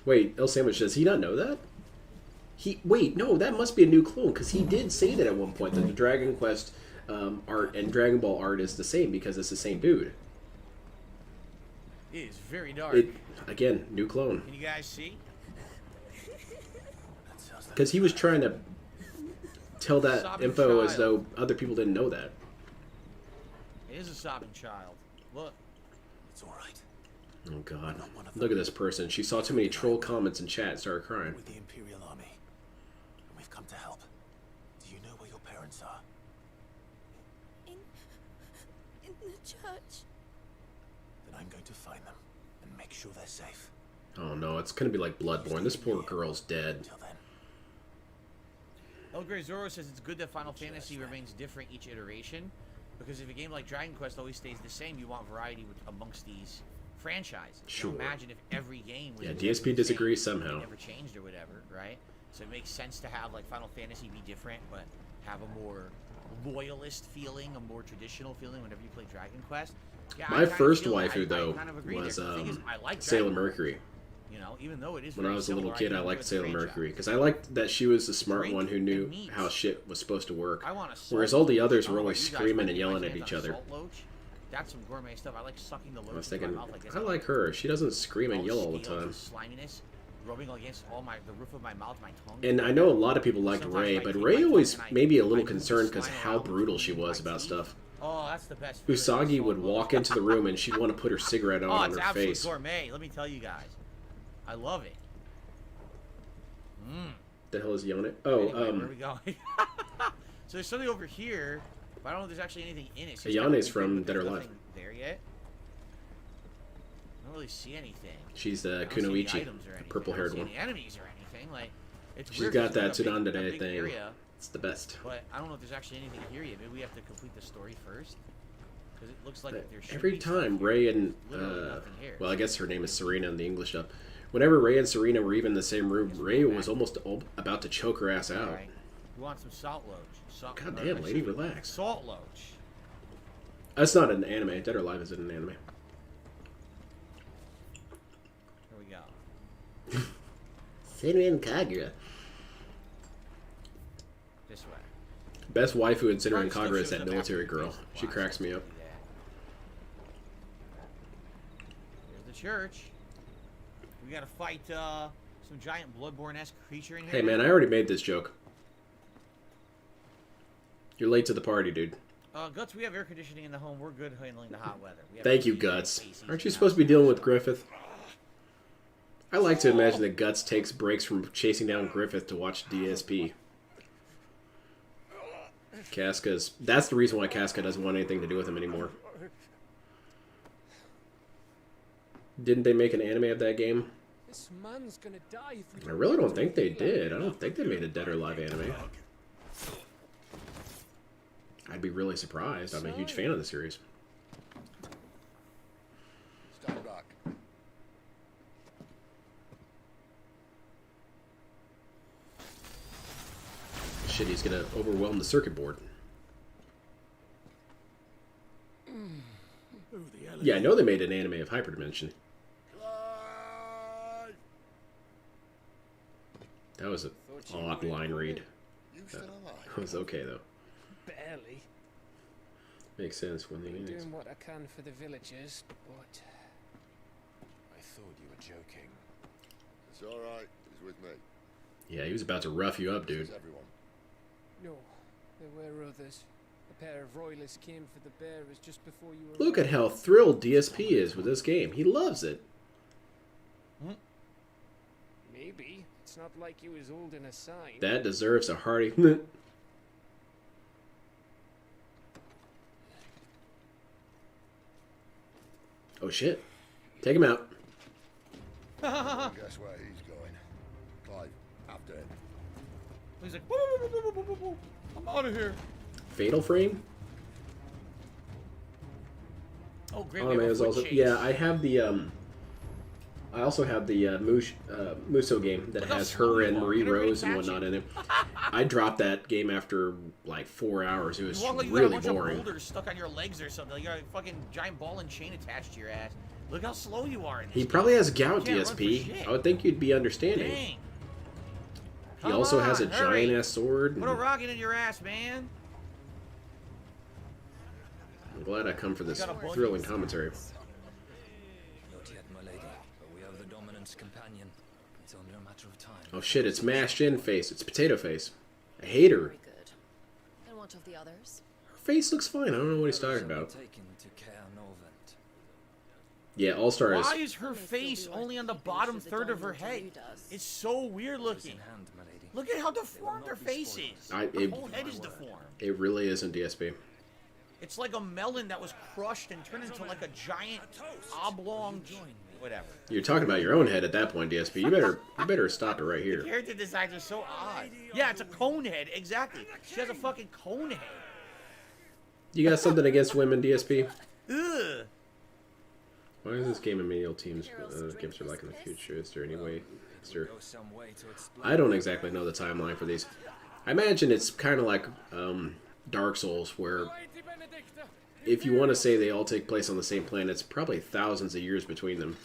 Wait, El Sandwich, does he not know that? Wait, no, that must be a new clone because he did say that at one point that the Dragon Quest art and Dragon Ball art is the same because it's the same dude. It is very dark. Again, new clone. Can you guys see? Because he was trying to tell that Sobbing info as child. though other people didn't know that. It is a sobbing child. Look. It's all right. Oh God! Look at this person. She saw too many troll comments in chat and started crying. With the Imperial Army. And we've come to help. Do you know where your parents are? In the church. Then I'm going to find them and make sure they're safe. Oh no, it's gonna be like Bloodborne. This poor girl's dead. Until then. El Grey Zoro says it's good that Final Fantasy remains different each iteration, because if a game like Dragon Quest always stays the same, you want variety amongst these franchises. Sure. You know, imagine if every game was Yeah, exactly DSP the disagrees same, somehow. it never changed or whatever, right? So it makes sense to have like Final Fantasy be different, but have a more loyalist feeling, a more traditional feeling whenever you play Dragon Quest. Yeah, My first waifu, though, was like Sailor Mercury. You know, even though it is when I was a little kid, I liked Sailor franchise. Mercury because I liked that she was the smart one who knew how shit was supposed to work. Whereas all the others were always screaming and yelling at each other. That's some gourmet stuff. I like sucking the loach. I was thinking, my mouth like this. I like her. She doesn't scream and yell all the time. Sliminess rubbing against the roof of my mouth, my tongue. And I know a lot of people liked Rey, but Rey always made me a little concerned because how brutal she was about stuff. Oh, that's the best. Usagi would walk into the room and she'd want to put her cigarette on her face. It's gourmet. Let me tell you guys, I love it. The hell is Yone? Oh, anyway, where are we going? So there's something over here, but I don't know if there's actually anything in it. So Yane's from Dead or Alive. There yet? I don't really see anything. She's the Kunoichi, the purple-haired one. Any enemies or anything? Like, it's she's weird got that a Tsudandere thing. Area, it's the best. But I don't know if there's actually anything here yet. Maybe we have to complete the story first. Because it looks like there should every be time Rey and well, I guess her name is Serena in the English dub. Whenever Rey and Serena were even in the same room, Rey was almost about to choke her ass out. Right. We want some salt loach. God damn, lady, relax. Salt loach. That's not an anime. Dead or Alive isn't an anime. Here we go. Senran Kagura. This way. Best waifu in Senran Kagura is that military girl. She cracks me up. Here's the church. We gotta fight some giant bloodborne-esque creature in here. Hey man, I already made this joke. You're late to the party, dude. Guts, we have air conditioning in the home. We're good handling the hot weather. Thank you, Guts. Aren't you supposed to be dealing with Griffith? I like to imagine that Guts takes breaks from chasing down Griffith to watch DSP. That's the reason why Casca doesn't want anything to do with him anymore. Didn't they make an anime of that game? This man's gonna die if we I really don't think they did. I don't think they made a Dead or Alive anime. I'd be really surprised. I'm a huge fan of the series. Stand back. Shit, he's gonna overwhelm the circuit board. Yeah, I know they made an anime of Hyperdimension. That was an odd line read. That was okay, though. Barely. Makes sense when they I'm doing what I can for the villagers, but I thought you were joking. It's all right. He's with me. Yeah, he was about to rough you up, dude. Everyone. no, there were others. A pair of royalists came for the bearers just before you were. Look at how thrilled DSP is with this game. He loves it. Maybe. It's not like he was holding a sign. That deserves a hearty... Oh, shit. Take him out. Guess where he's going. Clive, after him. He's like, woo, I'm out of here. Fatal Frame? Oh, great. Oh, man, also, yeah, I have the, I also have the Muso game that has her and Marie Rose and whatnot in it. I dropped that game after like 4 hours. It was really boring. You got a bunch of boulders stuck on your legs or something. You got a fucking giant ball and chain attached to your ass. Look how slow you are in this He game. probably has gout, You can't run for DSP. shit. I would think you'd be understanding. Dang. He also has a Come on, hurry. giant-ass sword. Put a rocket in your ass, man. I'm glad I come for this Got a bunch thrilling of- commentary. Not yet, my lady, but we have the dominant's companion. It's only a matter of time. Oh shit, it's mashed in face. It's potato face. I hate her. Very good. And what of the others? Her face looks fine. I don't know what he's talking about. Taken to Caer Novent. Yeah, All-Star is... Why is her face only on the bottom third of her head? It's so weird looking. Hand, my lady. Look at how deformed her face is. Her whole head is deformed. It really isn't DSP. It's like a melon that was crushed and turned into like a giant oblong... Whatever. You're talking about your own head at that point, DSP. You better stop it right The here. character designs are so odd. Yeah, it's a cone head. Exactly. She has a fucking cone head. You got something against women, DSP? Ugh. Why is this game a menial teams games are like in the future? Is there any way? Go some way to explain. I don't exactly know the timeline for these. I imagine it's kind of like Dark Souls, where if you want to say they all take place on the same planet, it's probably thousands of years between them.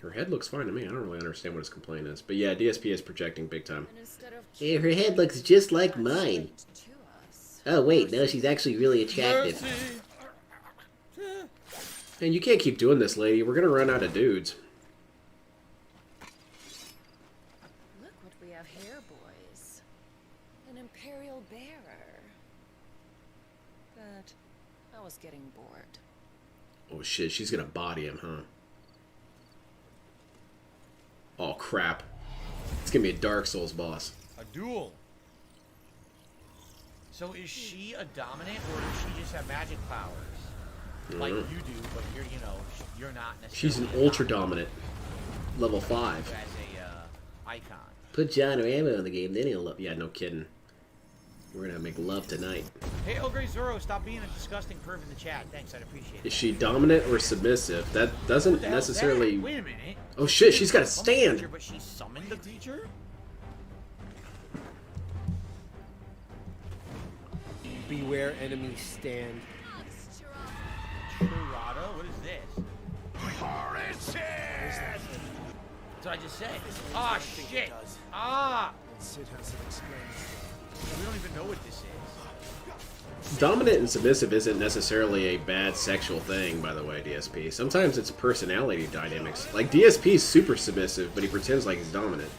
Her head looks fine to me. I don't really understand what his complaint is. But yeah, DSP is projecting big time. Hey, her head looks just like mine. Oh wait, no, she's actually really attractive. And you can't keep doing this, lady. We're gonna run out of dudes. Look what we have here, boys. An Imperial bearer. But I was getting bored. Oh shit, she's gonna body him, huh? Oh crap. It's gonna be a Dark Souls boss. A duel. So is she a dominant, or does she just have magic powers? Like you do, but you're, you know, you're not necessarily. She's an ultra dominant. Level 5. As a icon. Put John Rambo in the game, then he'll love. Yeah, no kidding. We're gonna make love tonight. Hey, El Grey Zoro, stop being a disgusting perv in the chat. Thanks, I'd appreciate it. Is she dominant or submissive? That doesn't necessarily. Wait a minute. Oh shit, she's got a stand. But she summoned the creature? Beware enemies stand. Churrado? What is this? That's what I just said. Ah, shit. Ah! We don't even know what this is. Dominant and submissive isn't necessarily a bad sexual thing, by the way, DSP. Sometimes it's personality dynamics. Like, DSP is super submissive, but he pretends like he's dominant.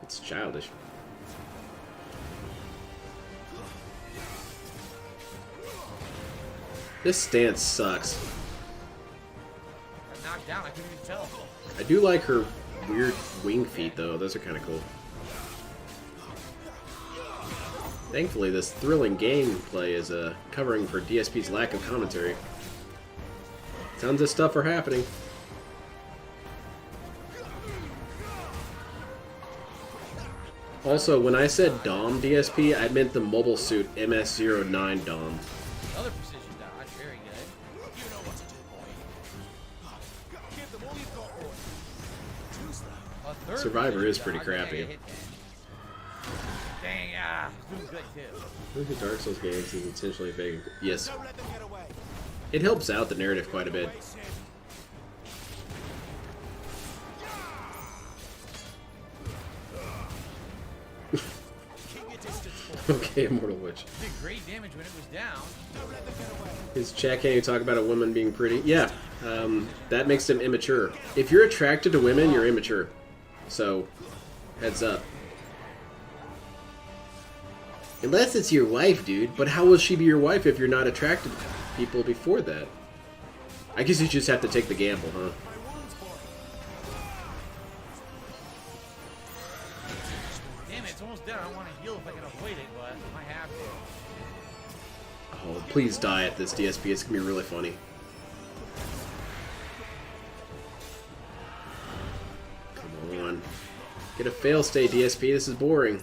It's childish. This stance sucks. Got knocked down, I couldn't even tell. I do like her weird wing feet, though. Those are kind of cool. Thankfully, this thrilling gameplay is covering for DSP's lack of commentary. Tons of stuff are happening. Also, when I said Dom DSP, I meant the mobile suit MS-09 Dom. Another precision dodge, very good. You know what to do, boy. Give them all you've got, boy. Survivor is pretty crappy. Dang, he's doing good too. Look at Dark Souls games is intentionally vague. Yes. It helps out the narrative quite a bit. Okay, Immortal Witch. Did great damage when it was down. Is chat, can you talk about a woman being pretty? Yeah, that makes them immature. If you're attracted to women, you're immature. So, heads up. Unless it's your wife, dude. But how will she be your wife if you're not attracted to people before that? I guess you just have to take the gamble, huh? Damn it, it's almost dead. I don't want to heal if I can avoid it, but I might have to. Oh, please die at this DSP. It's gonna be really funny. Come on. Get a fail state, DSP. This is boring.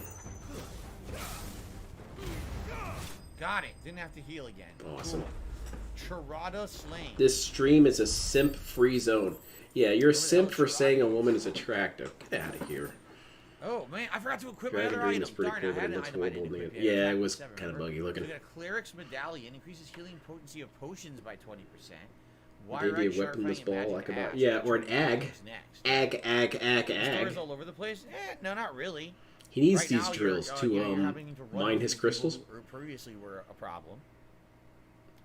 Got it. Didn't have to heal again. Awesome. Churrada slain. This stream is a simp-free zone. Yeah, you're a simp for saying a woman is attractive. Get out of here. Oh man, I forgot to equip my Dragon other Green item. is pretty Darn, cool, I but had it an looks item I horrible. didn't equip Yeah, yet. it was 7, kind of remember? buggy looking. We got a Cleric's Medallion, increases healing potency of potions by 20%. Maybe a weaponless ball like about... Yeah, or an ag. Ag. Stores all over the place? No, not really. He needs Right these now, drills you're to having to run mine his into crystals. people who previously were a problem.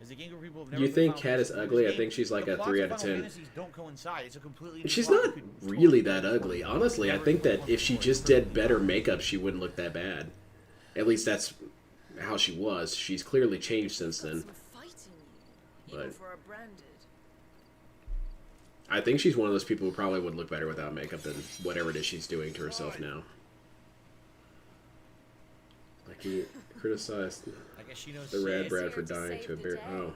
Is the game where people have Do never you played think Final Cat is Fantasy ugly? I game? think she's like The a plots 3 of out of Final 10. Fantasies don't coincide. It's a completely She's plot. not You could really totally that go ugly. for it. Honestly, I Never think that even if she looked just for it. did better makeup, she wouldn't look that bad. At least that's how she was. She's clearly changed since then. But For a branded. I think she's one of those people who probably would look better without makeup than whatever it is she's doing to herself now. Like he criticized I guess she knows the Rad shit. Brad for dying to a bear. Oh.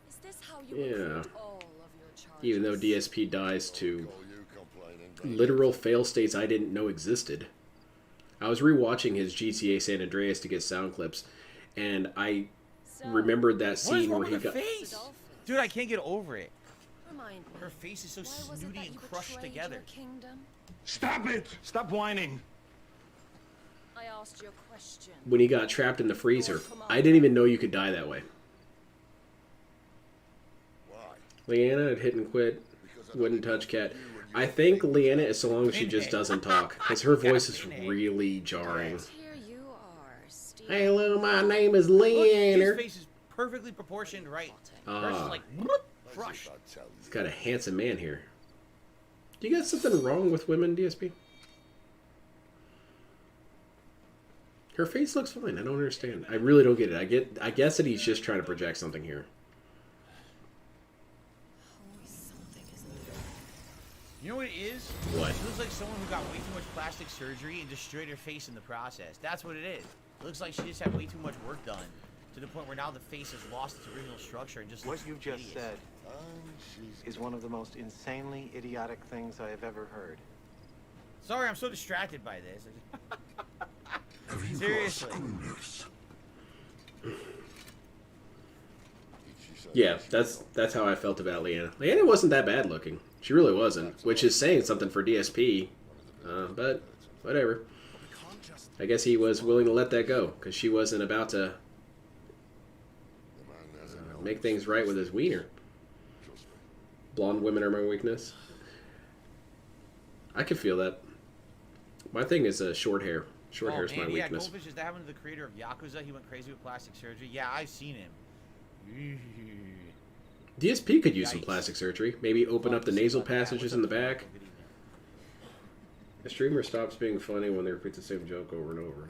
Is this how you Yeah. recruit all of your charges? Even though DSP dies to literal fail states I didn't know existed. I was rewatching his GTA San Andreas to get sound clips, and I remembered that What is scene wrong where with he the got... face? Dude, I can't get over it. Remind me. Her face is so Why was it snooty that and you crushed betrayed together. your kingdom? Stop it! Stop whining! I asked you a question. When he got trapped in the freezer, I didn't even know you could die that way. Leanna had hit and quit, wouldn't touch Cat. I think Leanna is so long as she just doesn't talk, because her voice is really jarring. Here you are, Steve. Hello, my name is Look, Leanna. his face is perfectly proportioned right. Hers is like crushed. He's got a handsome man here. Do you got something wrong with women, DSP? Her face looks fine. I don't understand. I really don't get it. I guess that he's just trying to project something here. You know what it is? What? It looks like someone who got way too much plastic surgery and destroyed her face in the process. That's what it is. It looks like she just had way too much work done to the point where now the face has lost its original structure and just What looks you've just hideous. said is one of the most insanely idiotic things I have ever heard. Sorry, I'm so distracted by this. Seriously. Yeah, that's how I felt about Leanna. Leanna wasn't that bad looking. She really wasn't, which is saying something for DSP. But whatever. I guess he was willing to let that go because she wasn't about to make things right with his wiener. Blonde women are my weakness. I can feel that. My thing is short hair. Short hair is my Yeah, weakness. Goldfish, is that happened to the creator of Yakuza? He went crazy with plastic surgery. Yeah, I've seen him. DSP could use some plastic surgery. Maybe open up the nasal passages in the back. The streamer stops being funny when they repeat the same joke over and over.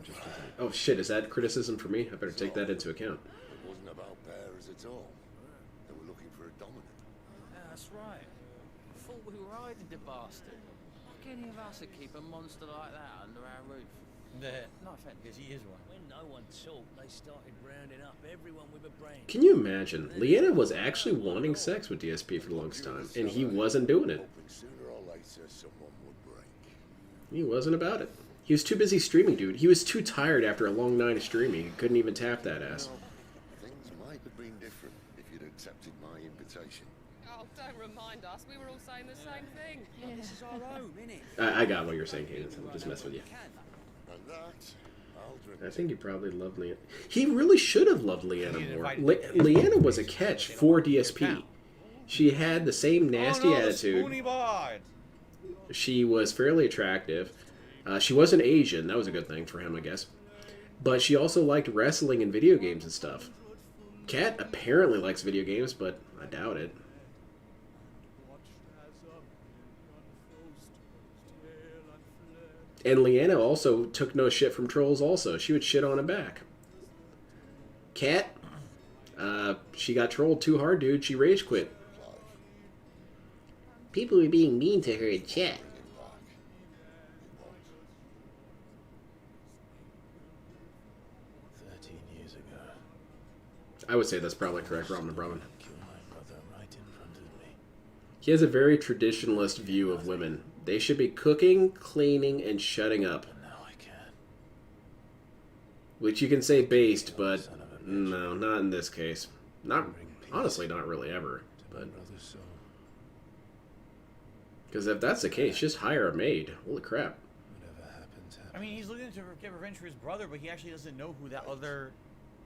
Oh shit, is that criticism for me? I better take that into account. It wasn't about bearers at all. They were looking for a dominant. Yeah, that's right. Thought we were hiding the bastard. Like any of us would keep a monster like that under our roof. No offense, because he is one. When no one talked, they started rounding up everyone with a brain. Can you imagine? Leanna was actually wanting sex with DSP for the longest time, and he wasn't doing it. Sooner or later, someone would break. He wasn't about it. He was too busy streaming, dude. He was too tired after a long night of streaming. He couldn't even tap that ass. Things might have been different if you'd accepted my invitation. Oh, don't remind us. We were all saying the same thing. Yeah, this is our home, innit? I got what you're saying, Cadence. I'm just messing with you. And that, I'll drink. I think he probably loved Leanna. He really should have loved Leanna more. Leanna was a catch for DSP. She had the same nasty attitude. She was fairly attractive. She wasn't Asian. That was a good thing for him, I guess. But she also liked wrestling and video games and stuff. Kat apparently likes video games, but I doubt it. And Leanna also took no shit from trolls also. She would shit on him back. Kat, she got trolled too hard, dude. She rage quit. People were being mean to her in chat. I would say that's probably correct, Ramen and Brahman. He has a very traditionalist view of women. They should be cooking, cleaning, and shutting up. Which you can say based, but no, not in this case. Not honestly, not really ever. But because if that's the case, just hire a maid. Holy crap! I mean, he's looking to get revenge for his brother, but he actually doesn't know who that other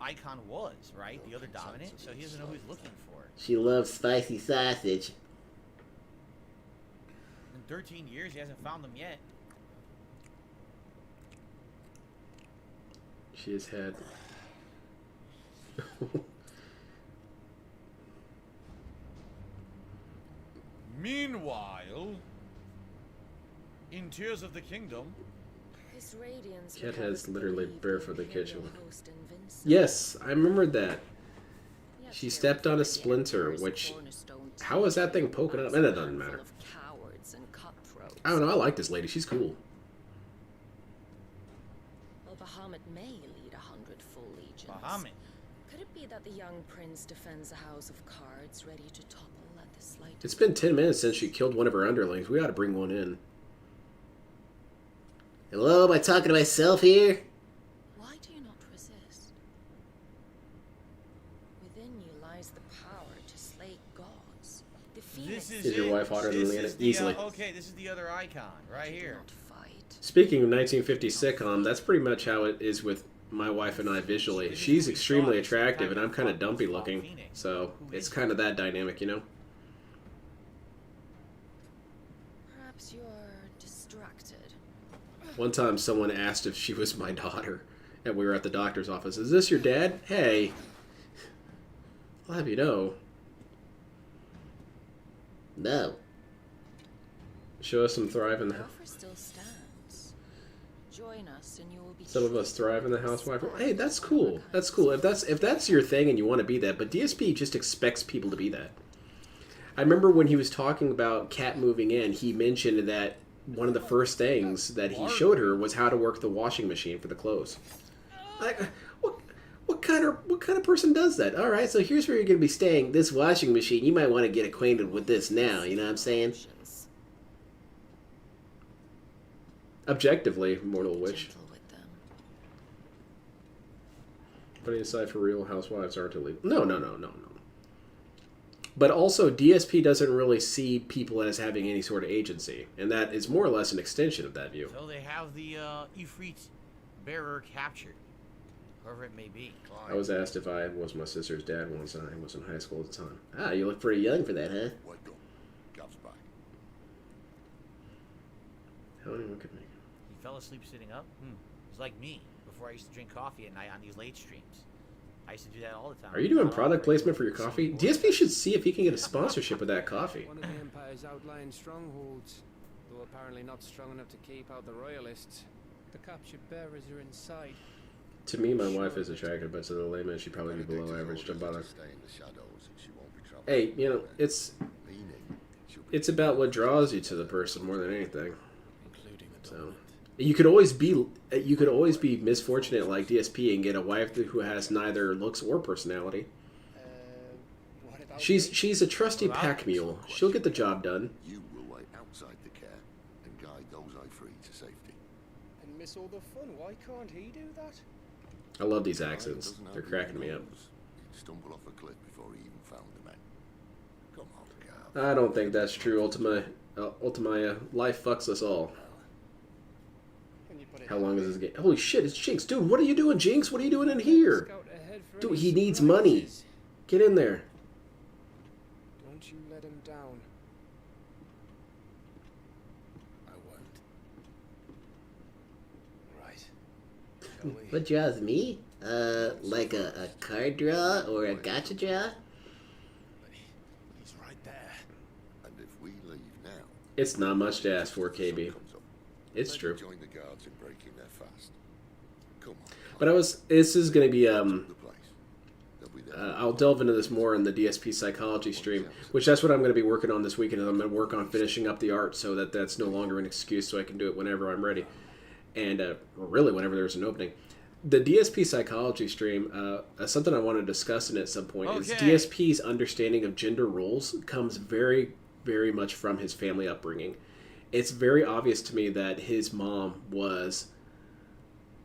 icon was, right? The other dominant, so he doesn't know who he's looking for. She loves spicy sausage. In 13 years, he hasn't found them yet. She has had. Meanwhile, in Tears of the Kingdom, His radiance Cat would have has us literally believe barefoot the the kitchen. Imperial host invincible. Yes, I remembered that. She stepped on a splinter, which... How is that thing poking up? And it doesn't matter. Cowards and cutthroats. I don't know, I like this lady. She's cool. Well, Bahamut may lead 100 full legions. Bahamut. Could it be that the young prince defends a house of cards ready to topple at the slightest? It's been 10 minutes since she killed one of her underlings. We ought to bring one in. Hello, am I talking to myself here? Why do you not resist? Within you lies the power to slay gods, defeat This Is your wife hotter than Leanna? Easily. Okay, this is the other icon right here. Speaking of 1950s sitcom, that's pretty much how it is with my wife and I visually. She's extremely attractive, and I'm kind of dumpy looking, so it's kind of that dynamic, you know? Perhaps you are distracted. One time someone asked if she was my daughter, and we were at the doctor's office. Is this your dad? Hey. I'll have you know. No. Show us some thrive in the house. Offer still stands. Join us and you will be Some of us thrive in the housewife. Hey, that's cool. That's cool. If that's your thing and you want to be that, but DSP just expects people to be that. I remember when he was talking about Kat moving in, he mentioned that one of the first things that he showed her was how to work the washing machine for the clothes. Like, what kind of person does that? All right, so here's where you're going to be staying. This washing machine, you might want to get acquainted with this now. You know what I'm saying? Objectively, Mortal Witch. Putting aside for real, housewives aren't illegal. No. But also, DSP doesn't really see people as having any sort of agency, and that is more or less an extension of that view. So they have the Ifrit bearer captured, whoever it may be. I was asked if I was my sister's dad once, and I was in high school at the time. Ah, you look pretty young for that, huh? How anyone could make it? He fell asleep sitting up. He's like me before I used to drink coffee at night on these late streams. I used to do that all the time. Are you doing product placement for your coffee? DSP should see if he can get a sponsorship with that coffee. One of the Empire's outlying strongholds, though apparently not strong enough to keep out the royalists. The captured bearers are inside. To me, my wife is attractive, but to the layman, she'd probably be below average. Hey, you know, it's about what draws you to the person more than anything. So you could always be misfortunate like DSP and get a wife who has neither looks or personality. She's a trusty pack mule. She'll get the job done. You will wait outside the care and guide those I free to safety. And miss all the fun. Why can't he do that? I love these accents. They're cracking me up. He'd stumble off a cliff before he even found the men. Come on, Gav. I don't think that's true. Ultima, life fucks us all. How long is this game? Holy shit, it's Jinx. Dude, what are you doing, Jinx? What are you doing in here? Dude, he needs money. Get in there. Don't you let him down. I won't. Right. What draws me? Like a card draw or a gacha draw? He's right there. And if we leave now, It's not much to ask for, KB. It's true. join the guards in breaking their fast. Come on. But this is going to be, I'll delve into this more in the DSP psychology stream, which that's what I'm going to be working on this weekend. I'm going to work on finishing up the art so that that's no longer an excuse, so I can do it whenever I'm ready. And really whenever there's an opening. The DSP psychology stream, something I want to discuss in it at some point, is DSP's understanding of gender roles comes very, very much from his family upbringing. It's very obvious to me that his mom was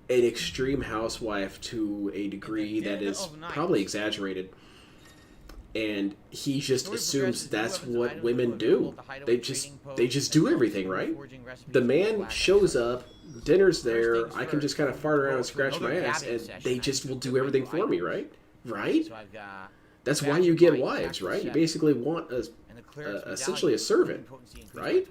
an extreme housewife to a degree that is probably exaggerated. And he just assumes that's what women do. They just do everything, right? The man shows up, dinner's there, I can just kind of fart around and scratch my ass, and they just will do everything for me, right? Right? That's why you get wives, right? You basically want essentially a servant, right?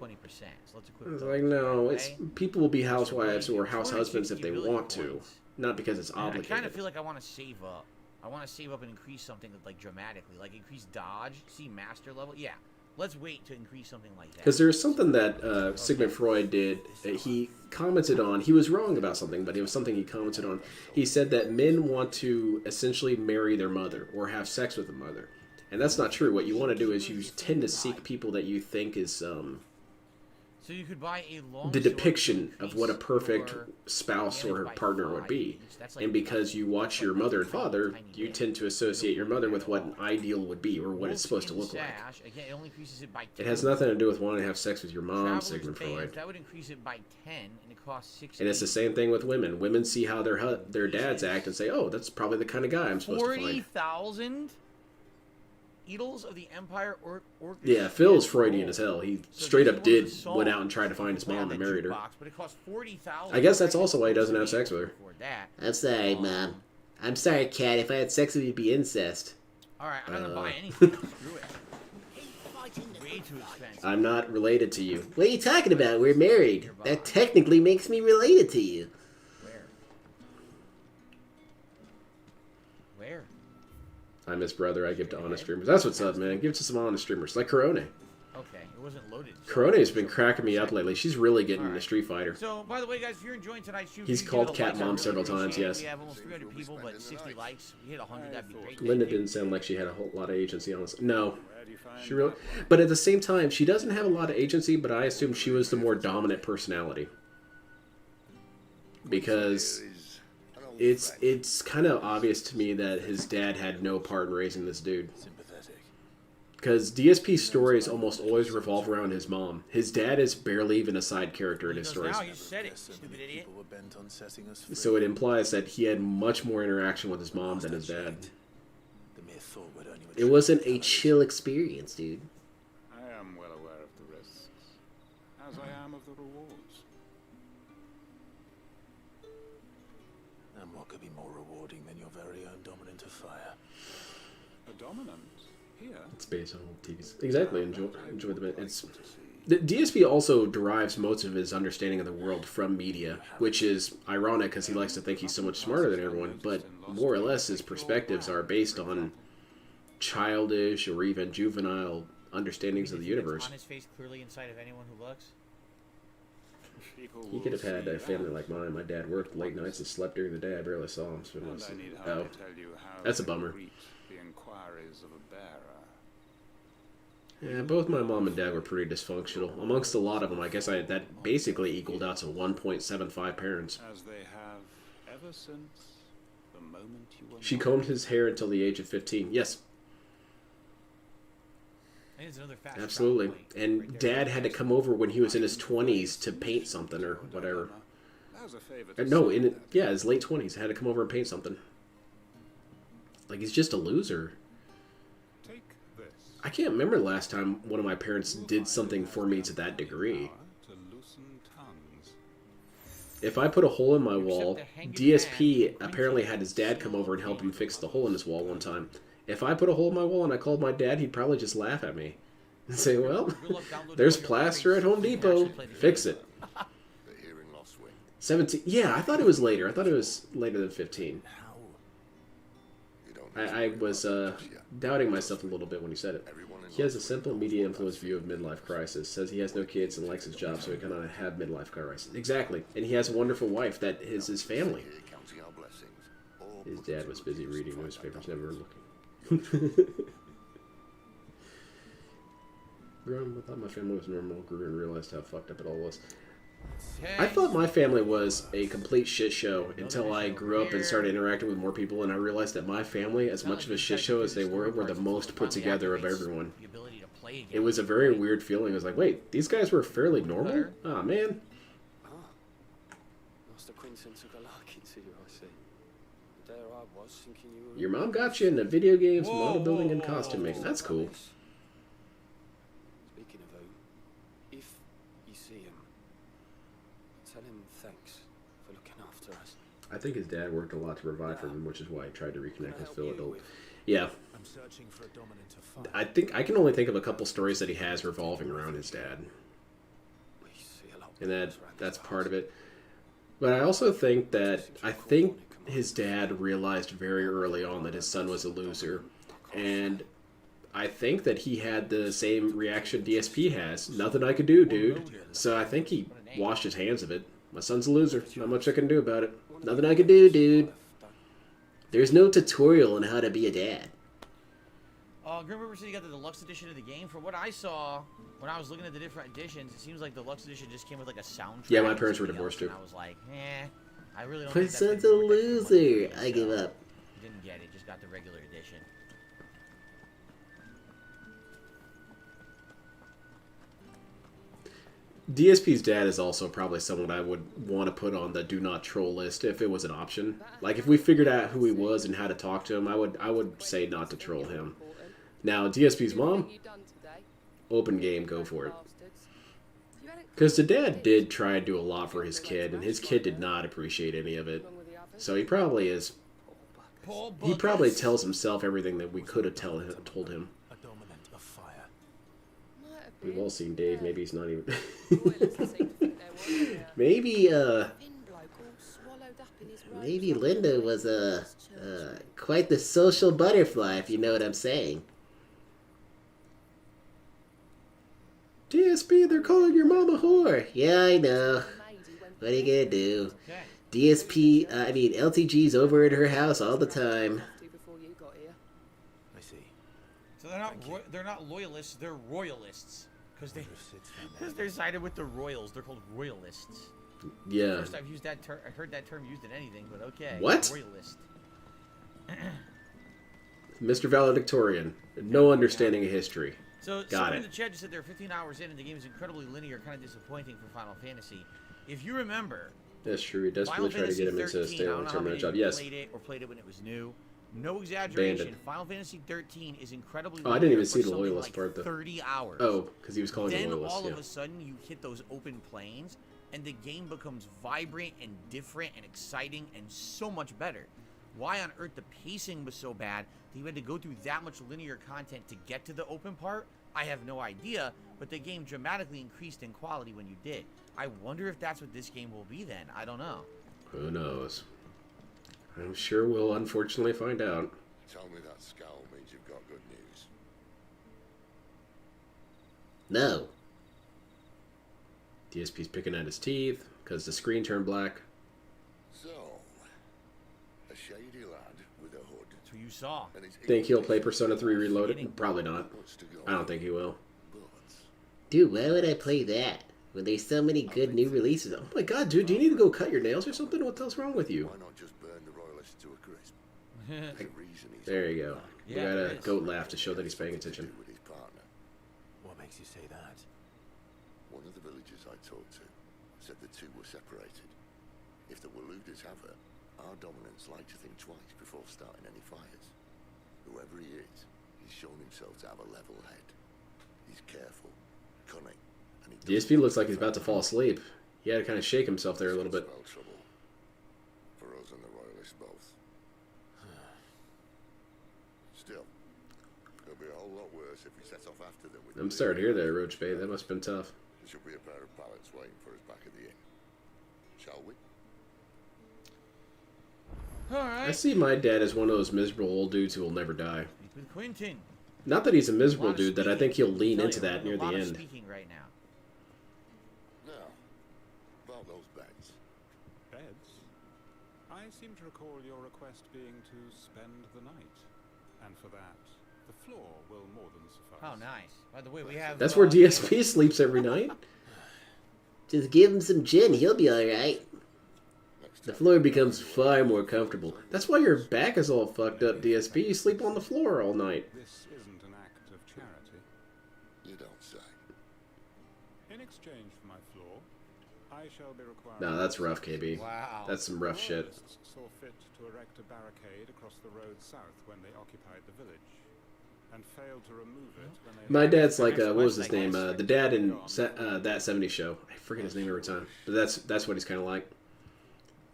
It's like, no, people will be housewives or house husbands if they want to, not because it's obligated. I kind of feel like I want to save up. I want to save up and increase something that, like, dramatically, like increase dodge. See master level. Yeah, let's wait to increase something like that. Because there's something that Sigmund Freud did. He commented on. He was wrong about something, but it was something he commented on. He said that men want to essentially marry their mother or have sex with the mother, and that's not true. What you want to do is you tend to seek people that you think is So you could buy a long the depiction of what a perfect spouse or partner would be. And because you watch your mother and father, you tend to associate your mother with what an ideal would be or what it's supposed to look like. Again, it only increases it by 10. It has nothing to do with wanting to have sex with your mom, Sigmund Freud. That would increase it by 10, and it costs 60. And it's the same thing with women. Women see how their dads act and say, "Oh, that's probably the kind of guy I'm supposed to find." 40,000? Eagles of the Empire or Yeah, Phil's Freudian as hell. He So straight this up woman did sold went out and tried to find his mom and married her. jukebox, but it cost $40,000. I guess that's also why he doesn't have sex with her. For that. I'm sorry, Mom. I'm sorry, Cat. If I had sex with you, it'd be incest. All right, I'm not gonna buy anything. Screw it. Way too expensive. I'm not related to you. What are you talking about? We're married. That technically makes me related to you. Where? I'm his brother. I give to honest streamers. That's what's up, man. Give it to some honest streamers. Like Corone. Okay, it wasn't loaded. Corone's been cracking me up lately. She's really getting into Street Fighter. So, by the way, guys, if you're enjoying tonight's show, He's please called give it a Cat like. I Mom really several times, appreciate it. yes. We have almost 300 people, but 60 likes. We hit 100, that'd be great. Linda didn't sound like she had a whole lot of agency on this. No. She really... But at the same time, she doesn't have a lot of agency, but I assume she was the more dominant personality. Because it's kind of obvious to me that his dad had no part in raising this dude. Because DSP's stories almost always revolve around his mom. His dad is barely even a side character in his stories. Now you said it, stupid idiot. So it implies that he had much more interaction with his mom than his dad. It wasn't a chill experience, dude. I am well aware of the risks, as I am of the rewards. And what could be more rewarding than your very own dominant of fire? A dominant? Here? It's based on old TVs. Exactly. Enjoy the... It's... The DSP also derives most of his understanding of the world from media, which is ironic because he likes to think he's so much smarter than everyone, but more or less his perspectives are based on childish or even juvenile understandings of the universe. On his face clearly inside of anyone who looks. He could have had a family like mine. My dad worked late nights and slept during the day. I barely saw him spend most of the... Oh, that's a bummer. The inquiries of a bearer. Yeah, both my mom and dad were pretty dysfunctional. Amongst a lot of them, I guess that basically equaled out to 1.75 parents. As they have ever since the moment you were... She combed his hair until the age of 15. Yes. Absolutely. And Dad had to come over when he was in his 20s to paint something or whatever. No, his late 20s. Had to come over and paint something. Like, he's just a loser. I can't remember the last time one of my parents did something for me to that degree. If I put a hole in my wall, DSP apparently had his dad come over and help him fix the hole in his wall one time. If I put a hole in my wall and I called my dad, he'd probably just laugh at me and say, well, there's plaster at Home Depot. Fix it. 17. Yeah, I thought it was later. I thought it was later than 15. I was doubting myself a little bit when he said it. He has a simple media influence view of midlife crisis. Says he has no kids and likes his job, so he cannot have midlife crisis. Exactly. And he has a wonderful wife that is his family. His dad was busy reading newspapers, never looking. Growing up, I thought my family was normal. Grew and realized how fucked up it all was. I thought my family was a complete shit show until I grew up and started interacting with more people, and I realized that my family, as much of a shit show as they were the most put together of everyone. It was a very weird feeling. I was like, wait, these guys were fairly normal? Aw, man. Master Quinton took a liking to you, I see. There I was, thinking you were... Your mom got you into video games, model building, and costume making. That's cool. Speaking of who, if you see him, tell him thanks for looking after us. I think his dad worked a lot to provide for him, which is why he tried to reconnect with Phil adult. Yeah. I'm searching for a dominant of fire. I can only think of a couple stories that he has revolving around his dad. And that's part of it. But I also think that his dad realized very early on that his son was a loser. And I think that he had the same reaction DSP has. Nothing I could do, dude. So I think he washed his hands of it. My son's a loser. Not much I can do about it. Nothing I can do, dude. There's no tutorial on how to be a dad. Grim River said you got the deluxe edition of the game. From what I saw, when I was looking at the different editions, it seems like the deluxe edition just came with like a soundtrack. Yeah, my parents were divorced too. I was like, I really don't My think son's a loser. I give up. Didn't get it, just got the regular edition. DSP's dad is also probably someone I would want to put on the do not troll list if it was an option. Like if we figured out who he was and how to talk to him, I would say not to troll him. Now, DSP's mom, open game, go for it. Because the dad did try to do a lot for his kid, and his kid did not appreciate any of it. So he probably is... He probably tells himself everything that we could have told him. We've all seen Dave. Maybe he's not even... Maybe, maybe Linda was, quite the social butterfly, if you know what I'm saying. DSP, they're calling your mom a whore. Yeah, I know. What are you gonna do? DSP, LTG's over at her house all the time. I see. So they're not loyalists, they're royalists. Because they're sided with the royals. They're called royalists. Yeah. First I've used that term. I heard that term used in anything, but okay. What? Royalist. Mr. Valedictorian. No understanding of history. So, Got someone it. in the chat just said they're 15 hours in and the game is incredibly linear, kind of disappointing for Final Fantasy. If you remember, That's true. He does Final really try to get him Fantasy into a 13, stay I don't on know how term many job. of you Yes. played it when it was new. No exaggeration. Banded. Final Fantasy 13 is incredibly Oh, I didn't even for see the something loyalist like part, though. 30 hours. Oh, because he was calling Then the loyalist, all yeah. of a sudden you hit those open plains and the game becomes vibrant and different and exciting and so much better. Why on earth the pacing was so bad that you had to go through that much linear content to get to the open part? I have no idea, but the game dramatically increased in quality when you did. I wonder if that's what this game will be then. I don't know. Who knows? I'm sure we'll unfortunately find out. Tell me that scowl means you've got good news. No. DSP's picking at his teeth because the screen turned black. So, a shady lad with a hood. That's who you saw. Think he'll play Persona 3 Reloaded? Probably not. I don't think he will. Dude, why would I play that when there's so many good new releases? Oh my god, dude, do you need to go cut your nails or something? What the hell's wrong with you? Why not just burn the royalists to a crisp? There you go. We got a goat laugh to show that he's paying attention. With his partner. What makes you say that? One of the villagers I talked to said the two were separated. If the Waluders have her, our dominants like to think twice before starting any fires. Whoever he is, he's shown himself to have a level head. He's careful, cunning, and he DSP looks like he's about to fall asleep. He had to kind of shake himself there a little bit. spell trouble. For us and the royalists both. Still, it'll be a whole lot worse if we set off after them. I'm starting to hear that, Roach Bay. That must have been tough. There should be a pair of pallets waiting for us back at the inn. Shall we? I see my dad as one of those miserable old dudes who will never die. With Quentin. Not that he's a miserable dude, that I think he'll lean Tell into you, that near the a lot of end. speaking right now. Now, about those beds. Beds? I seem to recall your request being to spend the night. And for that, the floor will more than suffice. Oh, nice. By the way, we have... That's where DSP sleeps every night. Just give him some gin, he'll be alright. The floor becomes far more comfortable. That's why your back is all fucked up, DSP. You sleep on the floor all night. This isn't an act of charity. You don't say. In exchange for my floor, I shall be required... Nah, that's rough, KB. Wow. That's some rough shit. Royalists saw fit to erect a barricade across the road south when they occupied the village, and failed to remove it when they... My dad's like, what was his name? The dad in That 70s Show. I forget his name every time. But that's what he's kind of like.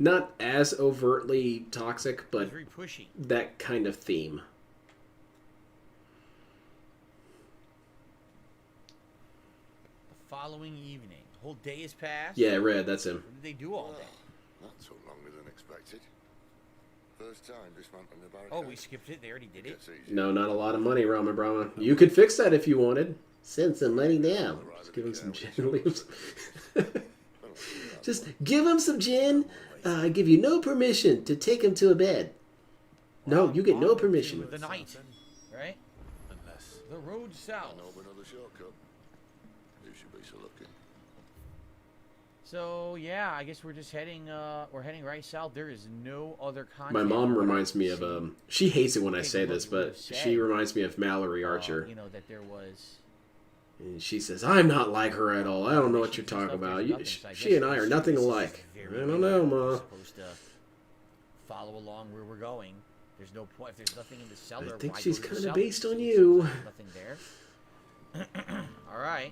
Not as overtly toxic, but Very pushy. that kind of theme. The following evening. Whole day has passed. Yeah, Red, that's him. What did they do all day? That took longer than expected. First time dismantling the barricade. Oh, we skipped it. They already did it. No, not a lot of money, Rama Brahma. You could fix that if you wanted. Send some money now. Just give him some gin leaves. Just give him some gin. I give you no permission to take him to a bed. No, you get no permission. The night, right? Unless the road south. No, but another shortcut. You should be so lucky. So yeah, I guess we're just heading. We're heading right south. There is no other content. My mom reminds me of she hates it when I say this, but she reminds me of Mallory Archer. You know that there was. And she says, I'm not like her at all. I don't know what you're talking about. She and I are nothing alike. I don't know, Ma. Supposed to follow along where we're going. There's no point if there's nothing in the cellar. I think why she's go to the kind of cellar? based on you. Nothing there. All right.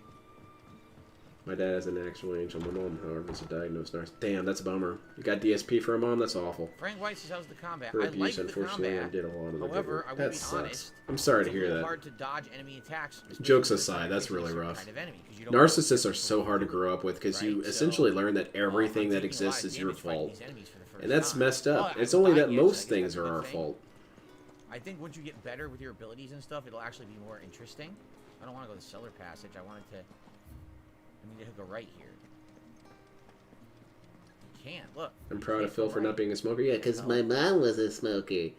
My dad has an actual angel. My mom, however, is a diagnosed narcissist. Damn, that's a bummer. You got DSP for a mom? That's awful. Frank White says, how's the combat? Her I like abuse, the unfortunately, combat. I did a lot of the However, I will that be sucks. honest. I'm sorry to it's hear a little that. hard to dodge enemy attacks. Jokes aside, that's really rough. Narcissists are so hard to grow up with because you essentially learn that everything that exists is your fault. And that's messed up. It's only that most things are our fault. I think once you get better with your abilities and stuff, it'll actually be more interesting. I don't want to go the cellar passage. I need to hook a right here. You can't. Look. I'm proud of Phil for not being a smoker. Yeah, because my mom was a smoker.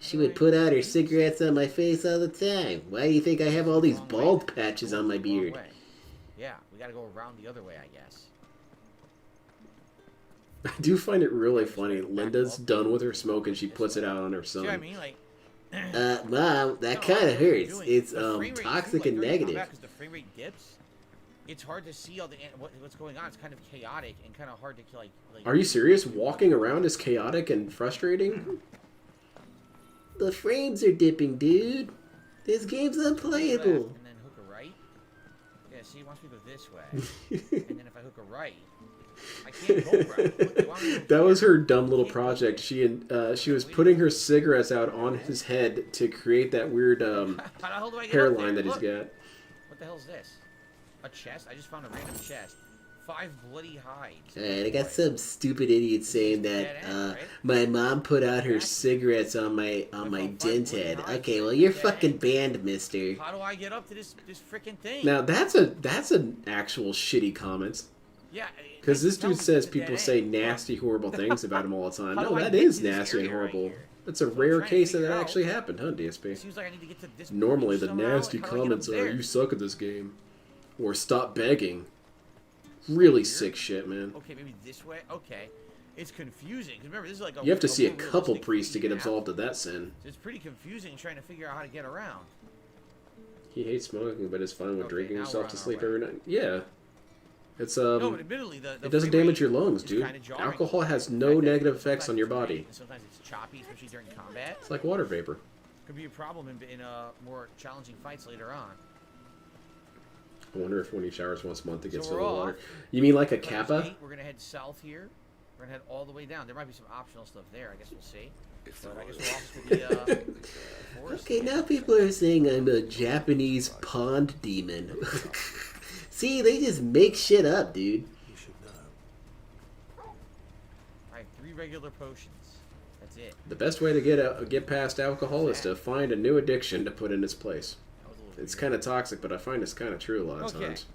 She would put out her cigarettes on my face all the time. Why do you think I have all these bald patches on my beard? Yeah, we gotta go around the other way, I guess. I do find it really funny. Linda's done with her smoke and she puts it out on her son. See what I mean? Like, Mom, that kind of hurts. It's toxic and negative. Because the frame rate dips, it's hard to see all the what's going on. It's kind of chaotic and kind of hard to like. Are you serious? Walking around is chaotic and frustrating? The frames are dipping, dude. This game's unplayable. And then hook a right. Yeah, see, he wants me to go this way. And then if I hook a right, I can't go right. Look, they want me to go That was her dumb little project. She was putting her cigarettes out on his head to create that weird How the hell do I get up hairline there? that he's Look. got. What the hell is this? A chest? I just found a random chest. 5 bloody hides. Alright, I got some stupid idiot saying that my mom put out her cigarettes on my dent head. Okay, well you're fucking banned, mister. How do I get up to this freaking thing? Now that's an actual shitty comment. Yeah. Because this dude says people say nasty, horrible things about him all the time. No, that is nasty and horrible. That's a rare case that actually happened, huh, DSP? Seems like I need to get to this Normally the somehow. nasty How do I get up comments are, there? you suck at this game. Or stop begging. Really sick shit, man. Okay, maybe this way. Okay. It's confusing. 'Cause remember, this is like You have to see a real couple realistic priests to get map. absolved of that sin. So it's pretty confusing trying to figure out how to get around. He hates smoking, but is fine with drinking now himself we're to on our sleep way. every night. Yeah. It's No, but admittedly, the it doesn't frame damage rate your lungs, is dude. kinda jarring. Alcohol has The no fact that negative sometimes effects on your it's great, body. and sometimes it's choppy, especially during combat. It's like water vapor. Could be a problem in more challenging fights later on. I wonder if when he showers once a month it gets So filled we're with water. off. You mean like a Players kappa? Gate, we're gonna head south here. We're gonna head all the way down. There might be some optional stuff there. I guess we'll see. But I guess we'll also with the forest. Okay, now people are saying I'm a Japanese pond demon. See, they just make shit up, dude. You should know. I have 3 regular potions. That's it. The best way to get past alcohol is to find a new addiction to put in its place. It's kind of toxic, but I find it's kind of true a lot of times.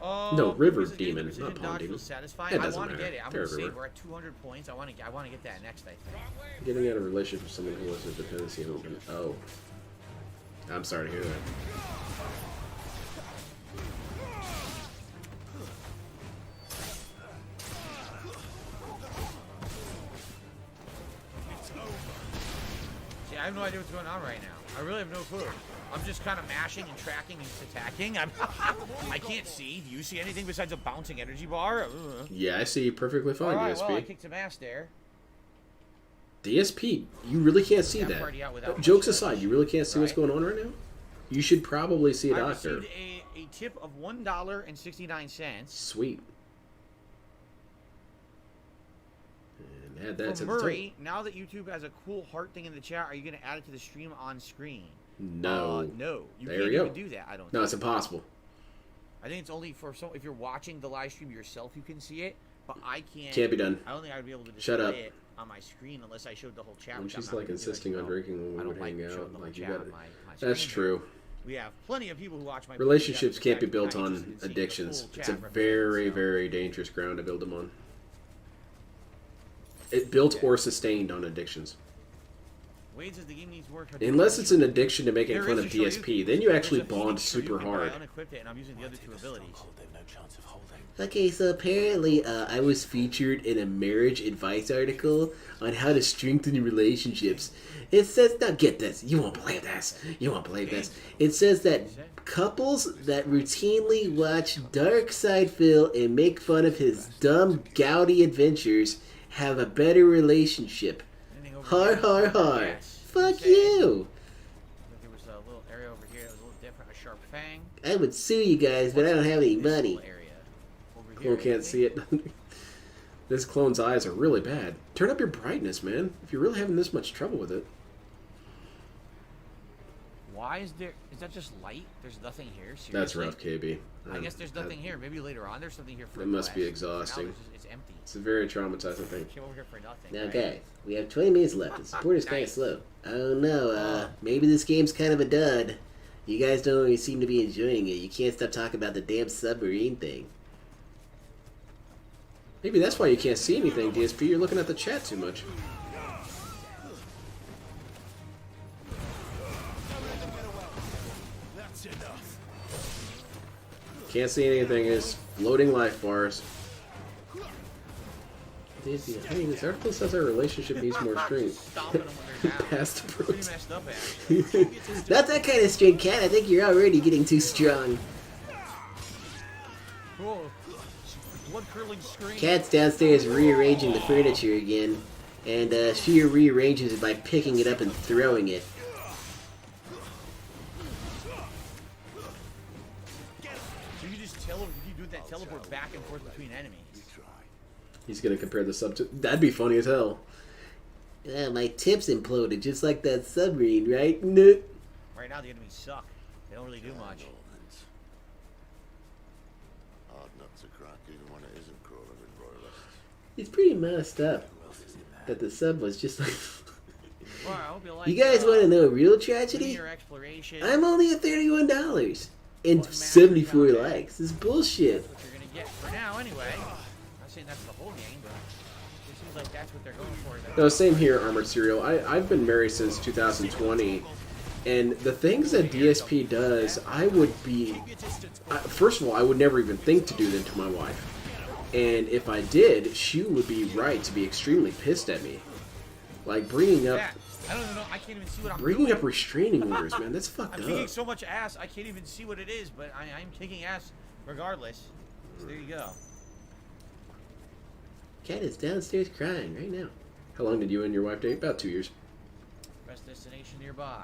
No, river demon, not pond demon. That doesn't I want to matter. get it. I'm They're gonna save. everywhere. We're at 200 points. I want to get that next. I think. Getting out of a relationship with someone who has a dependency on oh. I'm sorry to hear that. See, I have no idea what's going on right now. I really have no clue. I'm just kind of mashing and tracking and attacking. I can't see. Do you see anything besides a bouncing energy bar? Ugh. Yeah, I see perfectly fine, All right, DSP. well, I kicked some ass there. DSP, you really can't see Yeah, that. party out without Jokes much, aside, you really can't see what's going on right now? You should probably see a I doctor. received a tip of $1.69. Sweet. And add that From to the Murray, now that YouTube has a cool heart thing in the chat, are you going to add it to the stream on screen? No. No. You There can't you even go. do that, I don't No, think. it's impossible. I think it's only for if you're watching the live stream yourself, you can see it, but I can't. Can't be done. I don't think I would be able to Shut display up. it on my screen unless I showed the whole chat. And which I'm she's not like gonna do, insisting you on know. drinking when I we don't would like hang showing out. the whole Like you chat got on my That's screen. true. We have plenty of people who watch my Relationships podcast can't be that built are on interested in seeing the addictions. full It's a chat represented, very, so. very dangerous ground to build them on. It built or sustained on addictions. Wade says the game needs work. Unless it's an addiction to making There fun is of a short DSP, use- then you there's actually a bond Phoenix short super use, but I hard. unequipped it and I'm using the other two abilities. Okay, so apparently I was featured in a marriage advice article on how to strengthen relationships. It says, now get this, you won't believe this, you won't believe this. It says that couples that routinely watch Dark Side Phil and make fun of his dumb, gouty adventures have a better relationship. Har har har. Fuck you! There was a little area over here that was a little different, a sharp fang. I would sue you guys, but I don't have any money. Clone can't see it. This clone's eyes are really bad. Turn up your brightness, man. If you're really having this much trouble with it. Why is that just light? There's nothing here? Seriously? That's rough, KB. I guess there's nothing here. Maybe later on there's something here for It must be class. exhausting. Now it's empty. It's a very traumatizing thing. Came over here for nothing. Now, right? guys, we have 20 minutes left. The support is kind of slow. Oh no, maybe this game's kind of a dud. You guys don't really seem to be enjoying it. You can't stop talking about the damn submarine thing. Maybe that's why you can't see anything, DSP. You're looking at the chat too much. Can't see anything. Is floating life bars. DSP, hey, this article says our relationship needs more strength. Past approach. Not that kind of strength, Cat. I think you're already getting too strong. Blood-curdling scream. Cat's downstairs rearranging the furniture again, and she rearranges it by picking it up and throwing it. So you just teleport back and forth between enemies. He's gonna compare the sub to... That'd be funny as hell. Yeah, my tips imploded just like that submarine, right? No. Right now the enemies suck. They don't really do much. Hard nut to crack even when it isn't crawling with royalists. It's pretty messed up that the sub was just like... Well, I hope you like You guys want to know a real tragedy? linear exploration. I'm only at $31 and 74 likes. This is bullshit. That's what you're gonna get for now, anyway. I'm not saying that's the whole game, but it seems like that's what they're going for. No, same here, Armored Serial. I've been married since 2020, and the things that DSP does, I would be... First of all, I would never even think to do them to my wife. And if I did, she would be right to be extremely pissed at me. Like, bringing up... I don't even know. I can't even see what I'm Bringing doing. up restraining orders, man. That's fucked I'm up. kicking so much ass, I can't even see what it is, but I'm kicking ass regardless. So there you go. Cat is downstairs crying right now. How long did you and your wife date? About 2 years. Best destination nearby.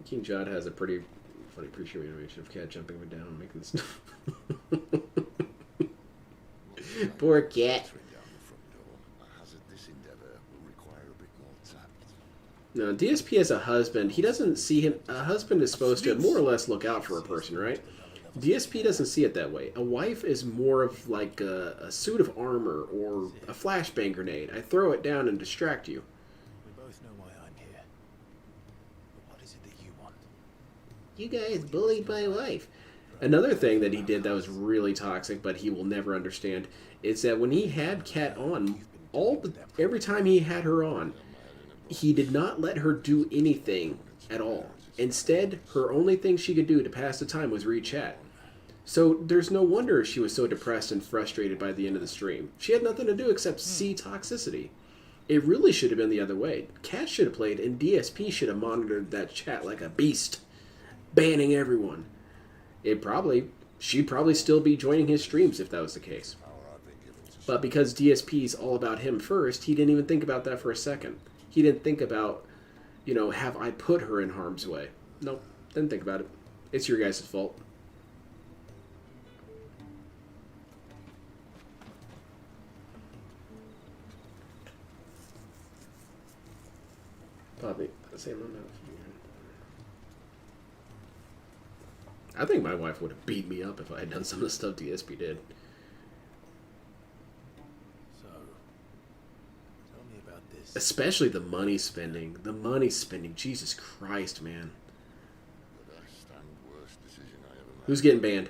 King Jod has a pretty funny pre-show animation of Cat jumping up and down and making this. Poor Cat. This endeavor will require a bit more tact. No, DSP as a husband, he doesn't see him. A husband is supposed to more or less look out for a person, right? DSP doesn't see it that way. A wife is more of like a suit of armor or a flashbang grenade. I throw it down and distract you. We both know why I'm here. But what is it that you want? You guys bullied my wife. Another thing that he did that was really toxic, but he will never understand, is that when he had Kat on, every time he had her on, he did not let her do anything at all. Instead, her only thing she could do to pass the time was read chat. So there's no wonder she was so depressed and frustrated by the end of the stream. She had nothing to do except see toxicity. It really should have been the other way. Kat should have played, and DSP should have monitored that chat like a beast, banning everyone. She'd probably still be joining his streams if that was the case. But because DSP's all about him first, he didn't even think about that for a second. He didn't think about, have I put her in harm's way? Nope, didn't think about it. It's your guys' fault. Probably the same amount. I think my wife would have beat me up if I had done some of the stuff DSP did. So, tell me about this. Especially the money spending. The money spending. Jesus Christ, man. The best and worst decision I ever made. Who's getting banned?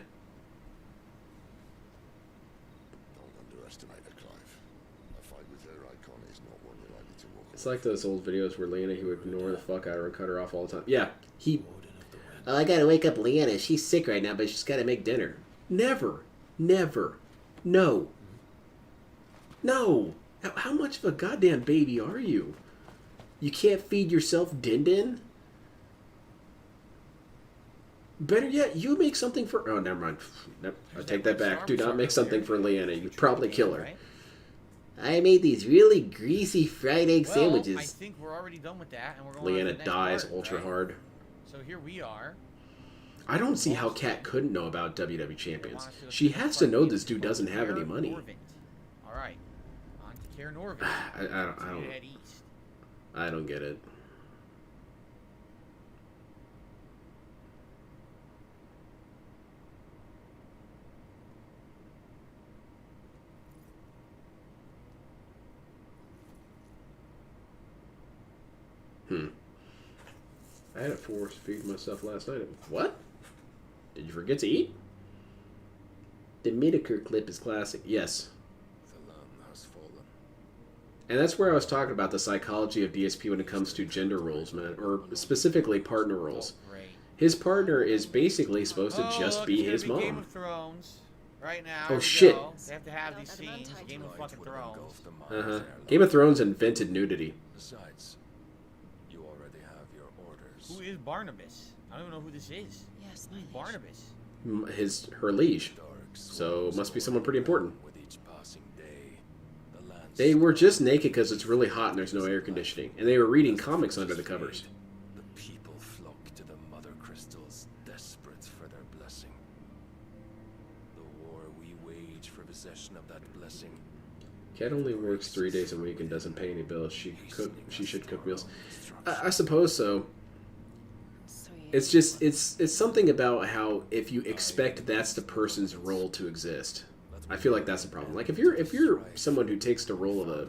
underestimate her, Clive. A fight with her icon is not one you're likely to walk It's like those old videos where Leanna, he would ignore the fuck out of her and cut her off all the time. Yeah, he... I gotta wake up Leanna. She's sick right now, but she's gotta make dinner. Never. Never. No. No. How much of a goddamn baby are you? You can't feed yourself din-din? Better yet, you make something for... Oh, never mind. Nope, I take that back. Do not make something for Leanna. You'd probably kill her. I made these really greasy fried egg sandwiches. I think we're already done with that, and we're going Leanna on to the next dies part, ultra right? hard. So here we are. I don't see how Kat couldn't know about WWE Champions. She has to know this dude doesn't have any money. All right, on to Care Norvin. I don't get it. I had a force feed myself last night. What? Did you forget to eat? The Midaker clip is classic. Yes. The lamb has fallen. And that's where I was talking about the psychology of DSP when it comes to gender roles, man. Or specifically partner roles. His partner is basically supposed to just be his mom. Game of Thrones. Right now. Oh, shit. They have to have these scenes. Game of fucking Thrones. Uh-huh. Game of Thrones invented nudity. Besides, you already have your orders. Who is Barnabas? I don't even know who this is. Yes, Who's Barnabas? Her liege. So must be someone pretty important. With each passing day, the land They were just naked because it's really hot and there's no air conditioning. And they were reading comics under the covers. The people flock to the mother crystals, desperate for their blessing. The war we wage for possession of that blessing. Kat only works 3 days a week and doesn't pay any bills. She should cook meals. I suppose so. It's just it's something about how if you expect that's the person's role to exist. I feel like that's the problem. Like if you're someone who takes the role of a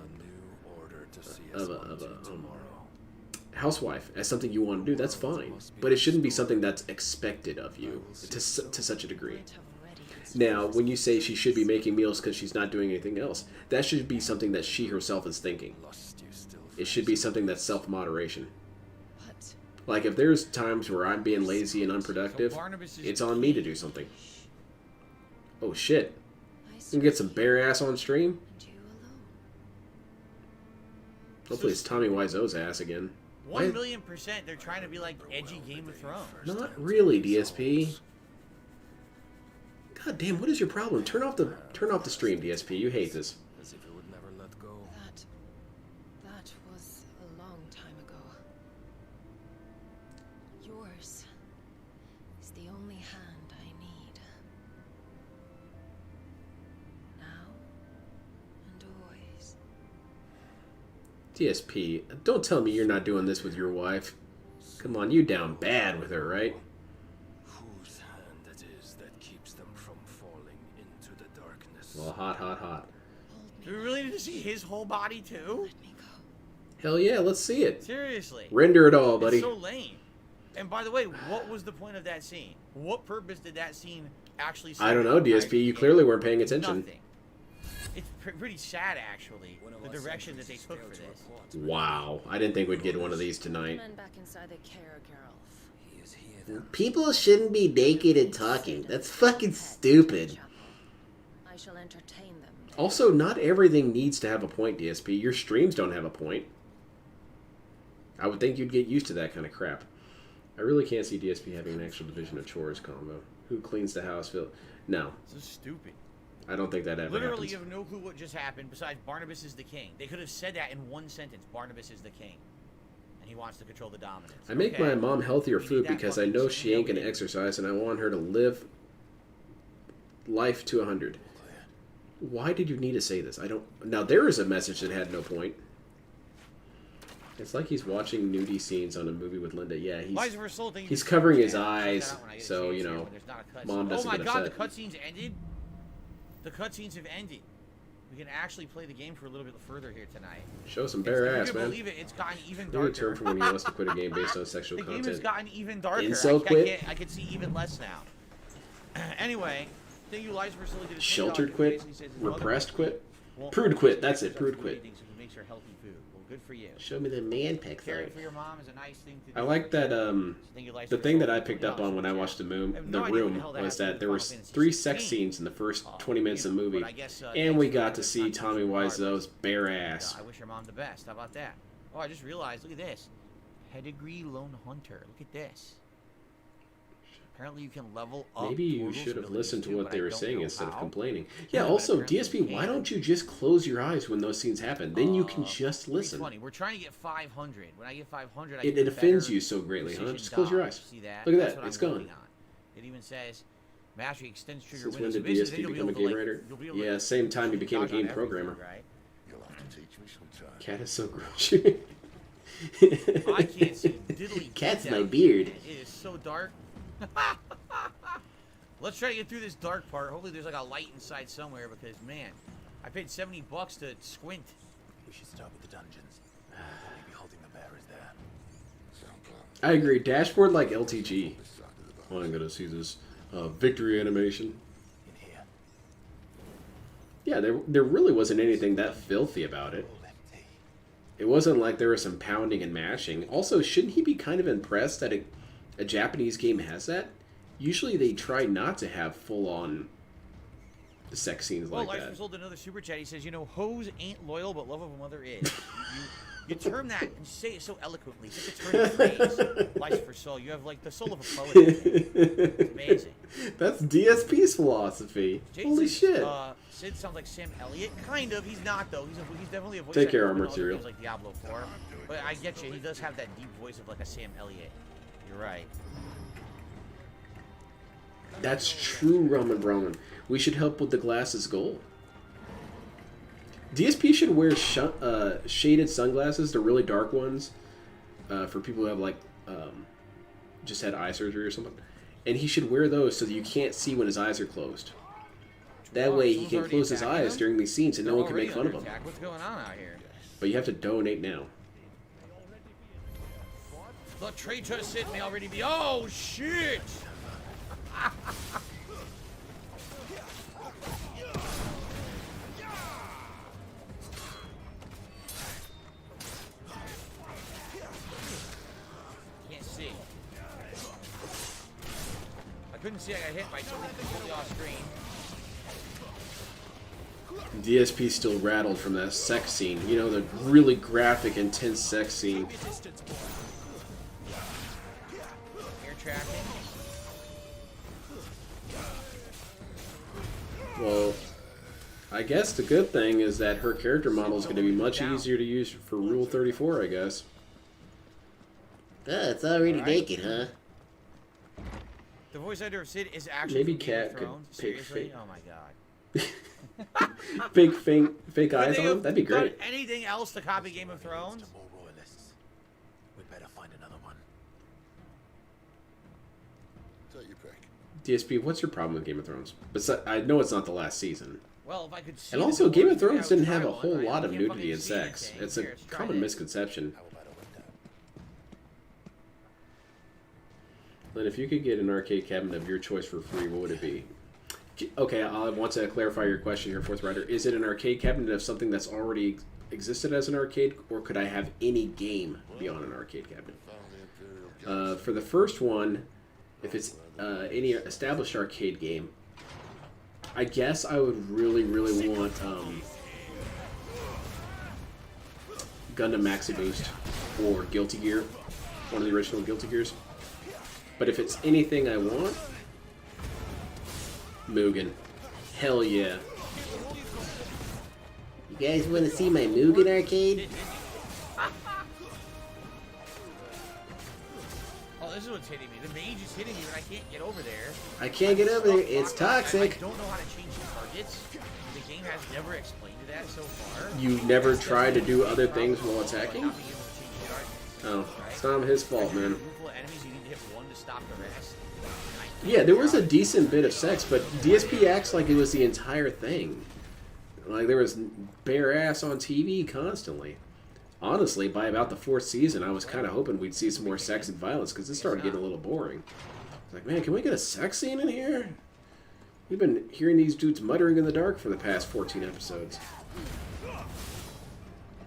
housewife as something you want to do, that's fine. But it shouldn't be something that's expected of you to such a degree. Now, when you say she should be making meals because she's not doing anything else, that should be something that she herself is thinking. It should be something that's self-moderation. Like, if there's times where I'm being lazy and unproductive, it's on me to do something. Oh, shit. You can get some bare ass on stream? Hopefully it's Tommy Wiseau's ass again. 1,000,000%, they're trying to be like edgy Game of Thrones. Not really, DSP. God damn, what is your problem? Turn off the stream, DSP. You hate this. As if it would never let go. That was a long time ago. Yours is the only hand I need. Now and always. DSP, don't tell me you're not doing this with your wife. Come on, you down bad with her, right? Whose hand it is that keeps them from falling into the darkness. Well, hot. Do we really need to see his whole body too? Hell yeah, let's see it. Seriously. Render it all, buddy. It's so lame. And by the way, what was the point of that scene? What purpose did that scene actually serve? I don't know, DSP. You clearly weren't paying attention. Nothing. It's pretty sad, actually, the direction that they took for this. Wow. I didn't think we'd get one of these tonight. Men back inside the care girl. People shouldn't be naked and talking. That's fucking stupid. I shall entertain them. Also, not everything needs to have a point, DSP. Your streams don't have a point. I would think you'd get used to that kind of crap. I really can't see DSP having an actual division of chores combo. Who cleans the house? Phil? No. So stupid. I don't think that ever Literally, happens. you have no clue what just happened besides Barnabas is the king. They could have said that in one sentence. Barnabas is the king. And he wants to control the dominance. I make my mom healthier food because I know she ain't going to exercise and I want her to live life to 100. Why did you need to say this? I don't... Now, there is a message that had no point. It's like he's watching nudie scenes on a movie with Linda. Yeah, he's covering his eyes, so, you know, mom doesn't get upset. Oh my god, the cutscenes ended? The cutscenes have ended. We can actually play the game for a little bit further here tonight. Show some bare ass, man. Believe it, it's gotten even darker. New term for when he wants to quit a game based on sexual content. The game has gotten even darker. Incel quit? I can see even less now. Anyway, Thank you, Lies for Silly. Sheltered quit? Repressed quit? Prude quit. That's it. Prude quit. Makes her healthy food. Well, good for you. Show me the man pick though. Caring for your mom is a nice thing to do. I like that. The thing that I picked up on when I watched the room was that there were 3 sex scenes in the first 20 minutes of the movie, and we got to see Tommy Wiseau's bare ass. I wish your mom the best. How about that? Oh, I just realized. Look at this. Pedigree Lone Hunter. Look at this. Apparently you can level up. Maybe you should have listened to what they were saying instead of complaining. Yeah, also, DSP, why don't you just close your eyes when those scenes happen? Then you can just listen. Funny. We're trying to get 500. When I get 500, it offends you so greatly, huh? Just close your eyes. See that? Look at that. It's gone. It even says, mastery extends trigger Since when did DSP become a game writer? Yeah, same time he became a game programmer. You'll have to teach me sometime. Cat is so gross. I can't see diddly. Cat's my beard. It is so dark. Let's try to get through this dark part. Hopefully there's like a light inside somewhere because, man, I paid $70 to squint. We should start with the dungeons. Maybe holding the bearers there. I agree. Dashboard like LTG. Oh, I'm gonna see this victory animation. In here. Yeah, there really wasn't anything that filthy about it. It wasn't like there was some pounding and mashing. Also, shouldn't he be kind of impressed that a Japanese game has that? Usually they try not to have full-on sex scenes like that. Life sold another super chat. He says, you know, hoes ain't loyal, but love of a mother is. you term that and say it so eloquently. It's like a turn of phrase. Life for soul. You have like the soul of a poet. It's amazing. That's DSP's philosophy. Holy shit. Sid sounds like Sam Elliott. Kind of. He's not, though. He's definitely a voice. Take care, actor Armored Cereal. Like Diablo 4. But I get you. He does have that deep voice of like a Sam Elliott. You're right. That's true, Roman. We should help with the glasses goal. DSP should wear shaded sunglasses, the really dark ones, for people who have like just had eye surgery or something. And he should wear those so that you can't see when his eyes are closed. That way he can close his eyes during these scenes and no one can make fun of him. What's going on out here? But you have to donate now. The traitor Sid may already be. Oh shit! Can't see. I couldn't see. I got hit by something completely off screen. DSP still rattled from that sex scene. You know, the really graphic, intense sex scene. Air tracking. Well, I guess the good thing is that her character model is going to be much easier to use for Rule 34, I guess. It's already naked, huh? The voice actor of Sid is actually maybe from Game of Cat could Thrones? pick Seriously? fake. Oh my god. fake eyes on him? That'd be great. Anything else to copy Game of Thrones? More royalists. We'd better find another one. Take your pick. DSP, what's your problem with Game of Thrones? Besides, I know it's not the last season. Well, if I could see. And also, Game of Thrones didn't have a whole lot of nudity and sex. It's a common misconception. Lynn, if you could get an arcade cabinet of your choice for free, what would it be? Okay, I want to clarify your question here, Fourth Rider. Is it an arcade cabinet of something that's already existed as an arcade, or could I have any game beyond an arcade cabinet? For the first one, if it's any established arcade game, I guess I would really want Gundam Maxi Boost or Guilty Gear, one of the original Guilty Gears. But if it's anything I want, Mugen. Hell yeah. You guys want to see my Mugen arcade? Oh, this is what's hitting me. The mage is hitting me and I can't get over there. I can't get over there. It's toxic. I don't know how to change the targets. The game has never explained that so far. You never try to do other things while attacking? Oh, it's not his fault, man. Yeah, there was a decent bit of sex, but DSP acts like it was the entire thing. Like, there was bare ass on TV constantly. Honestly, by about the 4th season, I was kind of hoping we'd see some more sex and violence, because this started getting a little boring. It's like, man, can we get a sex scene in here? We've been hearing these dudes muttering in the dark for the past 14 episodes.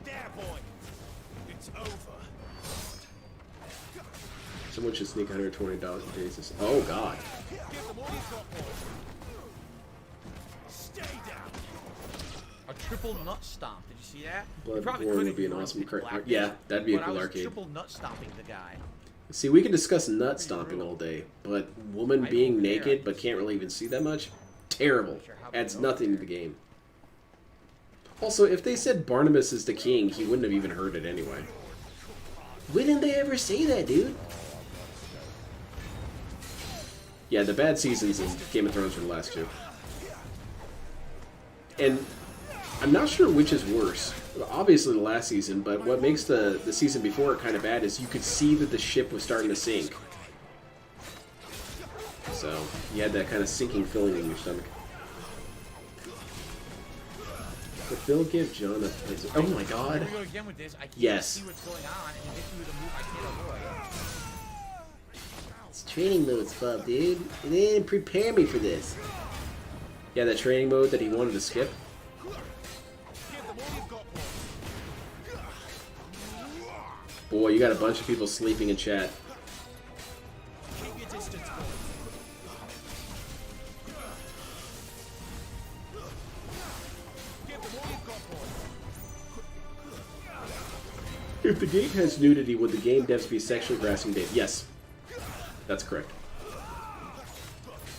There, boy. It's over. Someone should sneak $120 days. Oh, God. Give them all you've got, boy. Stay down. A triple nut stomp. Did you see that? You probably Bloodborne couldn't would be if an you awesome weren't card. black Yeah, disc, that'd be a but cool I was arcade. triple nut stomping the guy. See, we can discuss nut stomping all day, but woman I being don't care. naked but can't really even see that much? Terrible. Adds nothing to the game. Also, if they said Barnabas is the king, he wouldn't have even heard it anyway. When did they ever say that, dude? Yeah, the bad seasons in Game of Thrones were the last two. And I'm not sure which is worse. Obviously the last season, but what makes the season before it kind of bad is you could see that the ship was starting to sink. So, you had that kind of sinking feeling in your stomach. But Phil give John a... Oh my god. Here we go again with this. I can't Yes. see what's going on, and you hit me with a move I can't avoid. It's training mode's fault, dude. They didn't prepare me for this. Yeah, that training mode that he wanted to skip. Boy, you got a bunch of people sleeping in chat. Keep your distance, boy. Give them all you've got, boy. If the game has nudity, would the game devs be sexually harassing Dave? Yes. That's correct.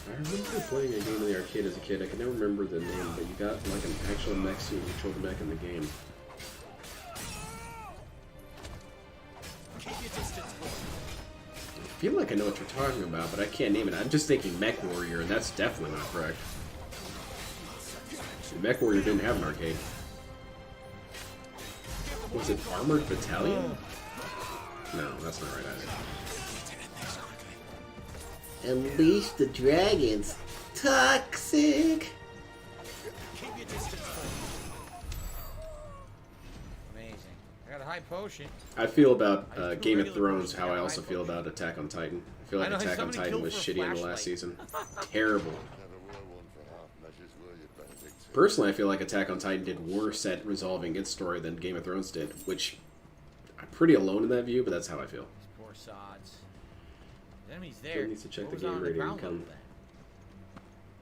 I remember playing a game in the arcade as a kid. I can never remember the name, but you got like an actual mech suit and you controlled the mech in the game. Keep your distance, boy. I feel like I know what you're talking about, but I can't name it. I'm just thinking Mech Warrior, and that's definitely not correct. Mech Warrior didn't have an arcade. Was it Armored Battalion? No, that's not right either. Unleash the dragons. Toxic. Keep your distance, boy. Amazing. I got a high potion. I feel about Game of Thrones how I also feel about Attack on Titan. I feel like I know, Attack on somebody Titan killed was for a shitty in the last flashlight. season. Terrible. Never were one for half measures, were you, Benedict? Personally, I feel like Attack on Titan did worse at resolving its story than Game of Thrones did, which I'm pretty alone in that view, but that's how I feel. These poor sods. The enemy's Phil there. needs to check What the was game on rating ground income. level then?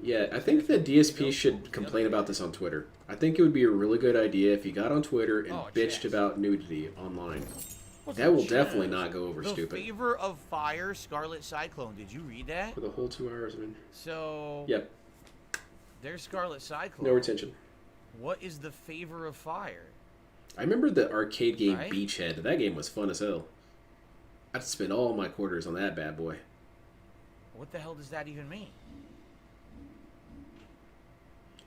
Yeah, I think the DSP should complain about this on Twitter. I think it would be a really good idea if he got on Twitter and bitched about nudity online. That will definitely not go over The stupid. Favor of Fire, Scarlet Cyclone. Did you read that? For the whole 2 hours, man. So. Yep. There's Scarlet Cyclone. No retention. What is the Favor of Fire? I remember the arcade game Right? Beachhead. That game was fun as hell. I'd spend all my quarters on that bad boy. What the hell does that even mean?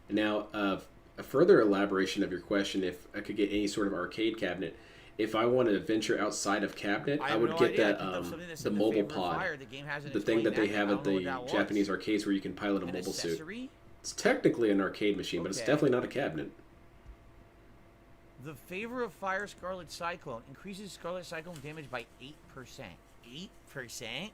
Now, a further elaboration of your question, if I could get any sort of arcade cabinet, if I want to venture outside of cabinet, I would get that the mobile pod, the thing that they have at the Japanese arcades where you can pilot a mobile suit. It's technically an arcade machine, but it's definitely not a cabinet. The Favor of Fire, Scarlet Cyclone increases Scarlet Cyclone damage by 8%. 8%?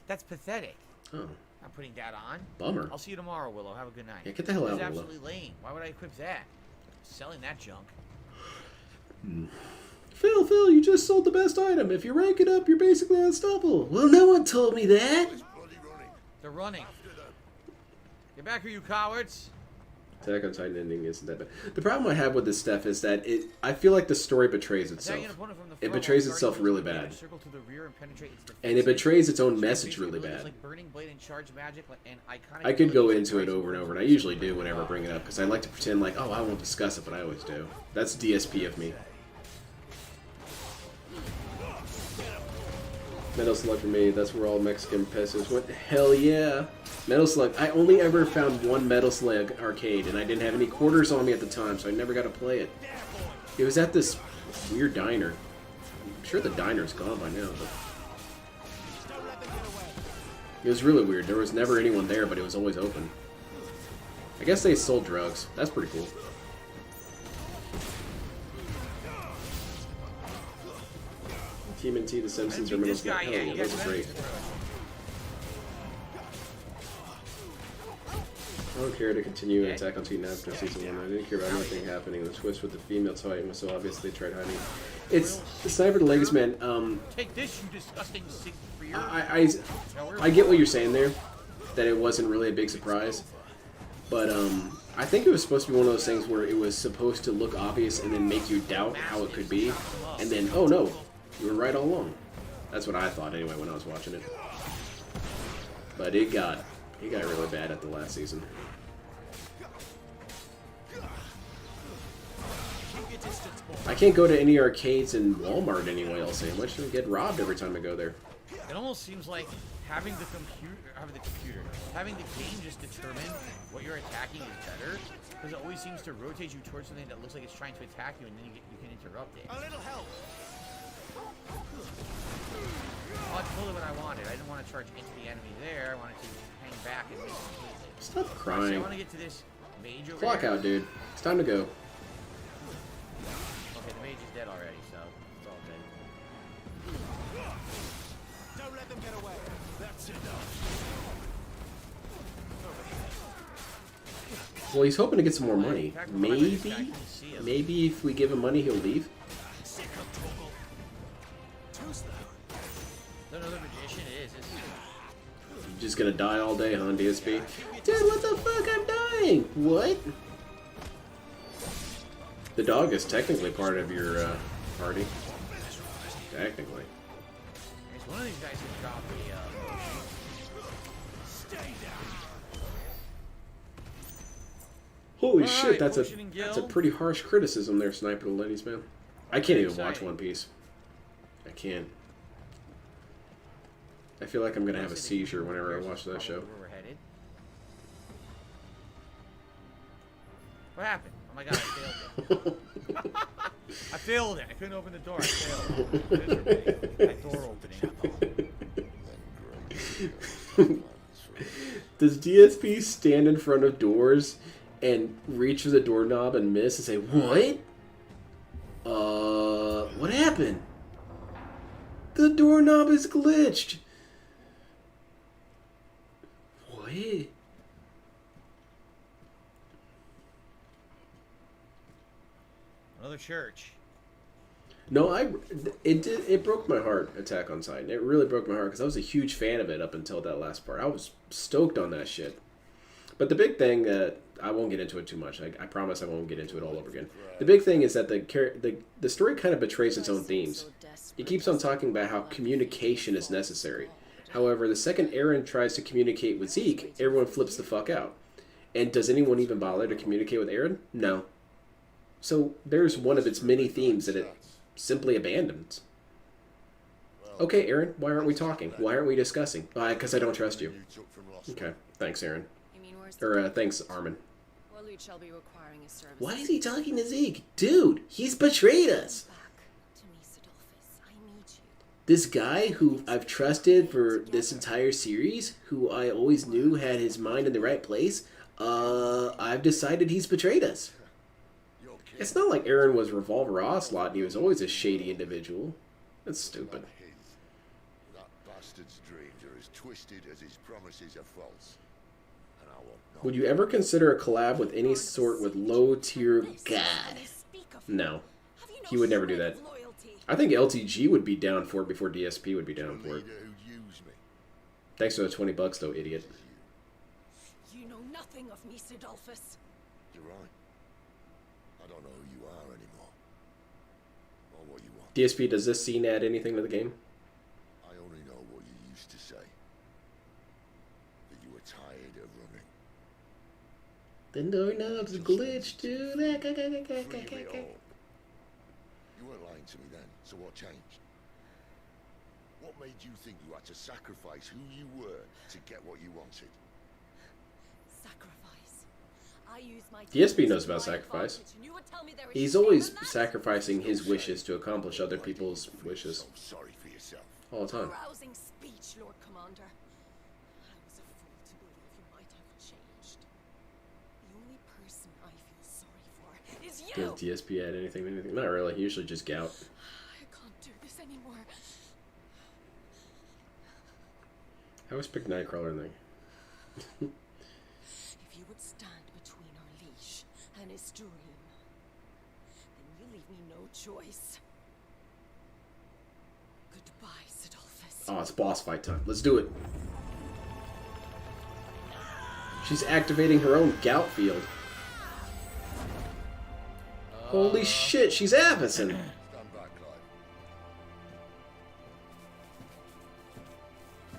That's pathetic. Oh. I'm putting that on. Bummer. I'll see you tomorrow, Willow. Have a good night. Yeah, get the hell out, This is Willow. absolutely lame. Why would I equip that? Selling that junk. Phil, you just sold the best item. If you rank it up, you're basically unstoppable. Well, no one told me that. They're running. Get back here, you cowards. Attack on Titan ending isn't that bad. The problem I have with this stuff is that I feel like the story betrays itself. It betrays itself really bad. And it betrays its own message really bad. I could go into it over and over, and I usually do whenever I bring it up, because I like to pretend like, oh, I won't discuss it, but I always do. That's DSP of me. Metal Slug for me, that's where all Mexican pesos went. Hell yeah! Metal Slug. I only ever found one Metal Slug arcade, and I didn't have any quarters on me at the time, so I never got to play it. It was at this weird diner. I'm sure the diner's gone by now, but... It was really weird. There was never anyone there, but it was always open. I guess they sold drugs. That's pretty cool. TMNT, The Simpsons, or Metal Slug. Hell yeah, those are great. I don't care to continue an Attack on Titan after season 1. I didn't care about anything happening. The twist with the female Titan was so obvious they tried hiding. It's the Sniper the Legacy Man. Take this, you disgusting sick freer. I get what you're saying there, that it wasn't really a big surprise, but I think it was supposed to be one of those things where it was supposed to look obvious and then make you doubt how it could be, and then oh no, you were right all along. That's what I thought anyway when I was watching it. But it got really bad at the last season. I can't go to any arcades in Walmart anyway, I'll say. I'm going to get robbed every time I go there. It almost seems like having the game just determine what you're attacking is better, because it always seems to rotate you towards something that looks like it's trying to attack you, and then you can interrupt it. A little help. Oh, that's totally what I wanted. I didn't want to charge into the enemy there. I wanted to hang back and miss completely. Stop crying. I want to get to this mage over Clock here. out, dude. It's time to go. Okay, the mage is dead already, so it's all good. Don't let them get away. That's enough. Well, he's hoping to get some more money. Maybe if we give him money, he'll leave. Another magician is. You're just gonna die all day, huh, DSP? Dude, what the fuck? I'm dying! What? The dog is technically part of your party. Technically. It's one of these guys who dropped the. Stay down. Holy shit! That's a pretty harsh criticism there, Sniper the Ladies, man. I can't even watch One Piece. I can't. I feel like I'm gonna have a seizure whenever I watch that show. Where we're headed. What happened? Oh my god, I failed it. I failed it. I couldn't open the door. I failed it. My door opening. Does DSP stand in front of doors and reach for the doorknob and miss and say, "What? What happened? The doorknob is glitched." What? Another church. No, it broke my heart, Attack on Titan. It really broke my heart because I was a huge fan of it up until that last part. I was stoked on that shit. But the big thing, I won't get into it too much. I promise I won't get into it all over again. The big thing is that the story kind of betrays its own themes. It keeps on talking about how communication is necessary. However, the second Eren tries to communicate with Zeke, everyone flips the fuck out. And does anyone even bother to communicate with Eren? No. So there's one of its many themes that it simply abandons. Okay, Eren, why aren't we talking? Why aren't we discussing? Because I don't trust you. Okay, thanks, Eren. Or thanks, Armin. Why is he talking to Zeke? Dude, he's betrayed us. This guy who I've trusted for this entire series, who I always knew had his mind in the right place, I've decided he's betrayed us. It's not like Eren was Revolver Ocelot and he was always a shady individual. That's stupid. That bastard's dreams are as twisted as his promises are false. And I want no. Would you ever consider a collab with any sort with low-tier god? No. He would never do that. I think LTG would be down for it before DSP would be down for it. Thanks for the $20 though, idiot. You know nothing of me, Sidolphus. You're right. I don't know who you are anymore. Or what you want. DSP, does this scene add anything to the game? I only know what you used to say. That you were tired of running. The doorknob's glitched, dude. You weren't lying to me then, so what changed? What made you think you had to sacrifice who you were to get what you wanted? Sacrifice. I use my DSP knows about sacrifice. He's always sacrificing his wishes to accomplish other people's wishes. Sorry for yourself. All the time. Rousing speech, Lord Commander. I was a fool to believe you might have changed. The only person I feel sorry for is you. Does DSP add anything to anything? Not really. Usually just gout. I can't do this anymore. I always pick Nightcrawler thing. If you would this dream, then you leave me no choice. Goodbye, Sidolphus. Oh, it's boss fight time. Let's do it. She's activating her own gout field. Holy shit, she's Avacyn.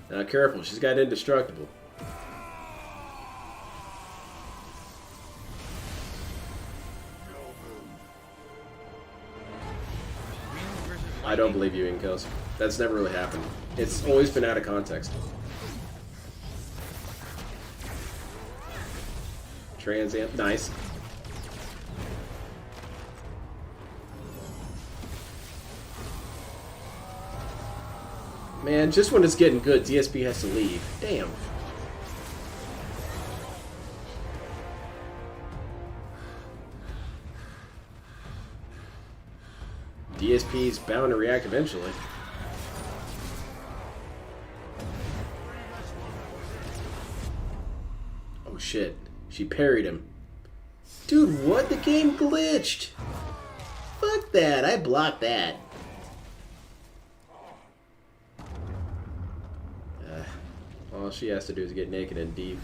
Now careful, she's got indestructible. I don't believe you, Inkos. That's never really happened. It's always been out of context. Transamp, nice. Man, just when it's getting good, DSP has to leave. Damn. DSP's bound to react eventually. Oh shit. She parried him. Dude, what? The game glitched! Fuck that, I blocked that. All she has to do is get naked and deep.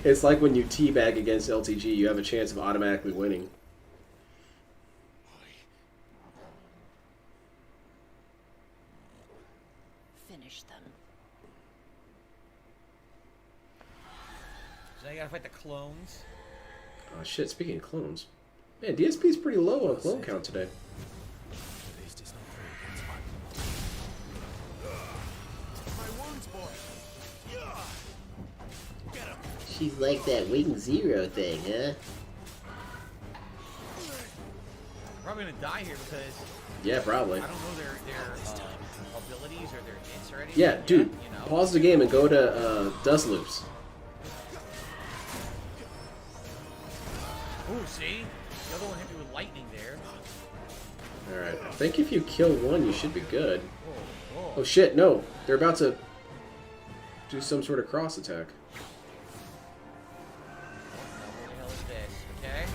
It's like when you teabag against LTG, you have a chance of automatically winning. Finish them. So now you gotta fight the clones. Oh shit, speaking of clones. Man, DSP's pretty low on clone count today. She's like that Wing Zero thing, huh? Probably gonna die here because... Yeah, probably. I don't know their abilities or their hits or anything. Yeah, dude, you know? pause the game and go to Dust Loops. Ooh, see? The other one hit me with lightning there. Alright, I think if you kill one, you should be good. Whoa, whoa. Oh shit, no. They're about to do some sort of cross attack. What the hell is this? Okay.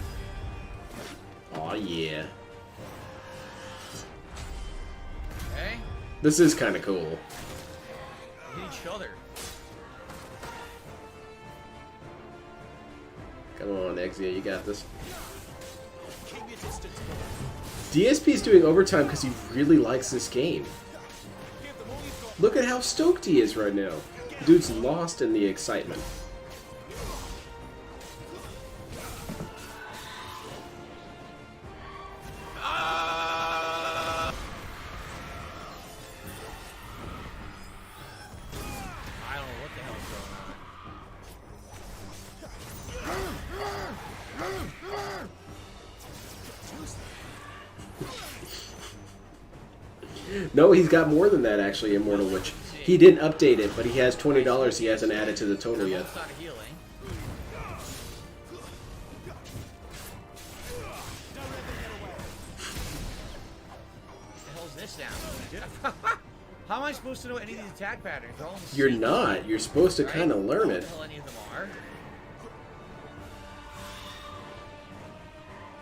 Aw, yeah. Okay. This is kind of cool. Hit each other. Come on, Exia, you got this. DSP's doing overtime because he really likes this game. Look at how stoked he is right now. Dude's lost in the excitement. I don't know what the hell is going on. No, he's got more than that, actually, Immortal Witch. He didn't update it, but he has $20 he hasn't added to the total yet. Both out of healing. What the hell is this down? How am I supposed to know any of these attack patterns? They're all in the You're same not. game, You're supposed to right? kind of I don't learn know it. what the hell any of them are.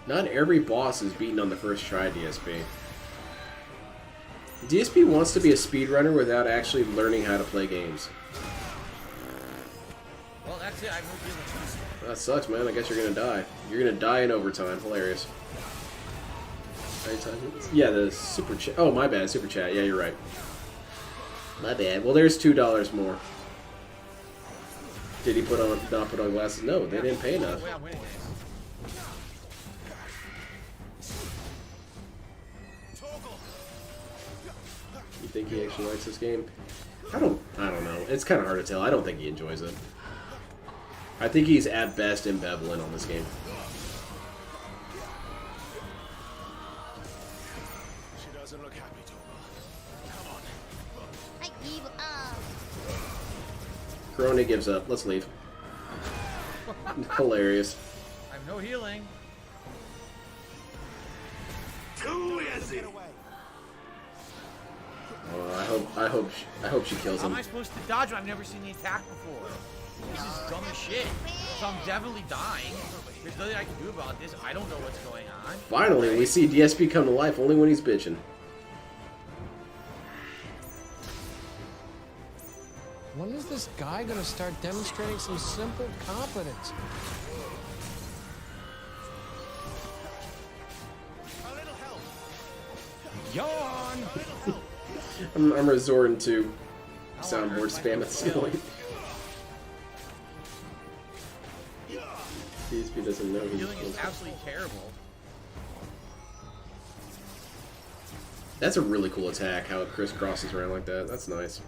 Not every boss is beaten on the first try, DSP. DSP wants to be a speedrunner without actually learning how to play games. Well, that's it. I have no feelings. That sucks, man. I guess you're gonna die. You're gonna die in overtime. Hilarious. Yeah, the super chat. Oh, my bad. Super chat. Yeah, you're right. My bad. Well, there's $2 more. Did he not put on glasses? No, they didn't pay enough. I'm winning this. You think he actually likes this game? I don't know. It's kind of hard to tell. I don't think he enjoys it. I think he's at best ambivalent on this game. She doesn't look happy, Torgal. Come on. I give up. Corona gives up. Let's leave. Hilarious. I have no healing. Too easy. Oh, I hope she kills How him. am I supposed to dodge him? I've never seen the attack before. This is dumb as shit. So I'm definitely dying. There's nothing I can do about this. I don't know what's going on. Finally, we see DSP come to life only when he's bitching. When is this guy gonna start demonstrating some simple competence? Yawn! I'm resorting to soundboard spam at this point. DSP doesn't know he's Healing is absolutely terrible. That's a really cool attack, how it crisscrosses around like that. That's nice.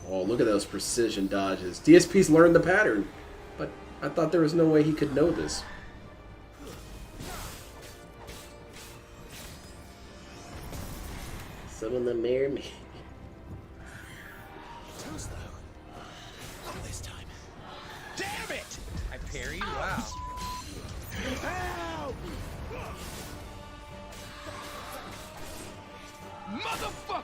Oh, look at those precision dodges. DSP's learned the pattern, but I thought there was no way he could know this. Summon the mirror me. Too slow. Not this time. Damn it! I parried? Wow. Help! Motherfucker!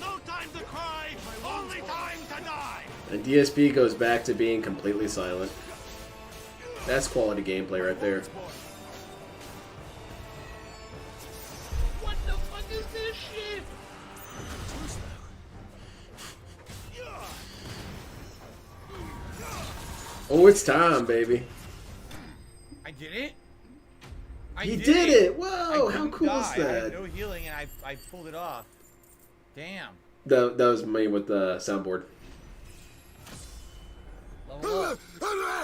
No time to cry, only time to die. And DSP goes back to being completely silent. That's quality gameplay right there. What the fuck is this shit? Oh, it's time, baby. I did it? He did it! Whoa, how cool is I had that? no healing and I pulled it off. Damn. That was me with the soundboard. Level up.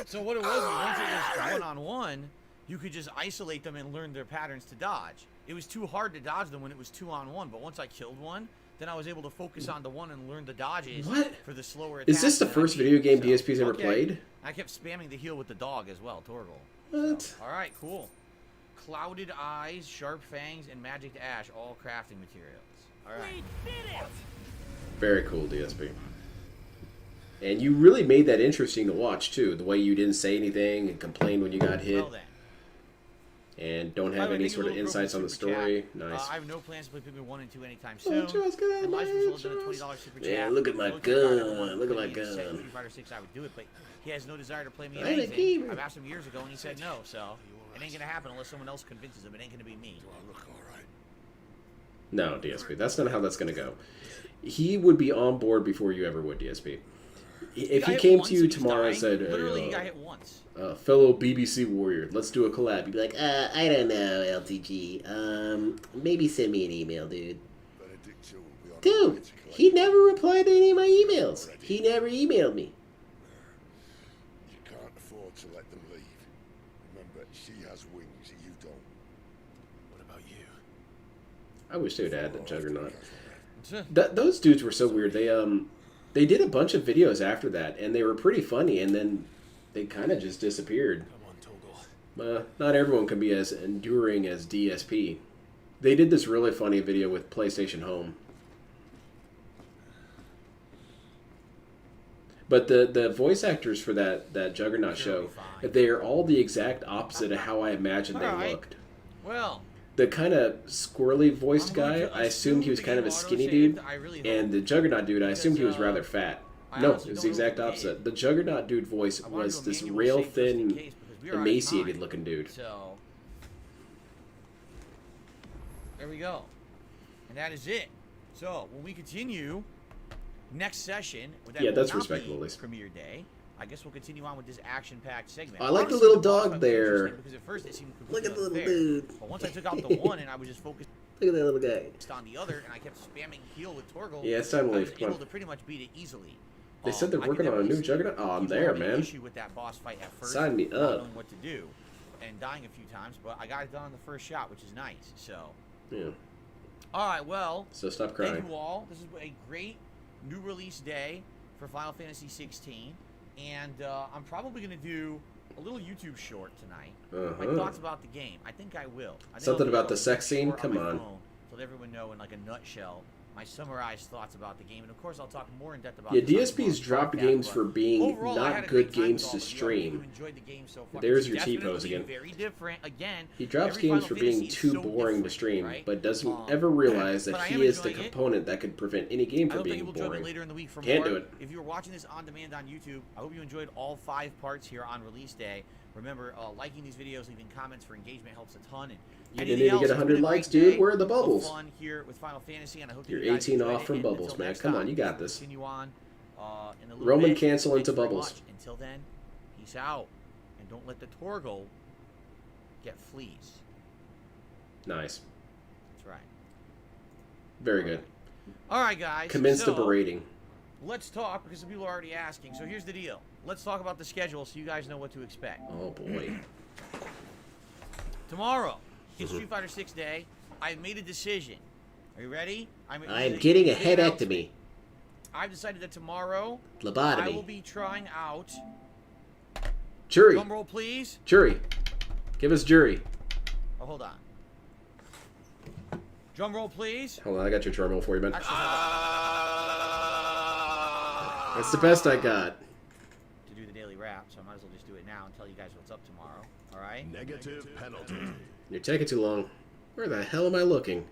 So what it was once it was one-on-one, you could just isolate them and learn their patterns to dodge. It was too hard to dodge them when it was 2-on-1, but once I killed one, then I was able to focus on the one and learn the dodges for the slower attacks. Is this the first video game DSP's ever played? I kept spamming the heal with the dog as well, Torgal. What? So, alright, cool. Clouded eyes, sharp fangs, and magic ash, all crafting materials. Alright. Very cool, DSP. And you really made that interesting to watch, too. The way you didn't say anything and complain when you got hit. Well then. And don't have any sort of insights on the story. Nice. I have no plans to play Pikmin 1 and 2 anytime Oh, soon. Joe's got And my License will have done a $20 super chat. Yeah, look at my gun. Look at my gun. Street Fighter 6, I would do it, but he has no desire to play me in I ain't a anything. gamer. I've asked him years ago, and he said no, so it ain't gonna happen unless someone else convinces him. It ain't gonna be me. No, DSP. That's not how that's going to go. He would be on board before you ever would, DSP. If he came to you tomorrow and said, Literally, he got hit once. fellow BBC warrior, let's do a collab. You'd be like, I don't know, LTG. Maybe send me an email, dude. Dude, he never replied to any of my emails. He never emailed me. You can't afford to let them leave. Remember, she has wings, you don't. What about you? I wish they would add the Juggernaut. Those dudes were so weird. They did a bunch of videos after that, and they were pretty funny, and then they kind of just disappeared. Not everyone can be as enduring as DSP. They did this really funny video with PlayStation Home. But the voice actors for that Juggernaut show, they are all the exact opposite of how I imagined they looked. Well, the kind of squirrely voiced guy, I assumed he was kind of a skinny dude, and the Juggernaut dude, I assumed he was rather fat. No, it was the exact opposite. The Juggernaut dude voice was this real thin, emaciated looking dude. So there we go, and that is it. So when we continue next session, with that that's respectable, at least. Premiere day, I guess we'll continue on with this action-packed segment. I like the little dog there. Because at first it seemed Look at the little unfair. dude. But once I took out the one and I was just focused. Look at that little guy. On the other, and I kept spamming heal with Torgal. Yeah, it's time to I leave. was Come able on. to pretty much beat it easily. They said they're I working could on a new definitely Juggernaut. Oh, I'm see there, people having an man. issue with that boss fight at first, Sign me not up. knowing what to do, and dying a few times, but I got it done on the first shot, which is nice. So. Yeah. All right. Well. So stop crying. Thank you all. This is a great new release day for Final Fantasy XVI, and I'm probably gonna do a little YouTube short tonight. My thoughts about the game. I think I will. I think Something I'll do about a the sex scene? short Come my on. phone to let everyone know in like a nutshell my summarized thoughts about the game, and of course I'll talk more in depth about. Yeah, this on DSP's tomorrow's dropped podcast, games but for being overall, I had not a good great time games with to all of you. I really stream. enjoyed the game so far. There's It's your T-pose definitely again. Very different. Again, He drops every games Final for being Fantasy is too so boring to different, stream, right? but doesn't ever realize but that I he am is the enjoying it. component that could prevent any game I from hope that being you will join me boring. later in the week for Can't more. do it. If you were watching this on demand on YouTube, I hope you enjoyed all 5 parts here on release day. Remember, liking these videos, leaving comments for engagement helps a ton. And You need to get 100 likes, dude. Where are the bubbles? Fun here with Final Fantasy, and I hope You're you guys 18 enjoyed off it. from And bubbles, until man. next Come on, time, you got this. Continue on in a little Roman bit. cancel Thanks into very bubbles. much. Until then, peace out, and don't let the Torgal get fleas. Nice. That's right. Very good. All right, guys. Commence the so, berating. Let's talk, because some people are already asking. So here's the deal. Let's talk about the schedule so you guys know what to expect. Oh, boy. Tomorrow is Street Fighter 6 day. I've made a decision. Are you ready? I am getting a headectomy. I've decided that tomorrow Lobotomy. I will be trying out... Jury. Drum roll, please. Jury. Give us jury. Oh, hold on. Drum roll, please. Hold on, I got your drum roll for you, man. Actually, hold on. That's the best I got. To do the daily wrap, so I might as well just do it now and tell you guys what's up tomorrow. All right? Negative penalty. You're taking too long. Where the hell am I looking?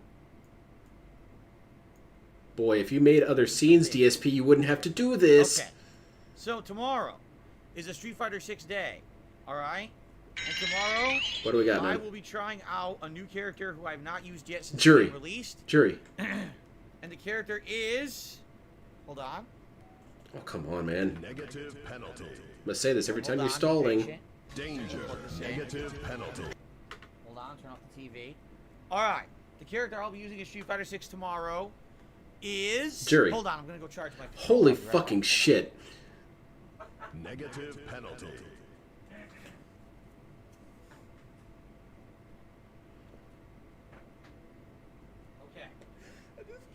Boy, if you made other scenes, DSP, you wouldn't have to do this. Okay. So tomorrow is a Street Fighter 6 day. All right? And tomorrow, What do we got, I man? will be trying out a new character who I have not used yet since Jury. it's been released. Jury. And the character is... Hold on. Oh, come on, man. Negative penalty. Must say this every time Hold you're on, stalling. be patient. Danger. Negative penalty. Hold on, turn off the TV. Alright, the character I'll be using in Street Fighter 6 tomorrow is... Jury. Hold on, I'm gonna go charge my... Holy I'll be right fucking back. shit. Negative penalty.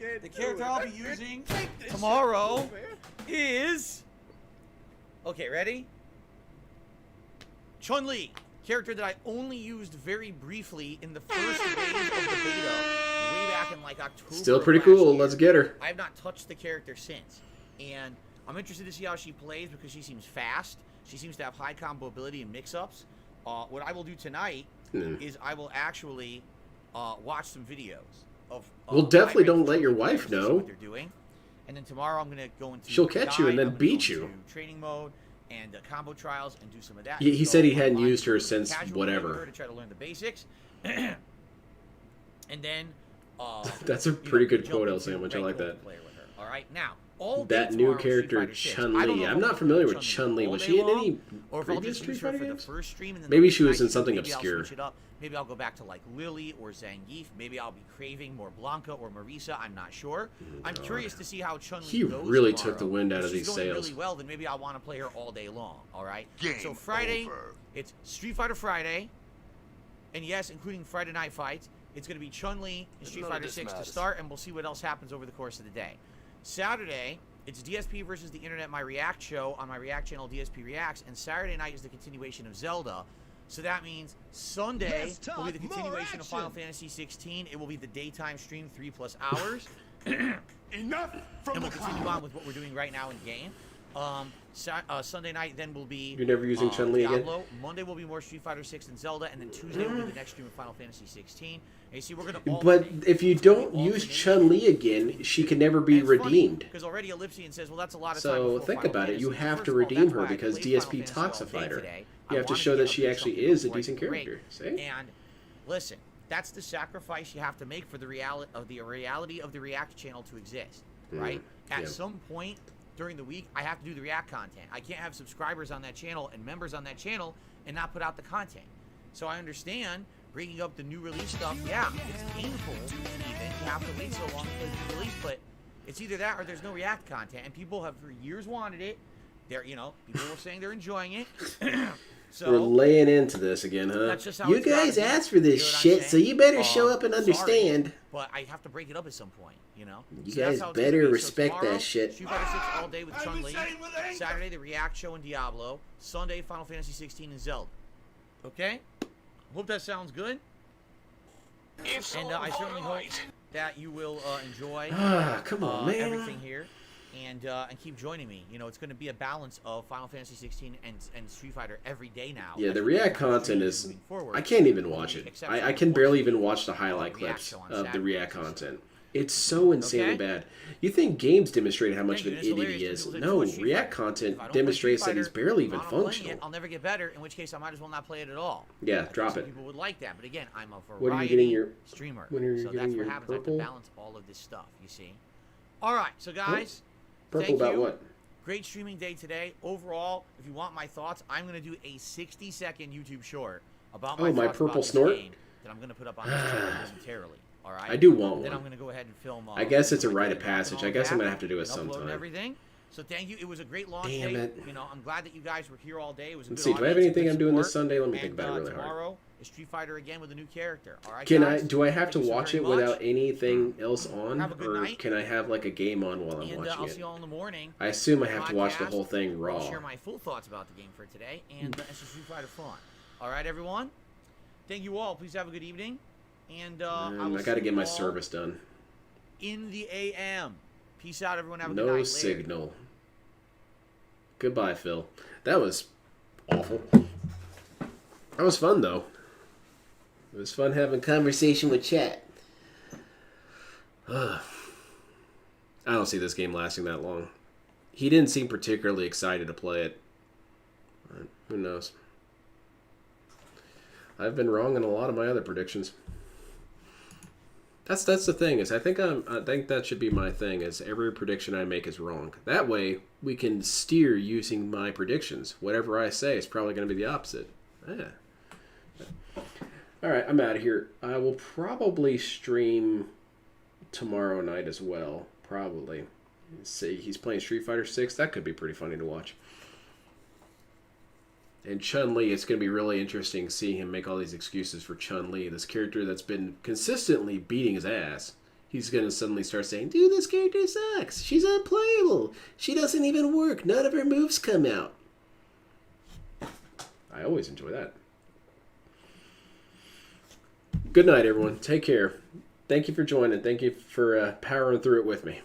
Okay. The character I'll be using tomorrow is... Okay, ready? Chun-Li. Character that I only used very briefly in the first wave of the beta way back in like October. Still of pretty last cool. year. Let's get her. I have not touched the character since. And I'm interested to see how she plays because she seems fast. She seems to have high combo ability and mix-ups. What I will do tonight is I will actually watch some videos of... Well, definitely high-ranked don't let your Chun-Li wife players to see know. what they're doing. And then tomorrow I'm going to go into... She'll catch you and then I'm gonna beat go you. into training mode and combo trials and do some of that. He So said he I'm hadn't on used her to since casual whatever. with her to try to learn the basics. And then... That's a you pretty know, good jump quote, El into Sandwich. I ranked like that. multiplayer with her. All right, now all That day new tomorrow is Street character, Fighter 6. I don't Chun-Li. know I'm if not I'll familiar play with Chun-Li Chun-Li. all Was day she in long, any or if I'll previous just Street use her Fighter for the games? first stream and then Maybe the she was next in night, something maybe obscure. I'll switch it up. Maybe I'll go back to like Lily or Zangief. Maybe I'll be craving more Blanca or Marisa. I'm not sure. I'm curious to see how Chun-Li He goes really tomorrow. took the wind out If of she's these going sails. really well, then maybe I'll want to play her all day long. All right. Game So Friday, over. it's Street Fighter Friday, and yes, including Friday night fights. It's going to be Chun-Li and Street None of Fighter this 6 to matters. start, and we'll see what else happens over the course of the day. Saturday, it's DSP versus the Internet My React show on my React channel, DSP Reacts, and Saturday night is the continuation of Zelda. So that means Sunday Let's will be the talk more continuation of Final action. Fantasy 16. It will be the daytime stream, 3+ hours. Enough from And the we'll continue cloud. on with what we're doing right now in game. Sunday night then will be You're never using Chun-Li again? Diablo. Monday will be more Street Fighter 6 and Zelda, and then Tuesday will be the next stream of Final Fantasy 16. And you see, we're gonna But if you don't use Chun-Li again, she can never be redeemed. because already Ellipsian says, well, that's a lot of time. So before think Final about it. You Fantasy. have First to of all, redeem that's her why I because played Final DSP Fantasy all day toxified her. today. You I have to wanted show get that she up to actually something is a before I decent can break. character. See? And listen, that's the sacrifice you have to make for the reality of the React channel to exist, right? At yeah. some point during the week, I have to do the React content. I can't have subscribers on that channel and members on that channel and not put out the content. So I understand bringing up the new release stuff. Yeah, it's painful. Even you have to wait so long for the new release, but it's either that or there's no React content, and people have for years wanted it. People were saying they're enjoying it. So We're laying into this again, huh? that's just how You it's gotta guys be. asked for this You know what I'm shit, so saying? you better show up and Sorry, understand. but I have to break it up at some point, You So that's guys how it's better gonna be. respect tomorrow, that shit. Street Fighter 6 all day with Chun-Li. Saturday, the React show and Diablo. Sunday, Final Fantasy 16 and Zelda. Okay? Hope that sounds good. And I certainly hope that you will enjoy come on, man. everything here. And keep joining me. You know, it's going to be a balance of Final Fantasy 16 and Street Fighter every day now. Yeah, the React content is... I can't even watch it. I can barely even watch the highlight clips of the React content. It's so insanely bad. You think games demonstrate how much of an idiot he is. No, React content demonstrates that he's barely even functional. I'll never get better, in which case I might as well not play it at all. Yeah, drop it. People would like that, but again, I'm a When are you getting variety your, streamer. when are you So getting that's your what happens. I have to purple? balance all of this stuff, you see. All right, so guys, Purple thank about you. what? Great streaming day today. Overall, if you want my thoughts, I'm going to do a 60-second YouTube short about my thoughts purple about this snort? game that I'm going to put up on this channel momentarily. All right. I do want Then one. I'm going to go ahead and film. I guess it's a my rite of day and passage. all I guess I'm that going to have to do it and upload and sometime. everything. So thank you. It was a great launch Damn day. it. You know, I'm glad that you guys were here all day. It was a Let's good see, do I have audience, anything good I'm doing this support. Sunday? Let me And, think about it really hard. Tomorrow is Street Fighter again with a new character. All right, Can guys? do I have to Thank you so watch very it much. without anything else on? Have a good Or night. can I have like a game on while I'm And watching I'll it? see you all in the morning. I assume I on have to watch the podcast. whole thing raw. I'll share my full thoughts about the game for today and it's a Street Fighter fun. All right, everyone. Thank you all. Please have a good evening. And I got to get my service done. in the AM. Peace out, everyone. Have a good night. No Later. signal. Goodbye, Phil. That was awful. That was fun, though. It was fun having conversation with chat. I don't see this game lasting that long. He didn't seem particularly excited to play it. Who knows? I've been wrong in a lot of my other predictions. That's the thing is I think that should be my thing is every prediction I make is wrong. That way we can steer using my predictions. Whatever I say is probably going to be the opposite. Yeah. All right, I'm out of here. I will probably stream tomorrow night as well. Probably. See, he's playing Street Fighter 6. That could be pretty funny to watch. And Chun-Li, it's going to be really interesting seeing him make all these excuses for Chun-Li, this character that's been consistently beating his ass. He's going to suddenly start saying, dude, this character sucks. She's unplayable. She doesn't even work. None of her moves come out. I always enjoy that. Good night, everyone. Take care. Thank you for joining. Thank you for powering through it with me.